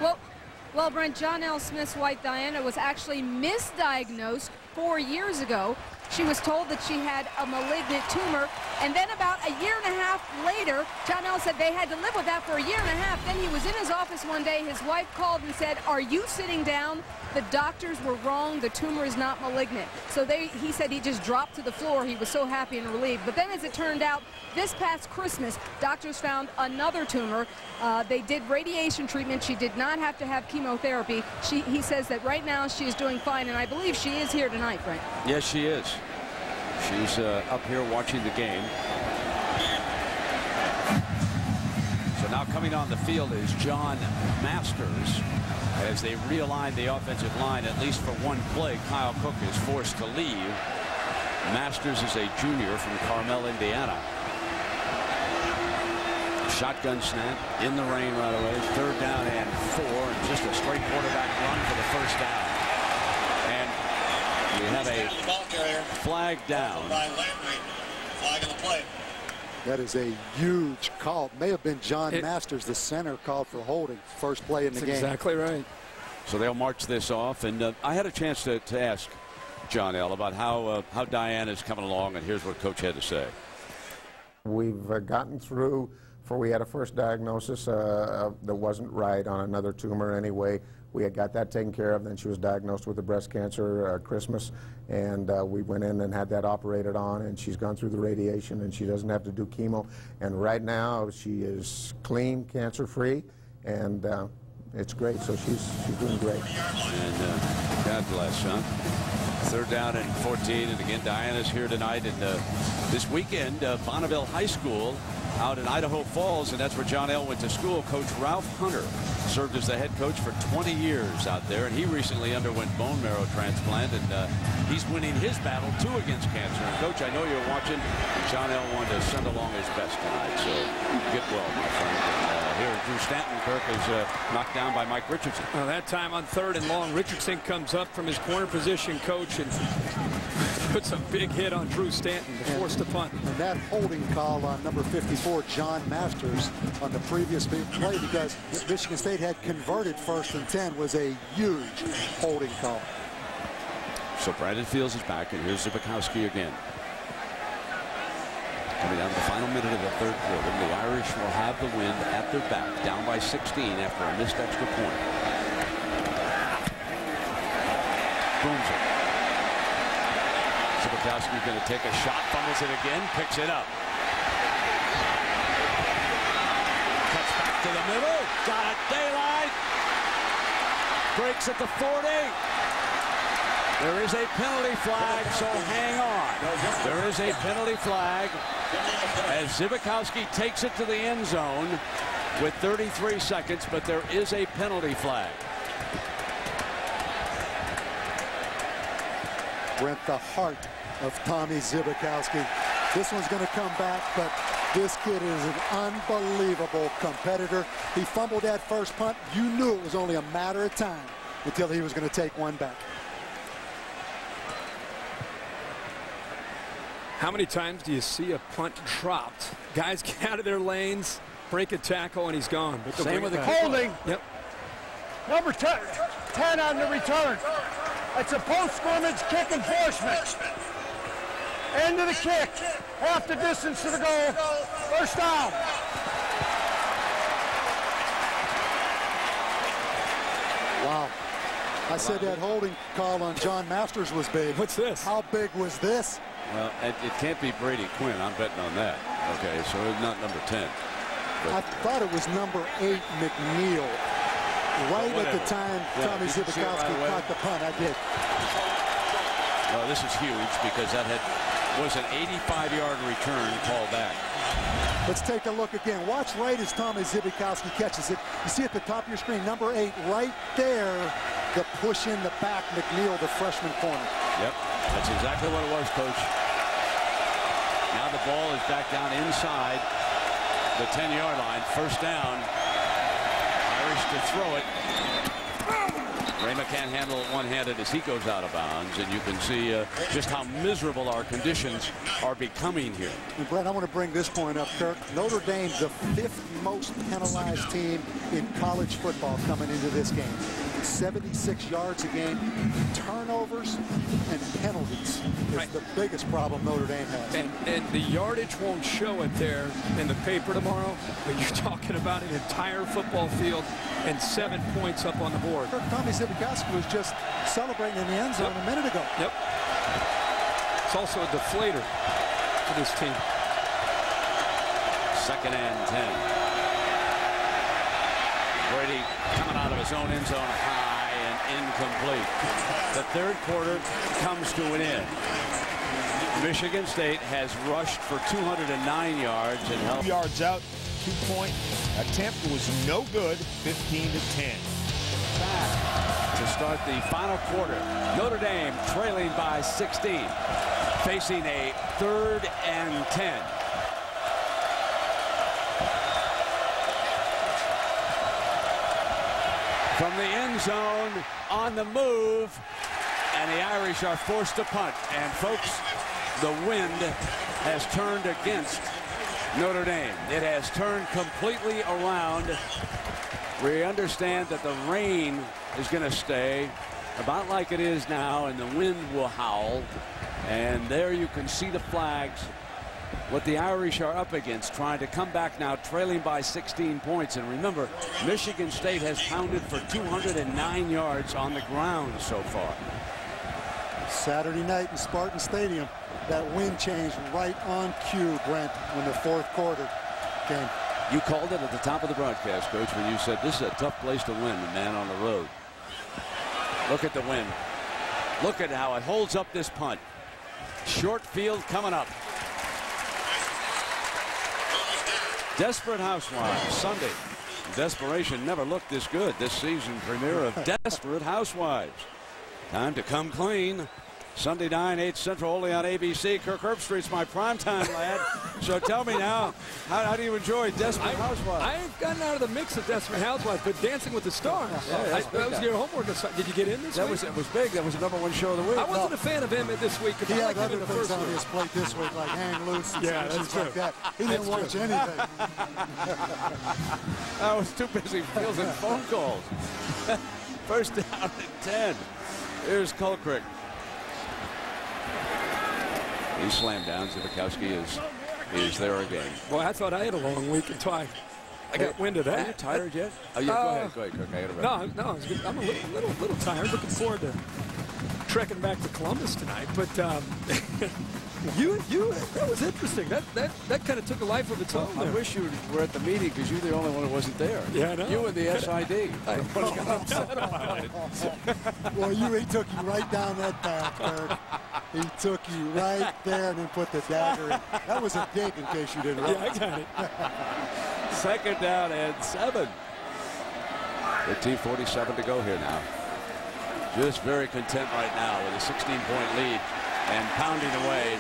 Well, Brent, John L. Smith's wife, Diana, was actually misdiagnosed 4 years ago. She was told that she had a malignant tumor, and then about a year and a half later, John L. said they had to live with that for a year and a half. Then he was in his office one day. His wife called and said, "Are you sitting down? The doctors were wrong. The tumor is not malignant." So he said he just dropped to the floor. He was so happy and relieved. But then, as it turned out, this past Christmas, doctors found another tumor. They did radiation treatment. She did not have to have chemotherapy. He says that right now she is doing fine, and I believe she is here tonight, Frank. Yes, she is. She's up here watching the game. So now coming on the field is John Masters. As they realign the offensive line, at least for one play, Kyle Cook is forced to leave. Masters is a junior from Carmel, Indiana. Shotgun snap in the rain right away. 3rd down and 4, and just a straight quarterback run for the first down. And we have a flag down. Flag on the play. That is a huge call. May have been John Masters, the center, called for holding. First play in the game. Exactly right. So they'll march this off. And I had a chance to ask John L. about how Diana's coming along, and here's what Coach had to say. We've gotten through. We had a first diagnosis that wasn't right on another tumor anyway. We had got that taken care of. Then she was diagnosed with the breast cancer Christmas, and we went in and had that operated on, and she's gone through the radiation, and she doesn't have to do chemo. And right now she is clean, cancer-free, and it's great. So she's doing great. And God bless, son. 3rd down and 14, and again Diana's here tonight. And this weekend, Bonneville High School out in Idaho Falls, and that's where John L. went to school. Coach Ralph Hunter served as the head coach for 20 years out there, and he recently underwent bone marrow transplant, and he's winning his battle too against cancer. And Coach, I know you're watching, and John L. wanted to send along his best tonight, so get well, my friend. And here Drew Stanton, Kirk is knocked down by Mike Richardson. Well, that time on 3rd and long, Richardson comes up from his corner position, Coach, and puts a big hit on Drew Stanton to force the punt. And that holding call on number 54, John Masters, on the previous play, because Michigan State had converted 1st and 10, was a huge holding call. So Brandon Fields is back, and here's Zibikowski again. Coming down to the final minute of the 3rd quarter, the Irish will have the wind at their back, down by 16 after a missed extra point. Booms it. Zibikowski's going to take a shot, fumbles it again, picks it up. Cuts back to the middle, got it, daylight. Breaks at the 40. There is a penalty flag, so hang on. There is a penalty flag as Zibikowski takes it to the end zone with 33 seconds, but there is a penalty flag. Brent, the heart of Tommy Zibikowski. This one's going to come back, but this kid is an unbelievable competitor. He fumbled that first punt. You knew it was only a matter of time until he was going to take one back. How many times do you see a punt dropped? Guys get out of their lanes, break a tackle, and he's gone. But same with the holding. Yep. Number 10 on the return. It's a post-scrimmage kick enforcement. End of the kick. Half the distance to the goal. First down. Wow. I said that holding call on John Masters was big. What's this? How big was this? Well, it can't be Brady Quinn. I'm betting on that. Okay, so it's not number 10. I thought it was number 8, McNeil. Right at the time Tommy Zibikowski caught the punt. I did. Well, this is huge because that was an 85-yard return called back. Let's take a look again. Watch right as Tommy Zibikowski catches it. You see at the top of your screen, number 8, right there, the push in the back, McNeil, the freshman corner. Yep, that's exactly what it was, Coach. Now the ball is back down inside the 10-yard line. First down. Irish to throw it. Rama can't handle it one-handed as he goes out of bounds, and you can see just how miserable our conditions are becoming here. And Brent, I want to bring this point up, Kirk. Notre Dame, the 5th most penalized team in college football coming into this game. 76 yards a game, turnovers and penalties is the biggest problem Notre Dame has. And the yardage won't show it there in the paper tomorrow, but you're talking about an entire football field and 7 points up on the board. Tommy Zibikowski was just celebrating in the end zone a minute ago. Yep. It's also a deflator for this team. 2nd and 10. Brady coming out of his own end zone high and incomplete. The 3rd quarter comes to an end. Michigan State has rushed for 209 yards and held. 2 yards out, 2-point attempt was no good, 15-10. Back to start the final quarter. Notre Dame trailing by 16, facing a 3rd and 10. From the end zone, on the move, and the Irish are forced to punt. And folks, the wind has turned against Notre Dame. It has turned completely around. We understand that the rain is going to stay about like it is now, and the wind will howl. And there you can see the flags. What the Irish are up against, trying to come back now, trailing by 16 points. And remember, Michigan State has pounded for 209 yards on the ground so far. Saturday night in Spartan Stadium, that wind changed right on cue, Brent, when the 4th quarter came. You called it at the top of the broadcast, Coach, when you said this is a tough place to win, the man on the road. Look at the wind. Look at how it holds up this punt. Short field coming up. Desperate Housewives, Sunday. Desperation never looked this good. This season premiere of Desperate Housewives. Time to come clean. Sunday 9, 8 Central, only on ABC. Kirk Herbstreit's my primetime lad. So tell me now, how do you enjoy Desperate Housewives? I've gotten out of the mix of Desperate Housewives, but Dancing with the Stars. Yeah, that was your homework. Did you get in this week? It was big. That was the #1 show of the week. I wasn't a fan of him this week. He had other things on his plate this week, like Hang Loose and that's true. like that. He didn't watch anything. I was too busy fielding phone calls. 1st down and 10. Here's Colcrick. He slammed down. Zibikowski is there again. Boy, I thought I had a long week until I got wind of that. Are you tired yet? Oh, yeah, go ahead, Kirk. I got it. No, I'm a little tired. Looking forward to trekking back to Columbus tonight. But that was interesting. That kind of took a life of its own. I wish you were at the meeting because you're the only one who wasn't there. Yeah, I know. You and the SID. Everybody got upset about it. Well, he took you right down that path, Kirk. He took you right there and then put the dagger in. That was a dig, in case you didn't realize. Yeah, I got it. 2nd down and 7. 13:47 to go here now. Just very content right now with a 16-point lead and pounding away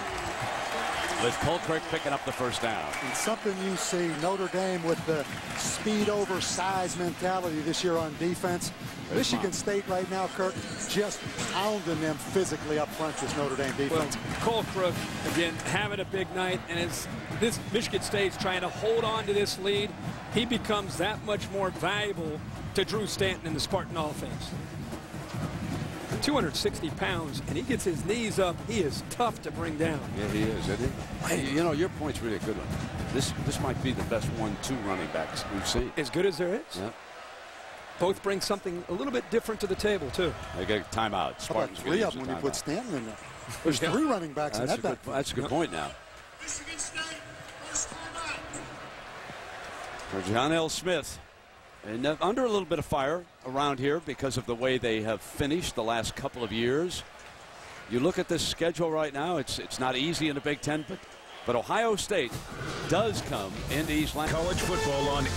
with Colcrick picking up the 1st down. And something you see, Notre Dame with the speed over size mentality this year on defense. Michigan State right now, Kirk, just pounding them physically up front, this Notre Dame defense. Well, Colcrick, again, having a big night, and as this Michigan State's trying to hold on to this lead, he becomes that much more valuable to Drew Stanton in the Spartan offense. 260 pounds, and he gets his knees up. He is tough to bring down. Yeah, he is, isn't he? Hey, you know, your point's really a good one. This might be the best 1-2 running backs we've seen. As good as there is. Yeah. Both bring something a little bit different to the table, too. They get a timeout. Spartans three of them when you put Stanton in there. There's 3 running backs in that backfield. That's a good point now. For John L. Smith. And under a little bit of fire around here because of the way they have finished the last couple of years. You look at this schedule right now, it's not easy in the Big Ten, but Ohio State does come into East Lansing. College football on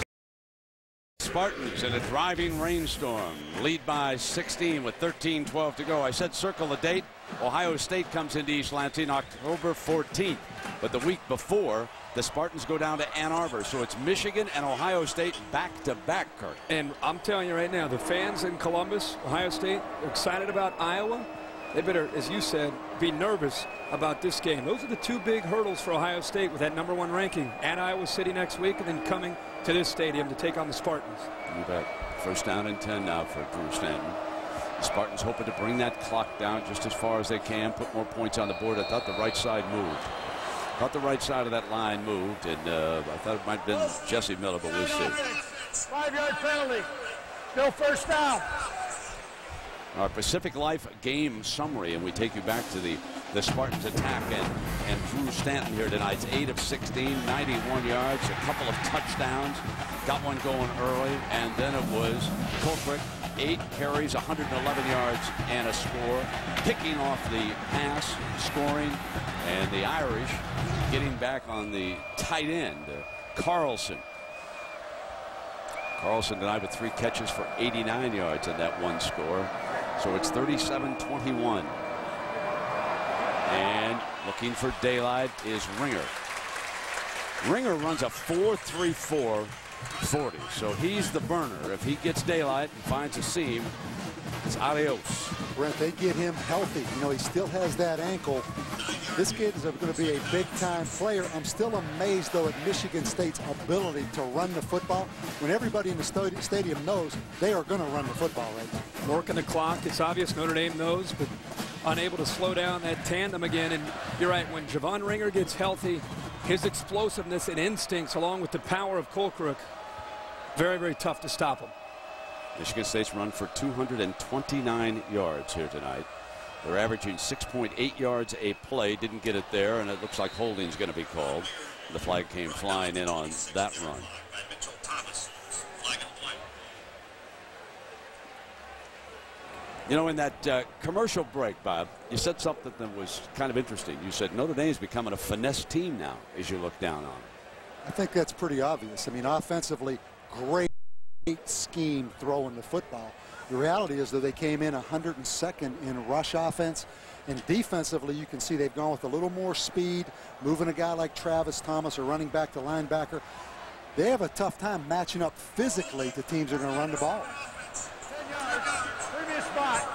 Spartans in a driving rainstorm, lead by 16 with 13:12 to go. I said circle the date. Ohio State comes into East Lansing October 14th, but the week before, the Spartans go down to Ann Arbor, so it's Michigan and Ohio State back-to-back, Kirk. And I'm telling you right now, the fans in Columbus, Ohio State, are excited about Iowa. They better, as you said, be nervous about this game. Those are the two big hurdles for Ohio State with that #1 ranking at Iowa City next week and then coming to this stadium to take on the Spartans. You bet. First down and 10 now for Drew Stanton. The Spartans hoping to bring that clock down just as far as they can, put more points on the board. I thought the right side moved. Thought the right side of that line moved, and I thought it might have been Jesse Miller, but we'll see. 5-yard penalty. Still first down. Our Pacific Life game summary, and we take you back to the Spartans attack and Drew Stanton here tonight. 8 of 16, 91 yards, a couple of touchdowns, got one going early, and then it was Colquitt, 8 carries, 111 yards, and a score, picking off the pass, scoring, and the Irish getting back on the tight end, Carlson. Carlson tonight with 3 catches for 89 yards in that one score. So it's 37-21. And looking for daylight is Ringer. Ringer runs a 4.34 40. So he's the burner. If he gets daylight and finds a seam, it's adios. Brent, they get him healthy. You know, he still has that ankle. This kid is going to be a big-time player. I'm still amazed, though, at Michigan State's ability to run the football when everybody in the stadium knows they are going to run the football right now. Working the clock. It's obvious Notre Dame knows, but unable to slow down that tandem again. And you're right, when Javon Ringer gets healthy, his explosiveness and instincts, along with the power of Colquitt, very, very tough to stop him. Michigan State's run for 229 yards here tonight. They're averaging 6.8 yards a play. Didn't get it there, and it looks like holding's going to be called. The flag came flying in on that run. You know, in that commercial break, Bob, you said something that was kind of interesting. You said Notre Dame's becoming a finesse team now as you look down on it. I think that's pretty obvious. I mean, offensively, great scheme throwing the football. The reality is that they came in 102nd in rush offense, and defensively you can see they've gone with a little more speed, moving a guy like Travis Thomas or running back to linebacker. They have a tough time matching up physically to teams that are going to run the ball.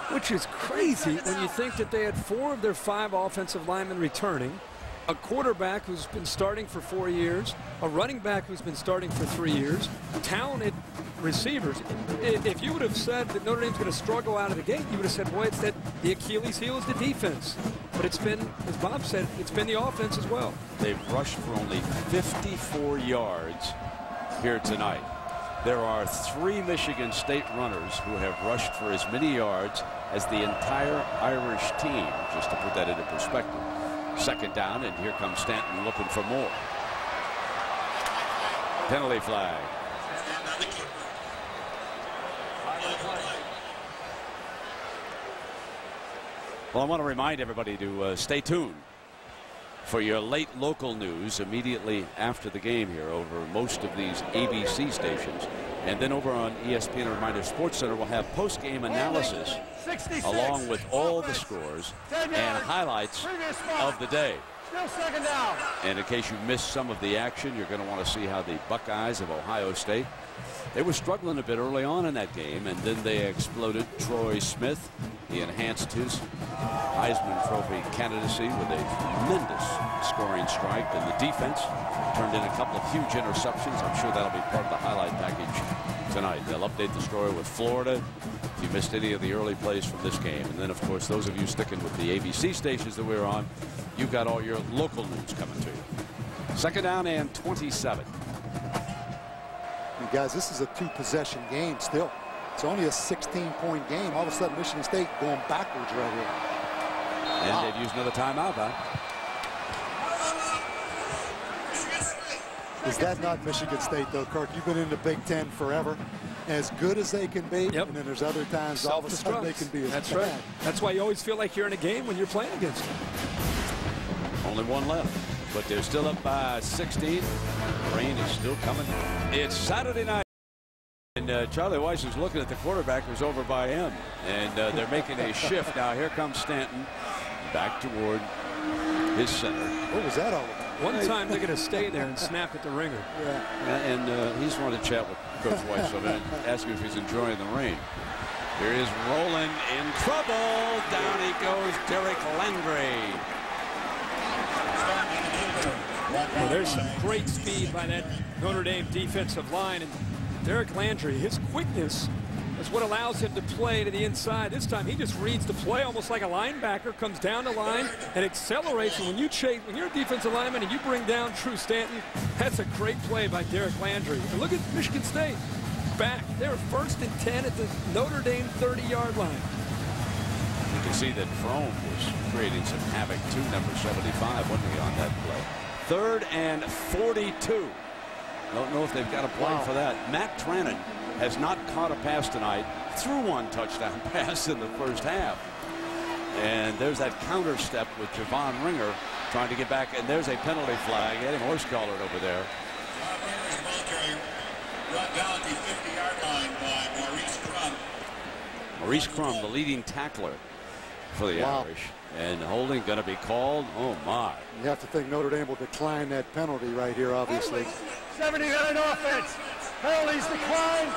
Which is crazy when you think that they had 4 of their 5 offensive linemen returning, a quarterback who's been starting for 4 years, a running back who's been starting for 3 years, talented receivers. If you would have said that Notre Dame's going to struggle out of the gate, you would have said, boy, it's that the Achilles heel is the defense. But it's been, as Bob said, it's been the offense as well. They've rushed for only 54 yards here tonight. There are 3 Michigan State runners who have rushed for as many yards as the entire Irish team, just to put that into perspective. Second down, and here comes Stanton looking for more. Penalty flag. Well, I want to remind everybody to stay tuned for your late local news immediately after the game here over most of these ABC stations. And then over on ESPN, a reminder, Sports Center will have post-game analysis along with all the scores and highlights of the day. Still second down. And in case you missed some of the action, you're going to want to see how the Buckeyes of Ohio State, they were struggling a bit early on in that game, and then they exploded. Troy Smith, he enhanced his Heisman Trophy candidacy with a tremendous scoring strike, and the defense turned in a couple of huge interceptions. I'm sure that'll be part of the highlight package tonight. They'll update the story with Florida if you missed any of the early plays from this game. And then, of course, those of you sticking with the ABC stations that we're on, you've got all your local news coming to you. Second down and 27. And guys, this is a 2-possession game still. It's only a 16-point game. All of a sudden, Michigan State going backwards right here. And they've used another timeout, huh? Is that not Michigan State, though, Kirk? You've been in the Big Ten forever. As good as they can be, and then there's other times all of a sudden they can be as That's bad. right. That's why you always feel like you're in a game when you're playing against them. Only one left, but they're still up by 16. Rain is still coming. It's Saturday night. And Charlie Weiss is looking at the quarterback who's over by him. And they're making a shift. Now here comes Stanton back toward his center. What was that all about? One time they're going to stay there and snap at the ringer. And he just wanted to chat with Coach Weiss, so I'm going to ask him if he's enjoying the rain. Here is Rowland in trouble. Down he goes, Derek Landry. Well, there's some great speed by that Notre Dame defensive line. And Derek Landry, his quickness is what allows him to play to the inside. This time he just reads the play almost like a linebacker, comes down the line and accelerates. And when you chase, when you're a defensive lineman and you bring down Drew Stanton, that's a great play by Derek Landry. And look at Michigan State back. They're 1st and 10 at the Notre Dame 30-yard line. You can see that Frome was creating some havoc too, number 75, wasn't he, on that play? 3rd and 42. Don't know if they've got a play for that. Matt Trannon has not caught a pass tonight. Threw one touchdown pass in the first half. And there's that counter step with Javon Ringer trying to get back. And there's a penalty flag. Getting horse collared over there. Brought down at the 50-yard line by Maurice Crum. Maurice Crum, the leading tackler for the Irish. And holding going to be called. Oh, my. You have to think Notre Dame will decline that penalty right here, obviously. 79 offense. Penalties decline.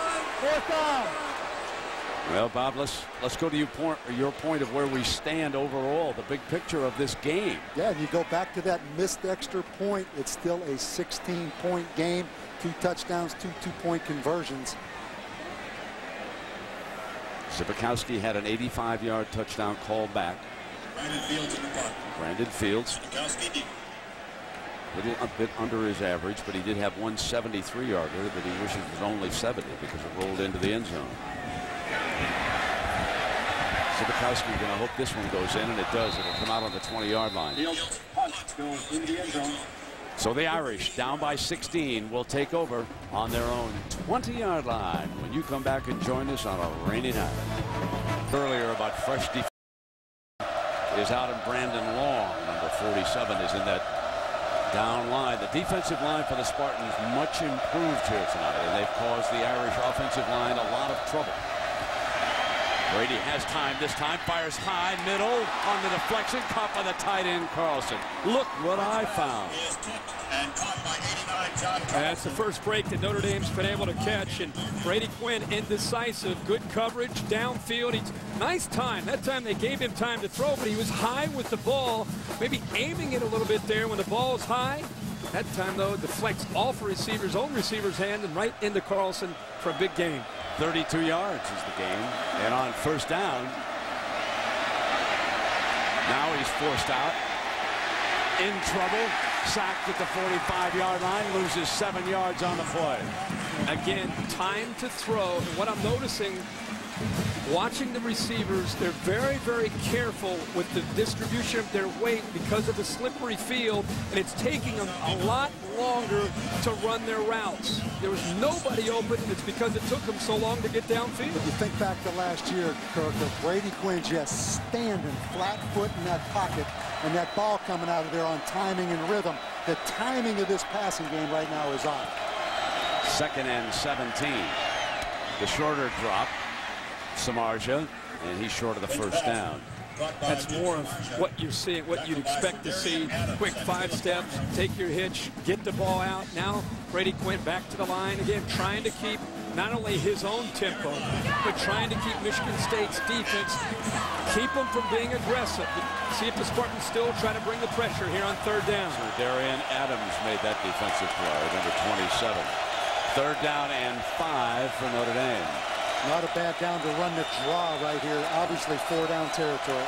4th down. Well, Bob, let's go to your point of where we stand overall, the big picture of this game. Yeah, and you go back to that missed extra point. It's still a 16-point game. 2 touchdowns, 2 two-point conversions. Zibikowski had an 85-yard touchdown call back. Brandon Fields in the park. Brandon Fields. A bit under his average, but he did have one 73-yarder that he wishes was only 70 because it rolled into the end zone. Zibikowski going to hope this one goes in, and it does. It'll come out on the 20-yard line. Fields punt goes into the end zone. So the Irish, down by 16, will take over on their own 20-yard line when you come back and join us on a rainy night. Earlier about fresh defense is out, and Brandon Long, number 47, is in that down line. The defensive line for the Spartans much improved here tonight, and they've caused the Irish offensive line a lot of trouble. Brady has time this time, fires high, middle, on the deflection, caught by the tight end Carlson. Look what I found. That's the first break that Notre Dame's been able to catch, and Brady Quinn indecisive, good coverage downfield. He's nice time. That time they gave him time to throw, but he was high with the ball, maybe aiming it a little bit there when the ball's high. That time, though, deflects off a receiver's own receiver's hand and right into Carlson for a big gain. 32 yards is the game, and on 1st down, now he's forced out, in trouble, sacked at the 45-yard line, loses 7 yards on the play. Again, time to throw. And what I'm noticing, watching the receivers, they're very, very careful with the distribution of their weight because of the slippery field, and it's taking them a lot longer to run their routes. There was nobody open, and it's because it took them so long to get downfield. If you think back to last year, Kirk, of Brady Quinn just standing flat foot in that pocket, and that ball coming out of there on timing and rhythm. The timing of this passing game right now is on. 2nd and 17. The shorter drop. Samardzija, and he's short of the 1st down. That's more of what you're seeing, what you'd expect to see. Quick 5 steps, take your hitch, get the ball out. Now Brady Quinn back to the line again, trying to keep not only his own tempo, but trying to keep Michigan State's defense, keep them from being aggressive. See if the Spartans still try to bring the pressure here on 3rd down. So Darian Adams made that defensive play, number 27. 3rd down and 5 for Notre Dame. Not a bad down to run the draw right here. Obviously 4-down territory.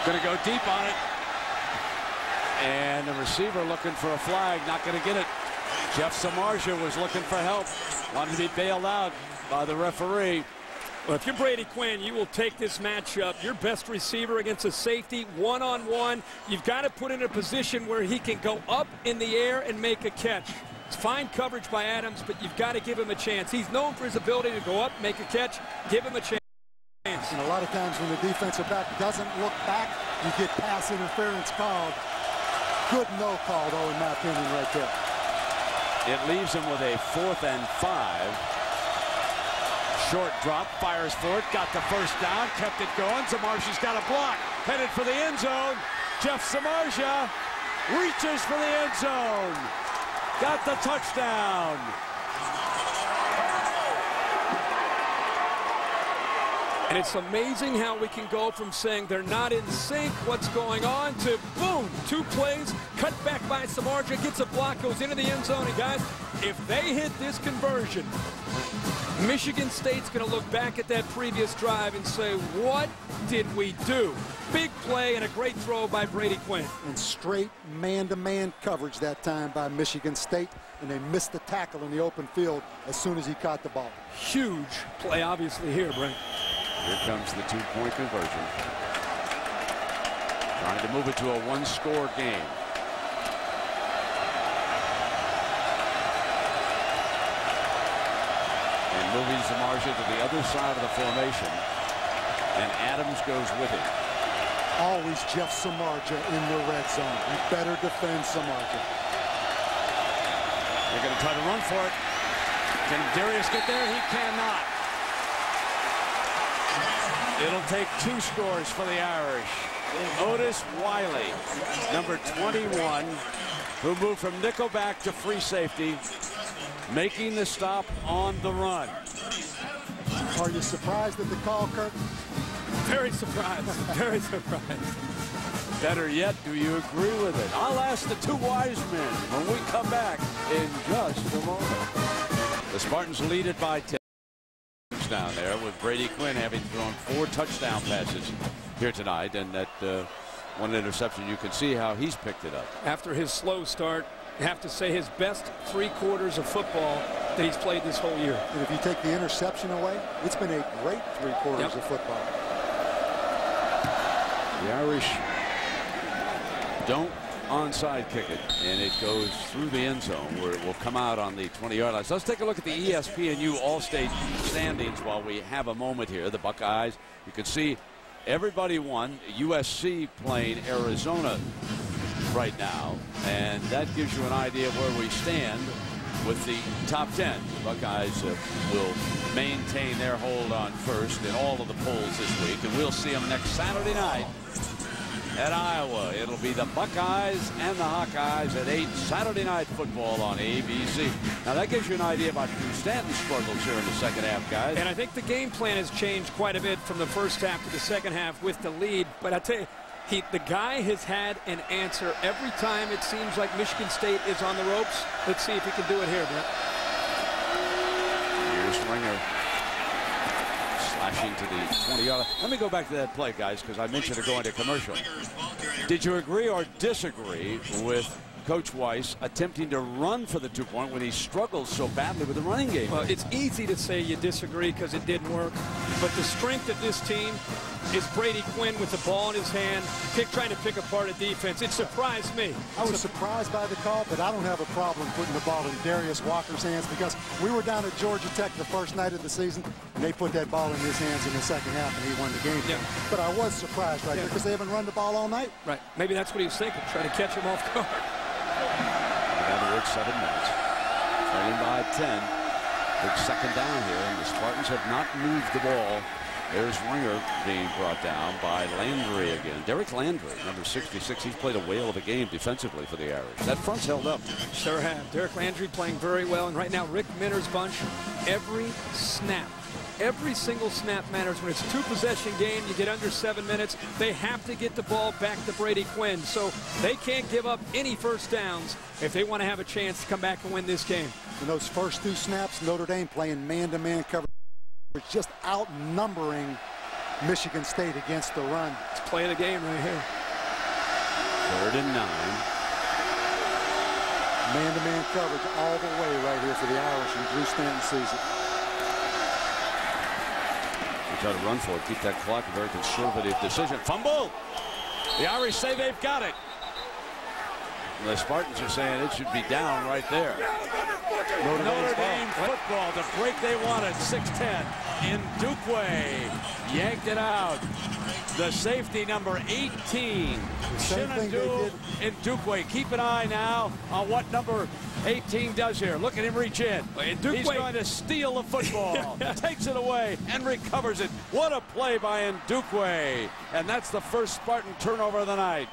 Going to go deep on it. And the receiver looking for a flag, not going to get it. Jeff Samardzija was looking for help. Wanted to be bailed out by the referee. Well, if you're Brady Quinn, you will take this matchup. Your best receiver against a safety, one-on-one. You've got to put in a position where he can go up in the air and make a catch. It's fine coverage by Adams, but you've got to give him a chance. He's known for his ability to go up, make a catch, give him a chance. And a lot of times when the defensive back doesn't look back, you get pass interference called. Good no call, though, in my opinion, right there. It leaves him with a 4th and 5. Short drop, fires for it, got the first down, kept it going. Samardzia's got a block, headed for the end zone. Jeff Samardzia reaches for the end zone. Got the touchdown. And it's amazing how we can go from saying they're not in sync, what's going on, to boom, 2 plays, cut back by Samardzia, gets a block, goes into the end zone. And guys, if they hit this conversion, Michigan State's going to look back at that previous drive and say, what did we do? Big play and a great throw by Brady Quinn. And straight man-to-man coverage that time by Michigan State, and they missed the tackle in the open field as soon as he caught the ball. Huge play, obviously, here, Brent. Here comes the 2-point conversion. Trying to move it to a 1-score game. And moving Samardzia to the other side of the formation. And Adams goes with him. Always Jeff Samardzia in the red zone. You better defend Samardzia. They're going to try to run for it. Can Darius get there? He cannot. It'll take 2 scores for the Irish. Otis Wiley, number 21, who moved from nickelback to free safety, making the stop on the run. Are you surprised at the call, Kirk? Very surprised. Very surprised. Better yet, do you agree with it? I'll ask the 2 wise men when we come back in just a moment. The Spartans lead it by 10. Down there with Brady Quinn having thrown 4 touchdown passes here tonight, and that 1 interception. You can see how he's picked it up. After his slow start, I have to say his best 3 quarters of football that he's played this whole year. And if you take the interception away, it's been a great 3 quarters of football. The Irish don't onside kick it, and it goes through the end zone where it will come out on the 20-yard line. So let's take a look at the ESPNU All-State standings while we have a moment here. The Buckeyes, you can see everybody won. USC playing Arizona right now, and that gives you an idea of where we stand with the top 10. The Buckeyes will maintain their hold on first in all of the polls this week, and we'll see them next Saturday night at Iowa. It'll be the Buckeyes and the Hawkeyes at 8 Saturday Night Football on ABC. Now that gives you an idea about Drew Stanton's struggles here in the second half, guys. And I think the game plan has changed quite a bit from the first half to the second half with the lead. But I tell you, the guy has had an answer every time it seems like Michigan State is on the ropes. Let's see if he can do it here, Brent. Here's Ringer. Slashing to the 20-yard line. Let me go back to that play, guys, because I mentioned it going to commercial. Did you agree or disagree with Coach Weiss attempting to run for the 2-point when he struggles so badly with the running game? Well, it's easy to say you disagree because it didn't work. But the strength of this team is Brady Quinn with the ball in his hand, trying to pick apart a defense. It surprised me. I was surprised by the call, but I don't have a problem putting the ball in Darius Walker's hands because we were down at Georgia Tech the first night of the season, and they put that ball in his hands in the second half, and he won the game. Yeah. But I was surprised right there because they haven't run the ball all night. Right. Maybe that's what he was thinking, trying to catch him off guard. Down to work 7 minutes. Trailing by 10. Big second down here, and the Spartans have not moved the ball. There's Ringer being brought down by Landry again. Derek Landry, number 66. He's played a whale of a game defensively for the Irish. That front's held up. Sure have. Derek Landry playing very well. And right now, Rick Minter's bunch, every snap, every single snap matters. When it's a 2-possession game, you get under 7 minutes, they have to get the ball back to Brady Quinn. So they can't give up any first downs if they want to have a chance to come back and win this game. In those first 2 snaps, Notre Dame playing man-to-man coverage. Just outnumbering Michigan State against the run. It's play of the game right here. 3rd and 9. Man-to-man coverage all the way right here for the Irish, and Drew Stanton sees it. They try to run for it, keep that clock. A very conservative decision. Fumble! The Irish say they've got it. And the Spartans are saying it should be down right there. Notre Dame football, the break they wanted, 6-10. Ndukwe yanked it out. The safety, number 18. Shinadu Ndukwe. Keep an eye now on what number 18 does here. Look at him reach in. He's going to steal the football. Takes it away and recovers it. What a play by Ndukwe. And that's the first Spartan turnover of the night.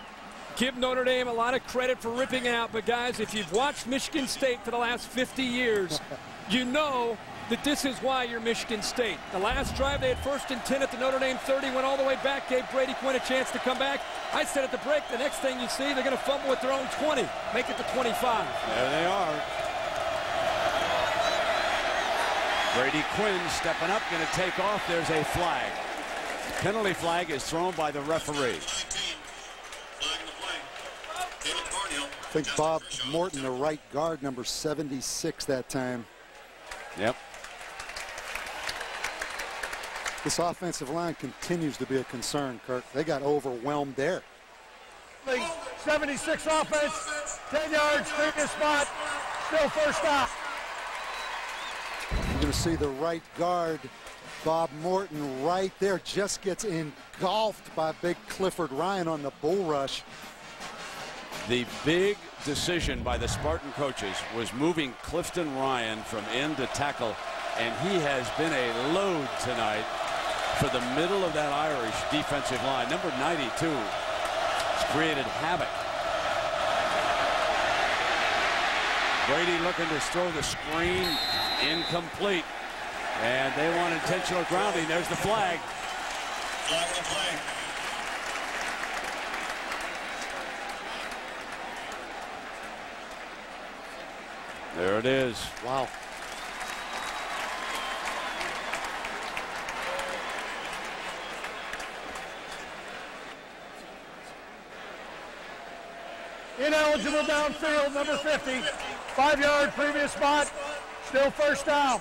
Give Notre Dame a lot of credit for ripping out, but guys, if you've watched Michigan State for the last 50 years, you know that this is why you're Michigan State. The last drive, they had 1st and 10 at the Notre Dame 30, went all the way back, gave Brady Quinn a chance to come back. I said at the break, the next thing you see, they're going to fumble at their own 20, make it to 25. There they are. Brady Quinn stepping up, going to take off. There's a flag. Penalty flag is thrown by the referee. I think Bob Morton, the right guard, number 76 that time. Yep. This offensive line continues to be a concern, Kirk. They got overwhelmed there. 76 offense, 10 yards, previous spot, still first down. You're going to see the right guard, Bob Morton, right there, just gets engulfed by big Clifford Ryan on the bull rush. The big decision by the Spartan coaches was moving Clifton Ryan from end to tackle, and he has been a load tonight for the middle of that Irish defensive line. Number 92 has created havoc. Brady looking to throw the screen, incomplete, and they want intentional grounding. There's the flag. Flag on the play. There it is. Wow. Ineligible downfield, number 50. 5-yard previous spot, still first down.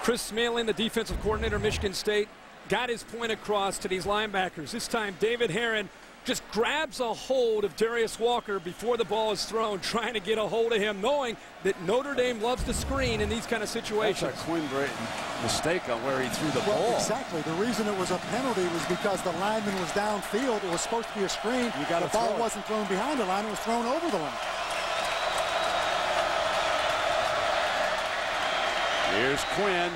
Chris Smalling, the defensive coordinator of Michigan State, got his point across to these linebackers. This time, David Herron just grabs a hold of Darius Walker before the ball is thrown, trying to get a hold of him, knowing that Notre Dame loves to screen in these kind of situations. That's a Quinn Brayton mistake on where he threw the ball. Exactly. The reason it was a penalty was because the lineman was downfield. It was supposed to be a screen. The ball wasn't thrown behind the line. It was thrown over the line. Here's Quinn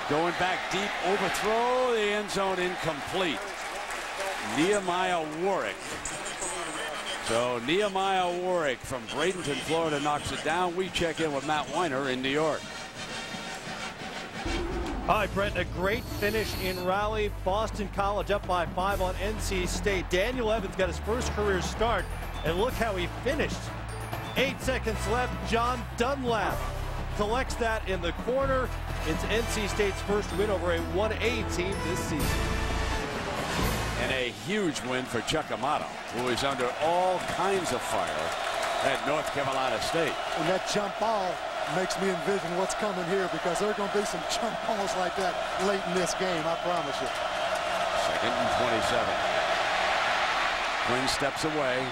going back deep, overthrow, the end zone incomplete. Nehemiah Warwick. So Nehemiah Warwick from Bradenton, Florida knocks it down. We check in with Matt Weiner in New York. All right, Brent, a great finish in Raleigh. Boston College up by 5 on NC State. Daniel Evans got his first career start, and look how he finished. 8 seconds left. John Dunlap collects that in the corner. It's NC State's first win over a 1A team this season. And a huge win for Chuck Amato, who is under all kinds of fire at North Carolina State. And that jump ball makes me envision what's coming here, because there are going to be some jump balls like that late in this game, I promise you. 2nd and 27. Quinn steps away,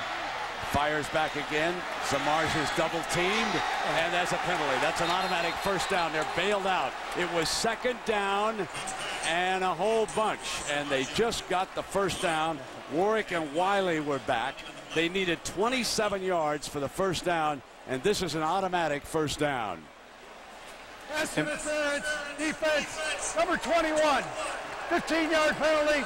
fires back again. Samarj is double teamed, and that's a penalty. That's an automatic first down. They're bailed out. It was 2nd down and a whole bunch, and they just got the first down. Warwick and Wiley were back. They needed 27 yards for the first down, and this is an automatic first down. Pass interference, defense, number 21. 15-yard penalty,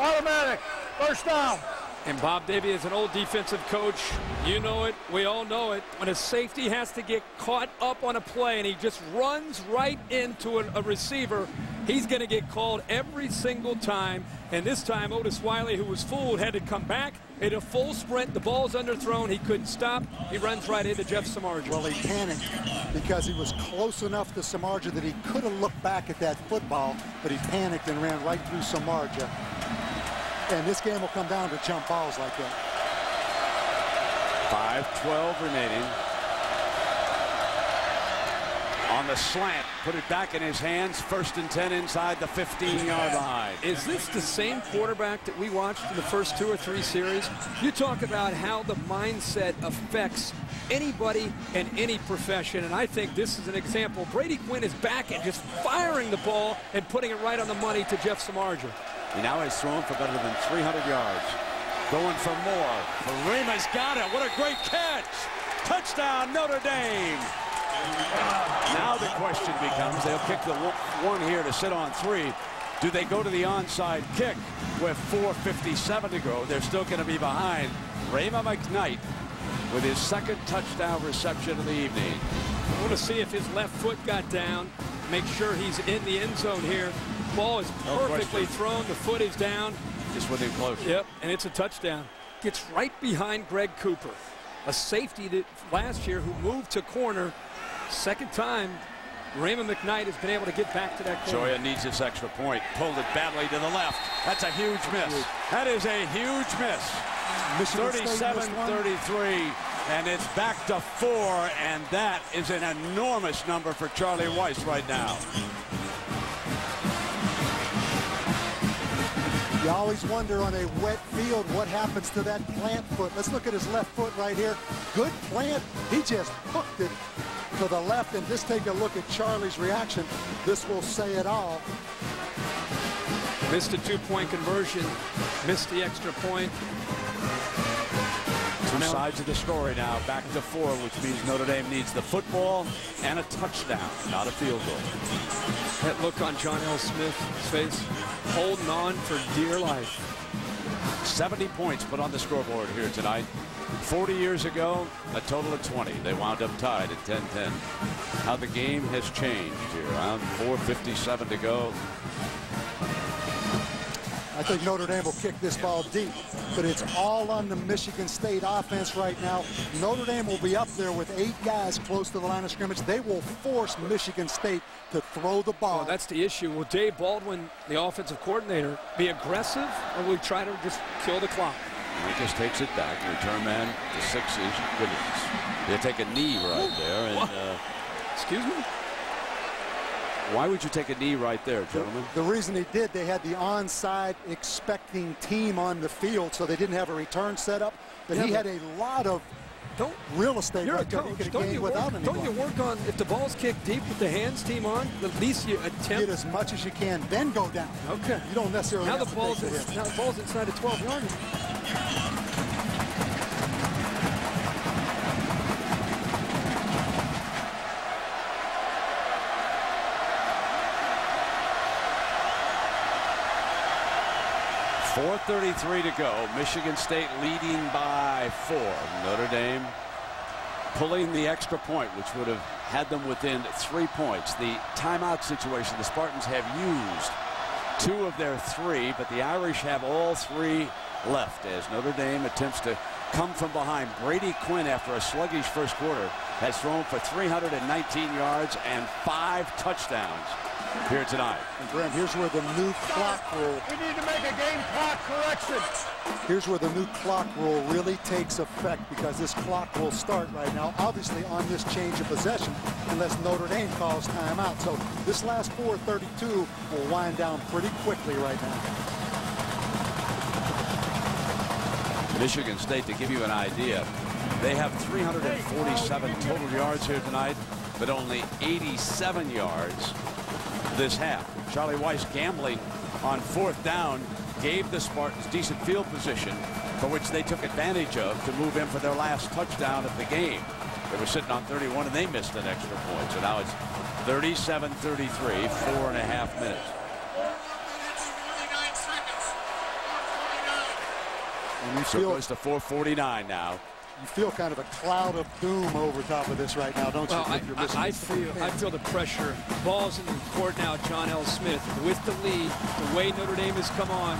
automatic, first down. And Bob Davie is an old defensive coach. You know it. We all know it. When a safety has to get caught up on a play and he just runs right into a receiver, he's going to get called every single time. And this time, Otis Wiley, who was fooled, had to come back. Made a full sprint. The ball's underthrown. He couldn't stop. He runs right into Jeff Samardzija. Well, he panicked because he was close enough to Samardzija that he could have looked back at that football, but he panicked and ran right through Samardzija. And this game will come down to jump balls like that. 5:12 remaining. On the slant, put it back in his hands. 1st and 10 inside the 15-yard line. Is this the same quarterback that we watched in the first 2 or 3 series? You talk about how the mindset affects anybody in any profession, and I think this is an example. Brady Quinn is back and just firing the ball and putting it right on the money to Jeff Samardzija. He now has thrown for better than 300 yards. Going for more. Farema's got it. What a great catch. Touchdown, Notre Dame. Now the question becomes, they'll kick the one here to sit on 3. Do they go to the onside kick with 4:57 to go? They're still going to be behind. Rhema McKnight with his 2nd touchdown reception of the evening. I want to see if his left foot got down. Make sure he's in the end zone here. Ball is perfectly thrown. The foot is down. Just within close. Yep, and it's a touchdown. Gets right behind Greg Cooper, a safety that last year who moved to corner. 2nd time Raymond McKnight has been able to get back to that corner. Joya needs this extra point. Pulled it badly to the left. That's a huge miss. That is a huge miss. 37-33, and it's back to 4, and that is an enormous number for Charlie Weiss right now. You always wonder on a wet field what happens to that plant foot. Let's look at his left foot right here. Good plant. He just hooked it to the left, and just take a look at Charlie's reaction. This will say it all. Missed a 2-point conversion. Missed the extra point. 2 sides of the story now. Back to 4, which means Notre Dame needs the football and a touchdown, not a field goal. That look on John L. Smith's face, holding on for dear life. 70 points put on the scoreboard here tonight. 40 years ago, a total of 20. They wound up tied at 10-10. How the game has changed here. Around 4:57 to go. I think Notre Dame will kick this ball deep, but it's all on the Michigan State offense right now. Notre Dame will be up there with 8 guys close to the line of scrimmage. They will force Michigan State to throw the ball. Well, that's the issue. Will Dave Baldwin, the offensive coordinator, be aggressive, or will he try to just kill the clock? He just takes it back. Return man, the 6 is Williams. He'll take a knee right there. And, excuse me? Why would you take a knee right there, gentlemen? The reason he did, they had the onside expecting team on the field, so they didn't have a return set up. But he had a lot of real estate right there. He could have gained without any. Don't you work on, if the ball's kicked deep with the hands team on, at least you attempt. Get as much as you can, then go down. Okay. You don't necessarily now have the to ball's take the hit. now the ball's inside the 12-yard line. 4:33 to go. Michigan State leading by 4. Notre Dame pulling the extra point, which would have had them within 3 points. The timeout situation, the Spartans have used 2 of their 3, but the Irish have all 3 left as Notre Dame attempts to come from behind. Brady Quinn, after a sluggish first quarter, has thrown for 319 yards and 5 touchdowns here tonight. And Brent, here's where the new clock rule. We need to make a game clock correction. Here's where the new clock rule really takes effect, because this clock will start right now, obviously on this change of possession, unless Notre Dame calls timeout. So this last 4:32 will wind down pretty quickly right now. Michigan State, to give you an idea, they have 347 total yards here tonight, but only 87 yards this half. Charlie Weiss gambling on 4th down gave the Spartans decent field position, for which they took advantage of to move in for their last touchdown of the game. They were sitting on 31 and they missed an extra point. So now it's 37-33, 4.5 minutes. And you so feel, it goes to 4:49 now. You feel kind of a cloud of doom over top of this right now, don't you? Well, I feel the pressure. Ball's in the court now, John L. Smith. With the lead, the way Notre Dame has come on,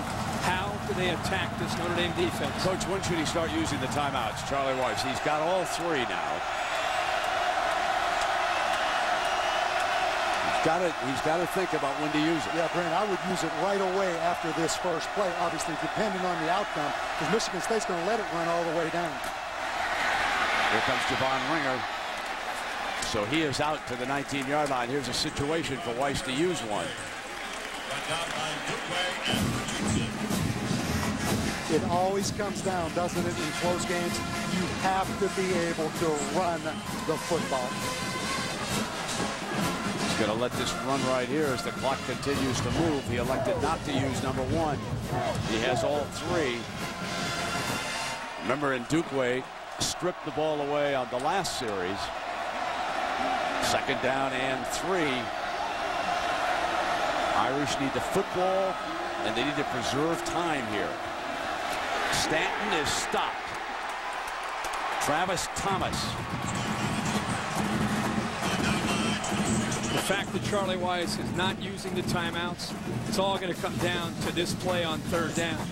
how do they attack this Notre Dame defense? Coach, when should he start using the timeouts? Charlie Weiss, he's got all 3 now. He's got to think about when to use it. Yeah, Brent, I would use it right away after this first play, obviously depending on the outcome, because Michigan State's going to let it run all the way down. Here comes Javon Ringer. So he is out to the 19-yard line. Here's a situation for Weiss to use one. It always comes down, doesn't it, in close games? You have to be able to run the football. He's going to let this run right here as the clock continues to move. He elected not to use number 1. He has all 3. Remember, Ndukwe stripped the ball away on the last series. 2nd down and 3. Irish need the football, and they need to preserve time here. Stanton is stopped. Travis Thomas. The fact that Charlie Weiss is not using the timeouts, it's all going to come down to this play on 3rd down.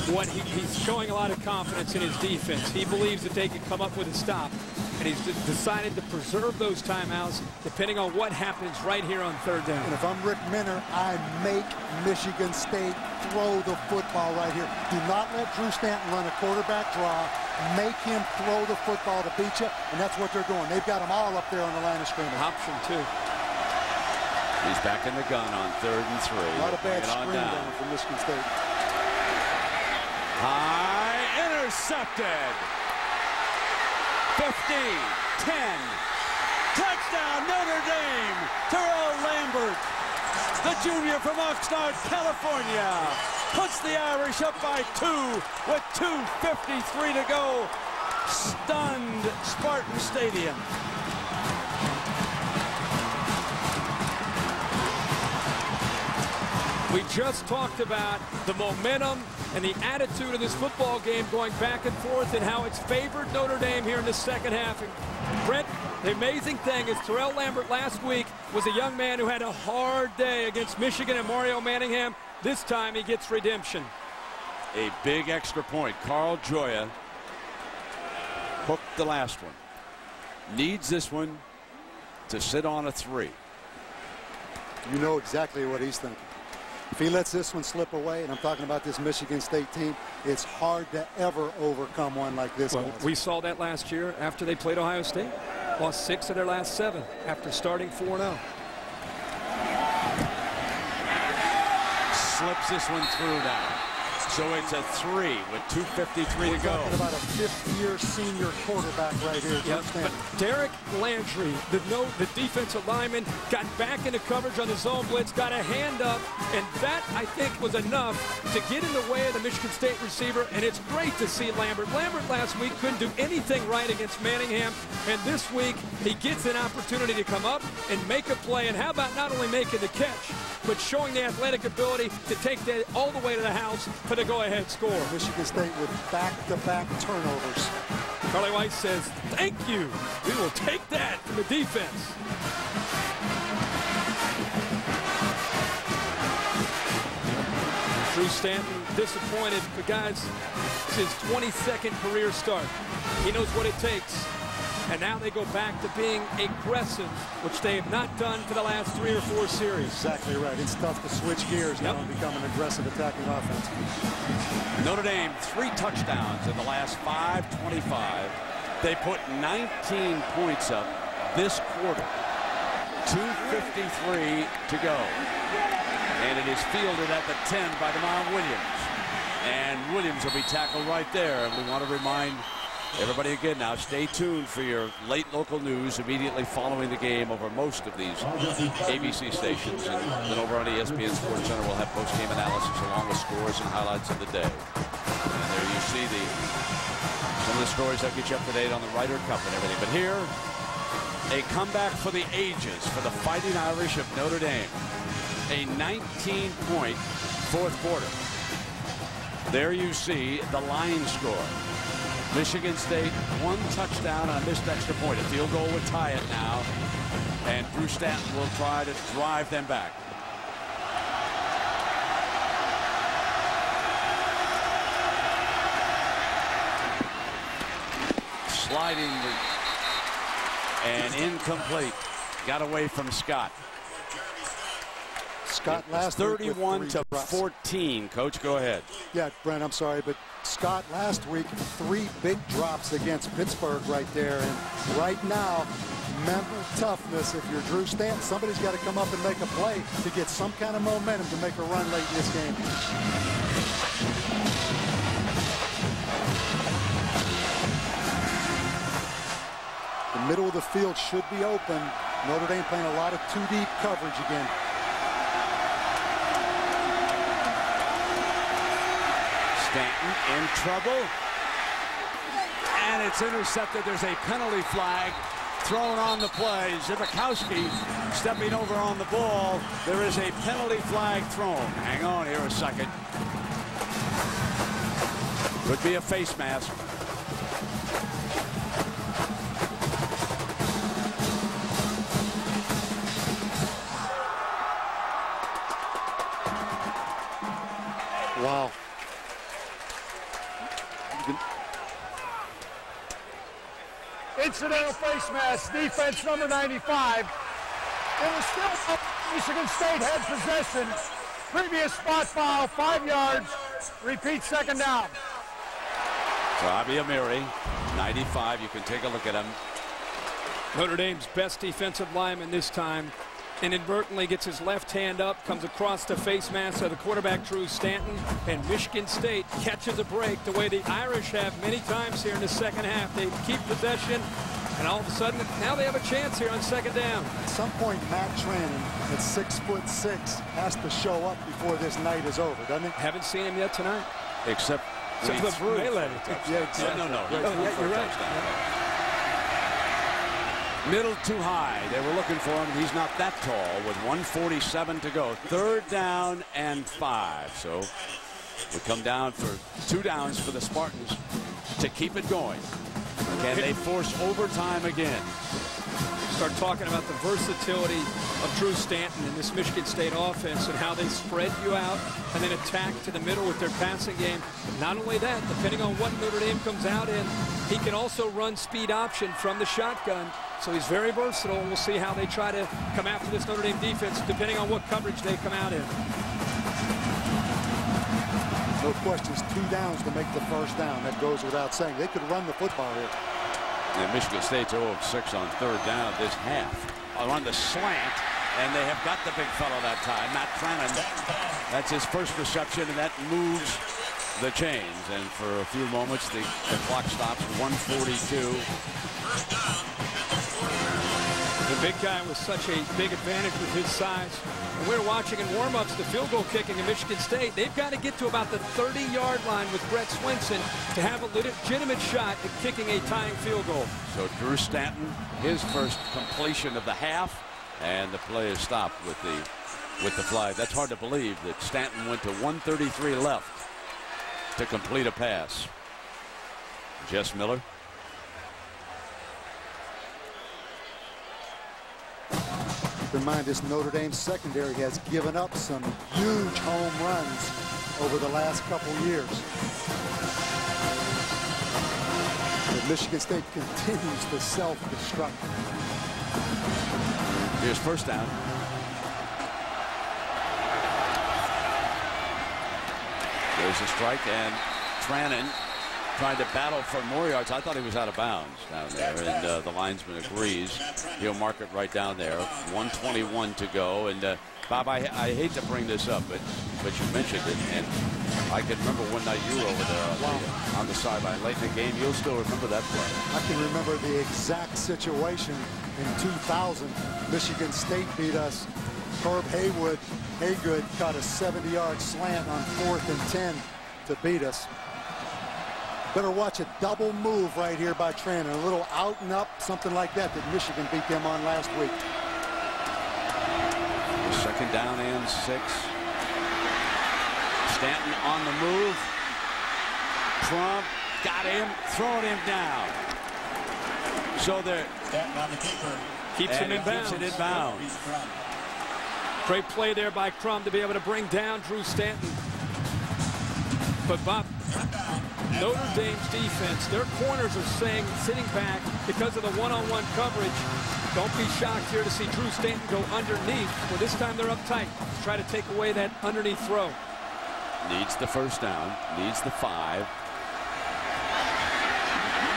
He's showing a lot of confidence in his defense. He believes that they can come up with a stop, and he's decided to preserve those timeouts depending on what happens right here on 3rd down. And if I'm Rick Minner, I make Michigan State throw the football right here. Do not let Drew Stanton run a quarterback draw. Make him throw the football to beat you, and that's what they're doing. They've got them all up there on the line of scrimmage. Option 2. He's back in the gun on 3rd and 3. A lot of bad screen down from Michigan State. High, intercepted. 15, 10, touchdown Notre Dame. Terrell Lambert, the junior from Oxnard, California, puts the Irish up by 2 with 2:53 to go. Stunned Spartan Stadium. We just talked about the momentum and the attitude of this football game going back and forth and how it's favored Notre Dame here in the 2nd half. And Brent, the amazing thing is Terrell Lambert last week was a young man who had a hard day against Michigan and Mario Manningham. This time he gets redemption. A big extra point. Carl Joya hooked the last one. Needs this one to sit on a 3. You know exactly what he's thinking. If he lets this one slip away, and I'm talking about this Michigan State team, it's hard to ever overcome one like this. Well, we saw that last year after they played Ohio State. Lost 6 of their last 7 after starting 4-0. Slips this one through now. So it's a 3 with 2:53 to go. Talking about a 5th-year senior quarterback right here. Yep, but Derek Landry, the defensive lineman, got back into coverage on the zone blitz, got a hand up, and that, I think, was enough to get in the way of the Michigan State receiver, and it's great to see Lambert. Lambert last week couldn't do anything right against Manningham, and this week he gets an opportunity to come up and make a play, and how about not only making the catch, but showing the athletic ability to take that all the way to the house for the go-ahead score. Michigan State with back-to-back turnovers. Charlie Weiss says, thank you. We will take that from the defense. Drew Stanton disappointed, but guys, it's his 22nd career start. He knows what it takes. And now they go back to being aggressive, which they have not done for the last 3 or 4 series. Exactly right. It's tough to switch gears now and become an aggressive attacking offense. Notre Dame 3 touchdowns in the last 5:25. They put 19 points up this quarter. 2:53 to go. And it is fielded at the 10 by DeMond Williams. And Williams will be tackled right there. And we want to remind everybody again now, stay tuned for your late local news immediately following the game over most of these ABC stations. And then over on ESPN Sports Center, we'll have post-game analysis along with scores and highlights of the day. And there you see some of the stories that get you up to date on the Ryder Cup and everything. But here, a comeback for the ages for the Fighting Irish of Notre Dame. A 19-point fourth quarter. There you see the line score. Michigan State 1 touchdown on a missed extra point. A field goal would tie it now. And Drew Stanton will try to drive them back. Sliding and incomplete. Got away from Scott. Scott last 31 to 14. Coach, go ahead. Yeah, Brent, I'm sorry, but Scott last week, 3 big drops against Pittsburgh right there. And right now, mental toughness. If you're Drew Stanton, somebody's got to come up and make a play to get some kind of momentum to make a run late in this game. The middle of the field should be open. Notre Dame playing a lot of 2-deep coverage again. Stanton in trouble. And it's intercepted. There's a penalty flag thrown on the play. Zivakowski stepping over on the ball. There is a penalty flag thrown. Hang on here a second. Could be a face mask. Wow. Incidental face mask, defense number 95. It was still up. Michigan State had possession. Previous spot foul, 5 yards. Repeat, second down. Robbie Amiri, 95. You can take a look at him. Notre Dame's best defensive lineman this time inadvertently gets his left hand up, comes across the face mask of the quarterback Drew Stanton, and Michigan State catches a break the way the Irish have many times here in the second half. They keep possession, and all of a sudden now they have a chance here on second down. At some point, Matt Trannon at 6'6" has to show up before this night is over, doesn't he? Haven't seen him yet tonight. Except the melee. Yeah, exactly. No. Yeah, you're right. Middle too high. They were looking for him. He's not that tall with 1:47 to go. 3rd down and 5. So we come down for 2 downs for the Spartans to keep it going. Can they force overtime again? Start talking about the versatility of Drew Stanton in this Michigan State offense and how they spread you out and then attack to the middle with their passing game. Not only that, depending on what Notre Dame comes out in, he can also run speed option from the shotgun. So he's very versatile, and we'll see how they try to come after this Notre Dame defense depending on what coverage they come out in. No questions, 2 downs to make the first down. That goes without saying. They could run the football here. And Michigan State's 0 of 6 on 3rd down this half. On the slant, and they have got the big fellow that time, Matt Trannon. That's his first reception, and that moves the chains. And for a few moments, the clock stops. 1:42. The big guy was such a big advantage with his size. And we're watching in warm-ups the field goal kicking in Michigan State. They've got to get to about the 30-yard line with Brett Swinson to have a legitimate shot at kicking a tying field goal. So Drew Stanton, his first completion of the half, and the play is stopped with the flag. That's hard to believe that Stanton went to 1:33 left to complete a pass. Jess Miller. Keep in mind, this Notre Dame secondary has given up some huge home runs over the last couple years. But Michigan State continues to self-destruct. Here's first down. There's a strike, and Trannon trying to battle for more yards. I thought he was out of bounds down there, and the linesman agrees. He'll mark it right down there. 1:21 to go. And Bob, I hate to bring this up, but you mentioned it, and I can remember one night you were over there on the sideline late in the game. You'll still remember that play. I can remember the exact situation in 2000. Michigan State beat us. Herb Haygood caught a 70-yard slant on 4th and 10 to beat us. Better watch a double move right here by Trannon. A little out and up, something like that Michigan beat them on last week. 2nd down and 6. Stanton on the move. Crump got him, throwing him down. So they're keeps him in bounds. Keeps it in bounds. Great play there by Crum to be able to bring down Drew Stanton. But Bob, Notre Dame's defense, their corners are sitting back because of the one-on-one coverage. Don't be shocked here to see Drew Stanton go underneath. Well, this time they're up tight. Try to take away that underneath throw. Needs the first down. Needs the 5.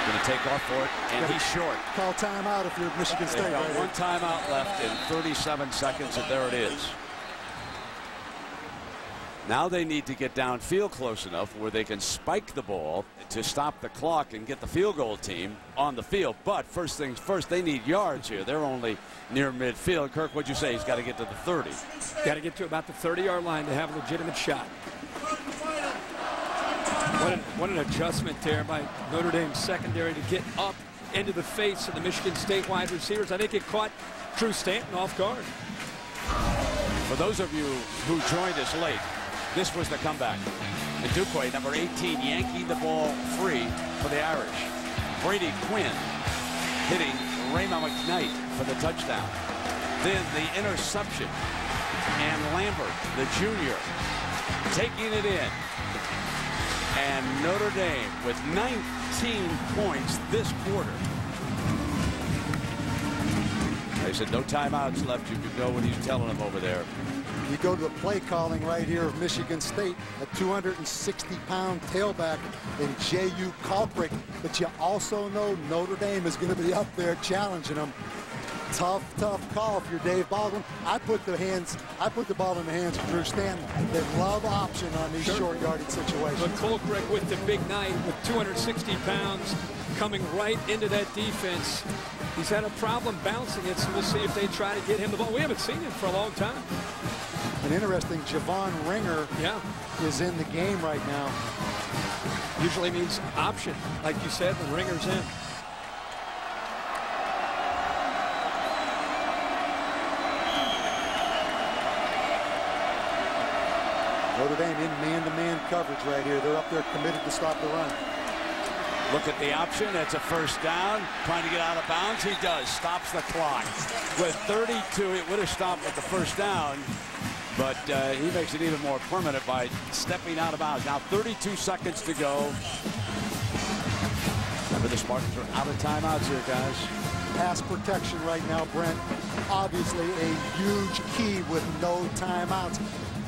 Going to take off for it, and he's short. Call timeout if you're Michigan State. They've got right one timeout left in 37 seconds, and there it is. Now they need to get downfield close enough where they can spike the ball to stop the clock and get the field goal team on the field. But first things first, they need yards here. They're only near midfield. Kirk, what'd you say? He's got to get to the 30. Got to get to about the 30-yard line to have a legitimate shot. What an adjustment there by Notre Dame's secondary to get up into the face of the Michigan State wide receivers. I think it caught Drew Stanton off guard. For those of you who joined us late, this was the comeback. And Duquay, number 18, yanking the ball free for the Irish. Brady Quinn hitting Raymond McKnight for the touchdown. Then the interception. And Lambert, the junior, taking it in. And Notre Dame with 19 points this quarter. They said no timeouts left. You could go what he's telling them over there. You go to the play calling right here of Michigan State, a 260-pound tailback in J.U. Kalkbrenner. But you also know Notre Dame is going to be up there challenging them. Tough call if you're Dave Baldwin. I put the ball in the hands of Drew Stanton. They love option on these short yardage situations. But Kalkbrenner with the big night with 260 pounds coming right into that defense. He's had a problem bouncing it, so we'll see if they try to get him the ball. We haven't seen him for a long time. An interesting Javon Ringer is in the game right now. Usually means option, like you said, the Ringer's in. Notre Dame in man-to-man coverage right here. They're up there committed to stop the run. Look at the option. It's a first down. Trying to get out of bounds. He does. Stops the clock. With 32, it would have stopped at the first down. But he makes it even more permanent by stepping out of bounds. Now 32 seconds to go. Remember, the Spartans are out of timeouts here, guys. Pass protection right now, Brent. Obviously a huge key with no timeouts.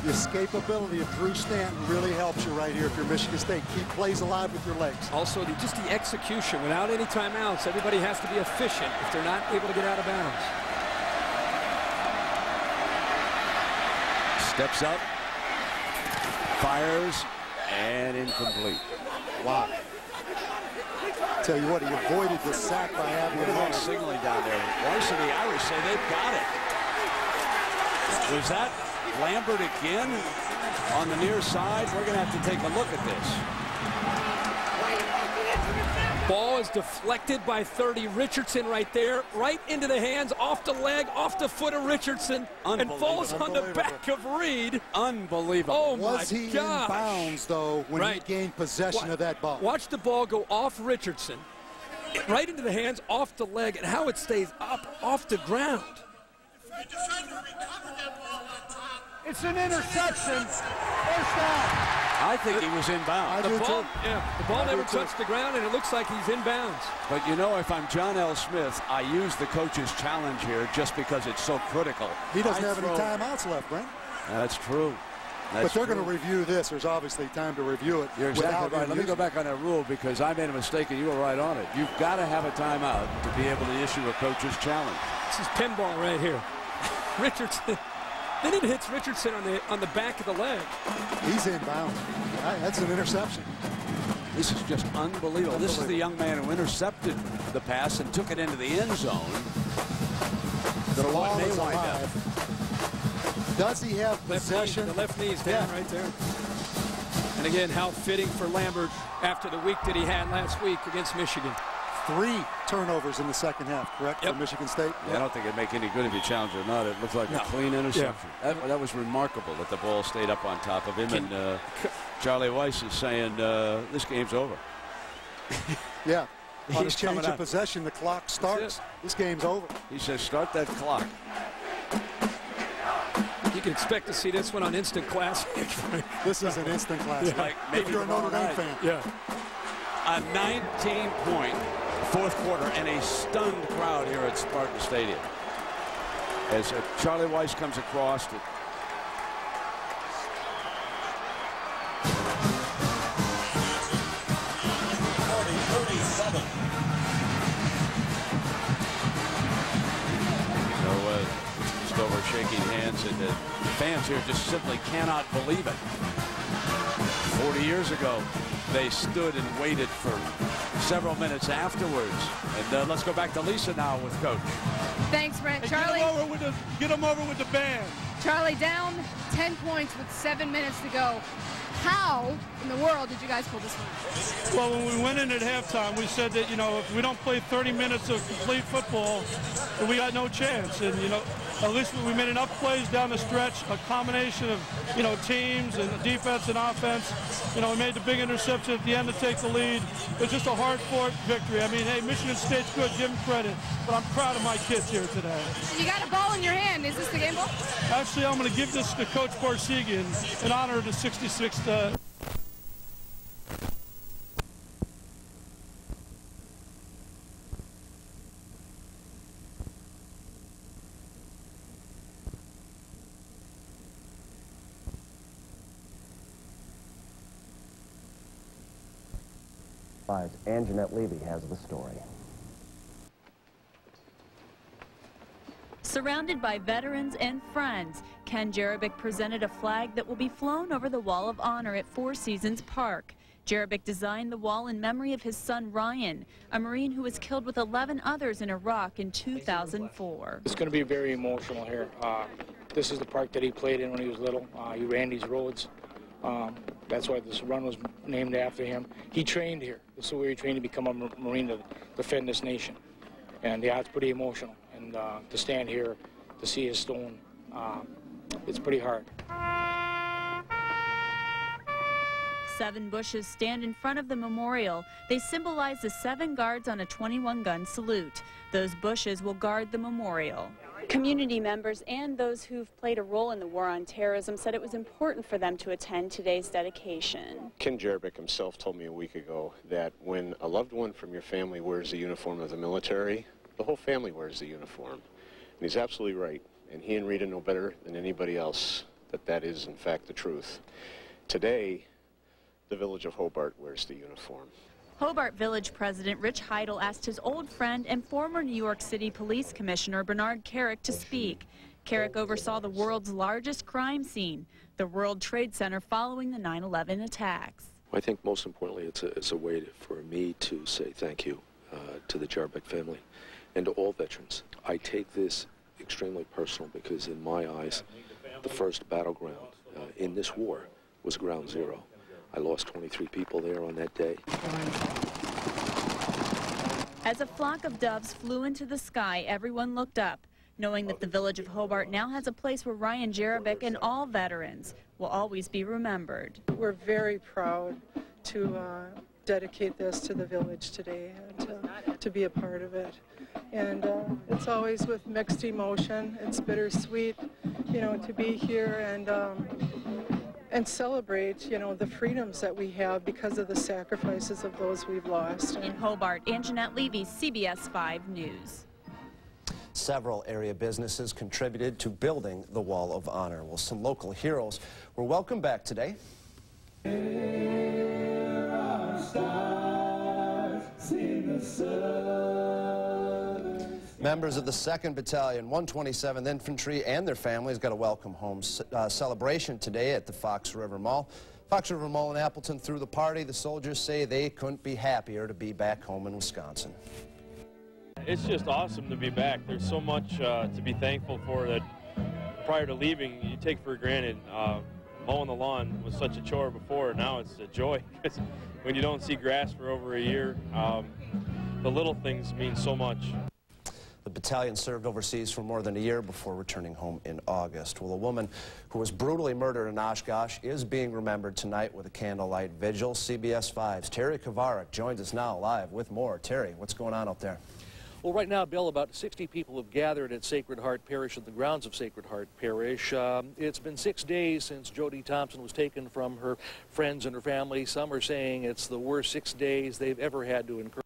The escapability of Drew Stanton really helps you right here if you're Michigan State. Keep plays alive with your legs. Also, just the execution. Without any timeouts, everybody has to be efficient if they're not able to get out of bounds. Steps up, fires, and incomplete. Wow. Tell you what, he avoided the sack by having a signaling down there. Rice and the Irish say they've got it. Was that Lambert again on the near side? We're going to have to take a look at this. Ball is deflected by 30. Richardson right there, right into the hands, off the leg, off the foot of Richardson, and falls on the back of Reed. Unbelievable. Oh, my Was he gosh. in bounds, though, when he gained possession of that ball? Watch the ball go off Richardson, right into the hands, off the leg, and how it stays up off the ground. It's an interception. First down. I think he was in bounds. The ball never touched the ground, and it looks like he's in bounds. But you know, if I'm John L. Smith, I use the coach's challenge here just because it's so critical. He doesn't have any timeouts left, Brent. That's true. But they're going to review this. There's obviously time to review it. You're exactly right. Let me go back on that rule because I made a mistake and you were right on it. You've got to have a timeout to be able to issue a coach's challenge. This is pinball right here. Richardson. Then it hits Richardson on the back of the leg. He's in bounds. That's an interception. This is just unbelievable. This is the young man who intercepted the pass and took it into the end zone. The ball is alive. Does he have possession? The left knee's down right there. And again, how fitting for Lambert after the week that he had last week against Michigan. 3 turnovers in the second half, correct, for Michigan State? Yeah, I don't think it'd make any good if you challenge or not. It looked like a clean interception. Yeah. That was remarkable that the ball stayed up on top of him. And Charlie Weiss is saying this game's over. Yeah. On his change of possession, the clock starts. This game's over. He says, start that clock. You can expect to see this one on Instant Classic. This is an Instant Classic. Like maybe if you're a Notre Dame fan. Yeah. A 19-point fourth quarter and a stunned crowd here at Spartan Stadium. As Charlie Weiss comes across to shaking hands, and the fans here just simply cannot believe it. 40 years ago, they stood and waited for several minutes afterwards. And let's go back to Lisa now with Coach. Thanks, Brent. Hey, Charlie, get them over with the band. Charlie, down 10 points with 7 minutes to go. How in the world did you guys pull this one? Well, when we went in at halftime, we said that, you know, if we don't play 30 minutes of complete football, then we got no chance. And, you know, at least we made enough plays down the stretch, a combination of, you know, teams and defense and offense. You know, we made the big interception at the end to take the lead. It's just a hard-fought victory. I mean, hey, Michigan State's good, give them credit, but I'm proud of my kids here today. You got a ball in your hand. Is this the game ball? Actually, I'm going to give this to Coach Borsigian in honor of the 66th. And Jeanette Levy has the story. Surrounded by veterans and friends, Ken Jerebick presented a flag that will be flown over the Wall of Honor at Four Seasons Park. Jerebick designed the wall in memory of his son Ryan, a Marine who was killed with 11 others in Iraq in 2004. It's going to be very emotional here. This is the park that he played in when he was little. He ran these roads. That's why this run was named after him. He trained here. This is where he trained to become a Marine to defend this nation. And yeah, it's pretty emotional. And to stand here, to see his stone, it's pretty hard. 7 bushes stand in front of the memorial. They symbolize the 7 guards on a 21-gun salute. Those bushes will guard the memorial. Community members and those who've played a role in the war on terrorism said it was important for them to attend today's dedication. Ken Jerebick himself told me a week ago that when a loved one from your family wears the uniform of the military, the whole family wears the uniform. And he's absolutely right. And he and Rita know better than anybody else that that is, in fact, the truth. Today, the village of Hobart wears the uniform. Hobart Village President Rich Heidel asked his old friend and former New York City Police Commissioner Bernard Carrick to speak. Carrick oversaw the world's largest crime scene, the World Trade Center, following the 9/11 attacks. I think most importantly it's a way for me to say thank you to the Jerebick family and to all veterans. I take this extremely personal because in my eyes the first battleground in this war was Ground Zero. I lost 23 people there on that day. As a flock of doves flew into the sky, everyone looked up, knowing that the village of Hobart now has a place where Ryan Jerebick and all veterans will always be remembered. We're very proud to dedicate this to the village today and to be a part of it. And it's always with mixed emotion. It's bittersweet, you know, to be here and celebrate, you know, the freedoms that we have because of the sacrifices of those we've lost. In Hobart, Jeanette Levy, CBS 5 News. Several area businesses contributed to building the Wall of Honor. Well, some local heroes were welcomed back today. There are stars in the sun. Members of the 2nd Battalion, 127th Infantry, and their families got a welcome home celebration today at the Fox River Mall. Fox River Mall in Appleton threw the party. The soldiers say they couldn't be happier to be back home in Wisconsin. It's just awesome to be back. There's so much to be thankful for that prior to leaving you take for granted. Mowing the lawn was such a chore before. Now it's a joy. When you don't see grass for over a year, the little things mean so much. The battalion served overseas for more than a year before returning home in August. Well, a woman who was brutally murdered in Oshkosh is being remembered tonight with a candlelight vigil. CBS 5's Terry Kavarik joins us now live with more. Terry, what's going on out there? Well, right now, Bill, about 60 people have gathered at Sacred Heart Parish, at the grounds of Sacred Heart Parish. It's been 6 days since Jody Thompson was taken from her friends and her family. Some are saying it's the worst 6 days they've ever had to incur.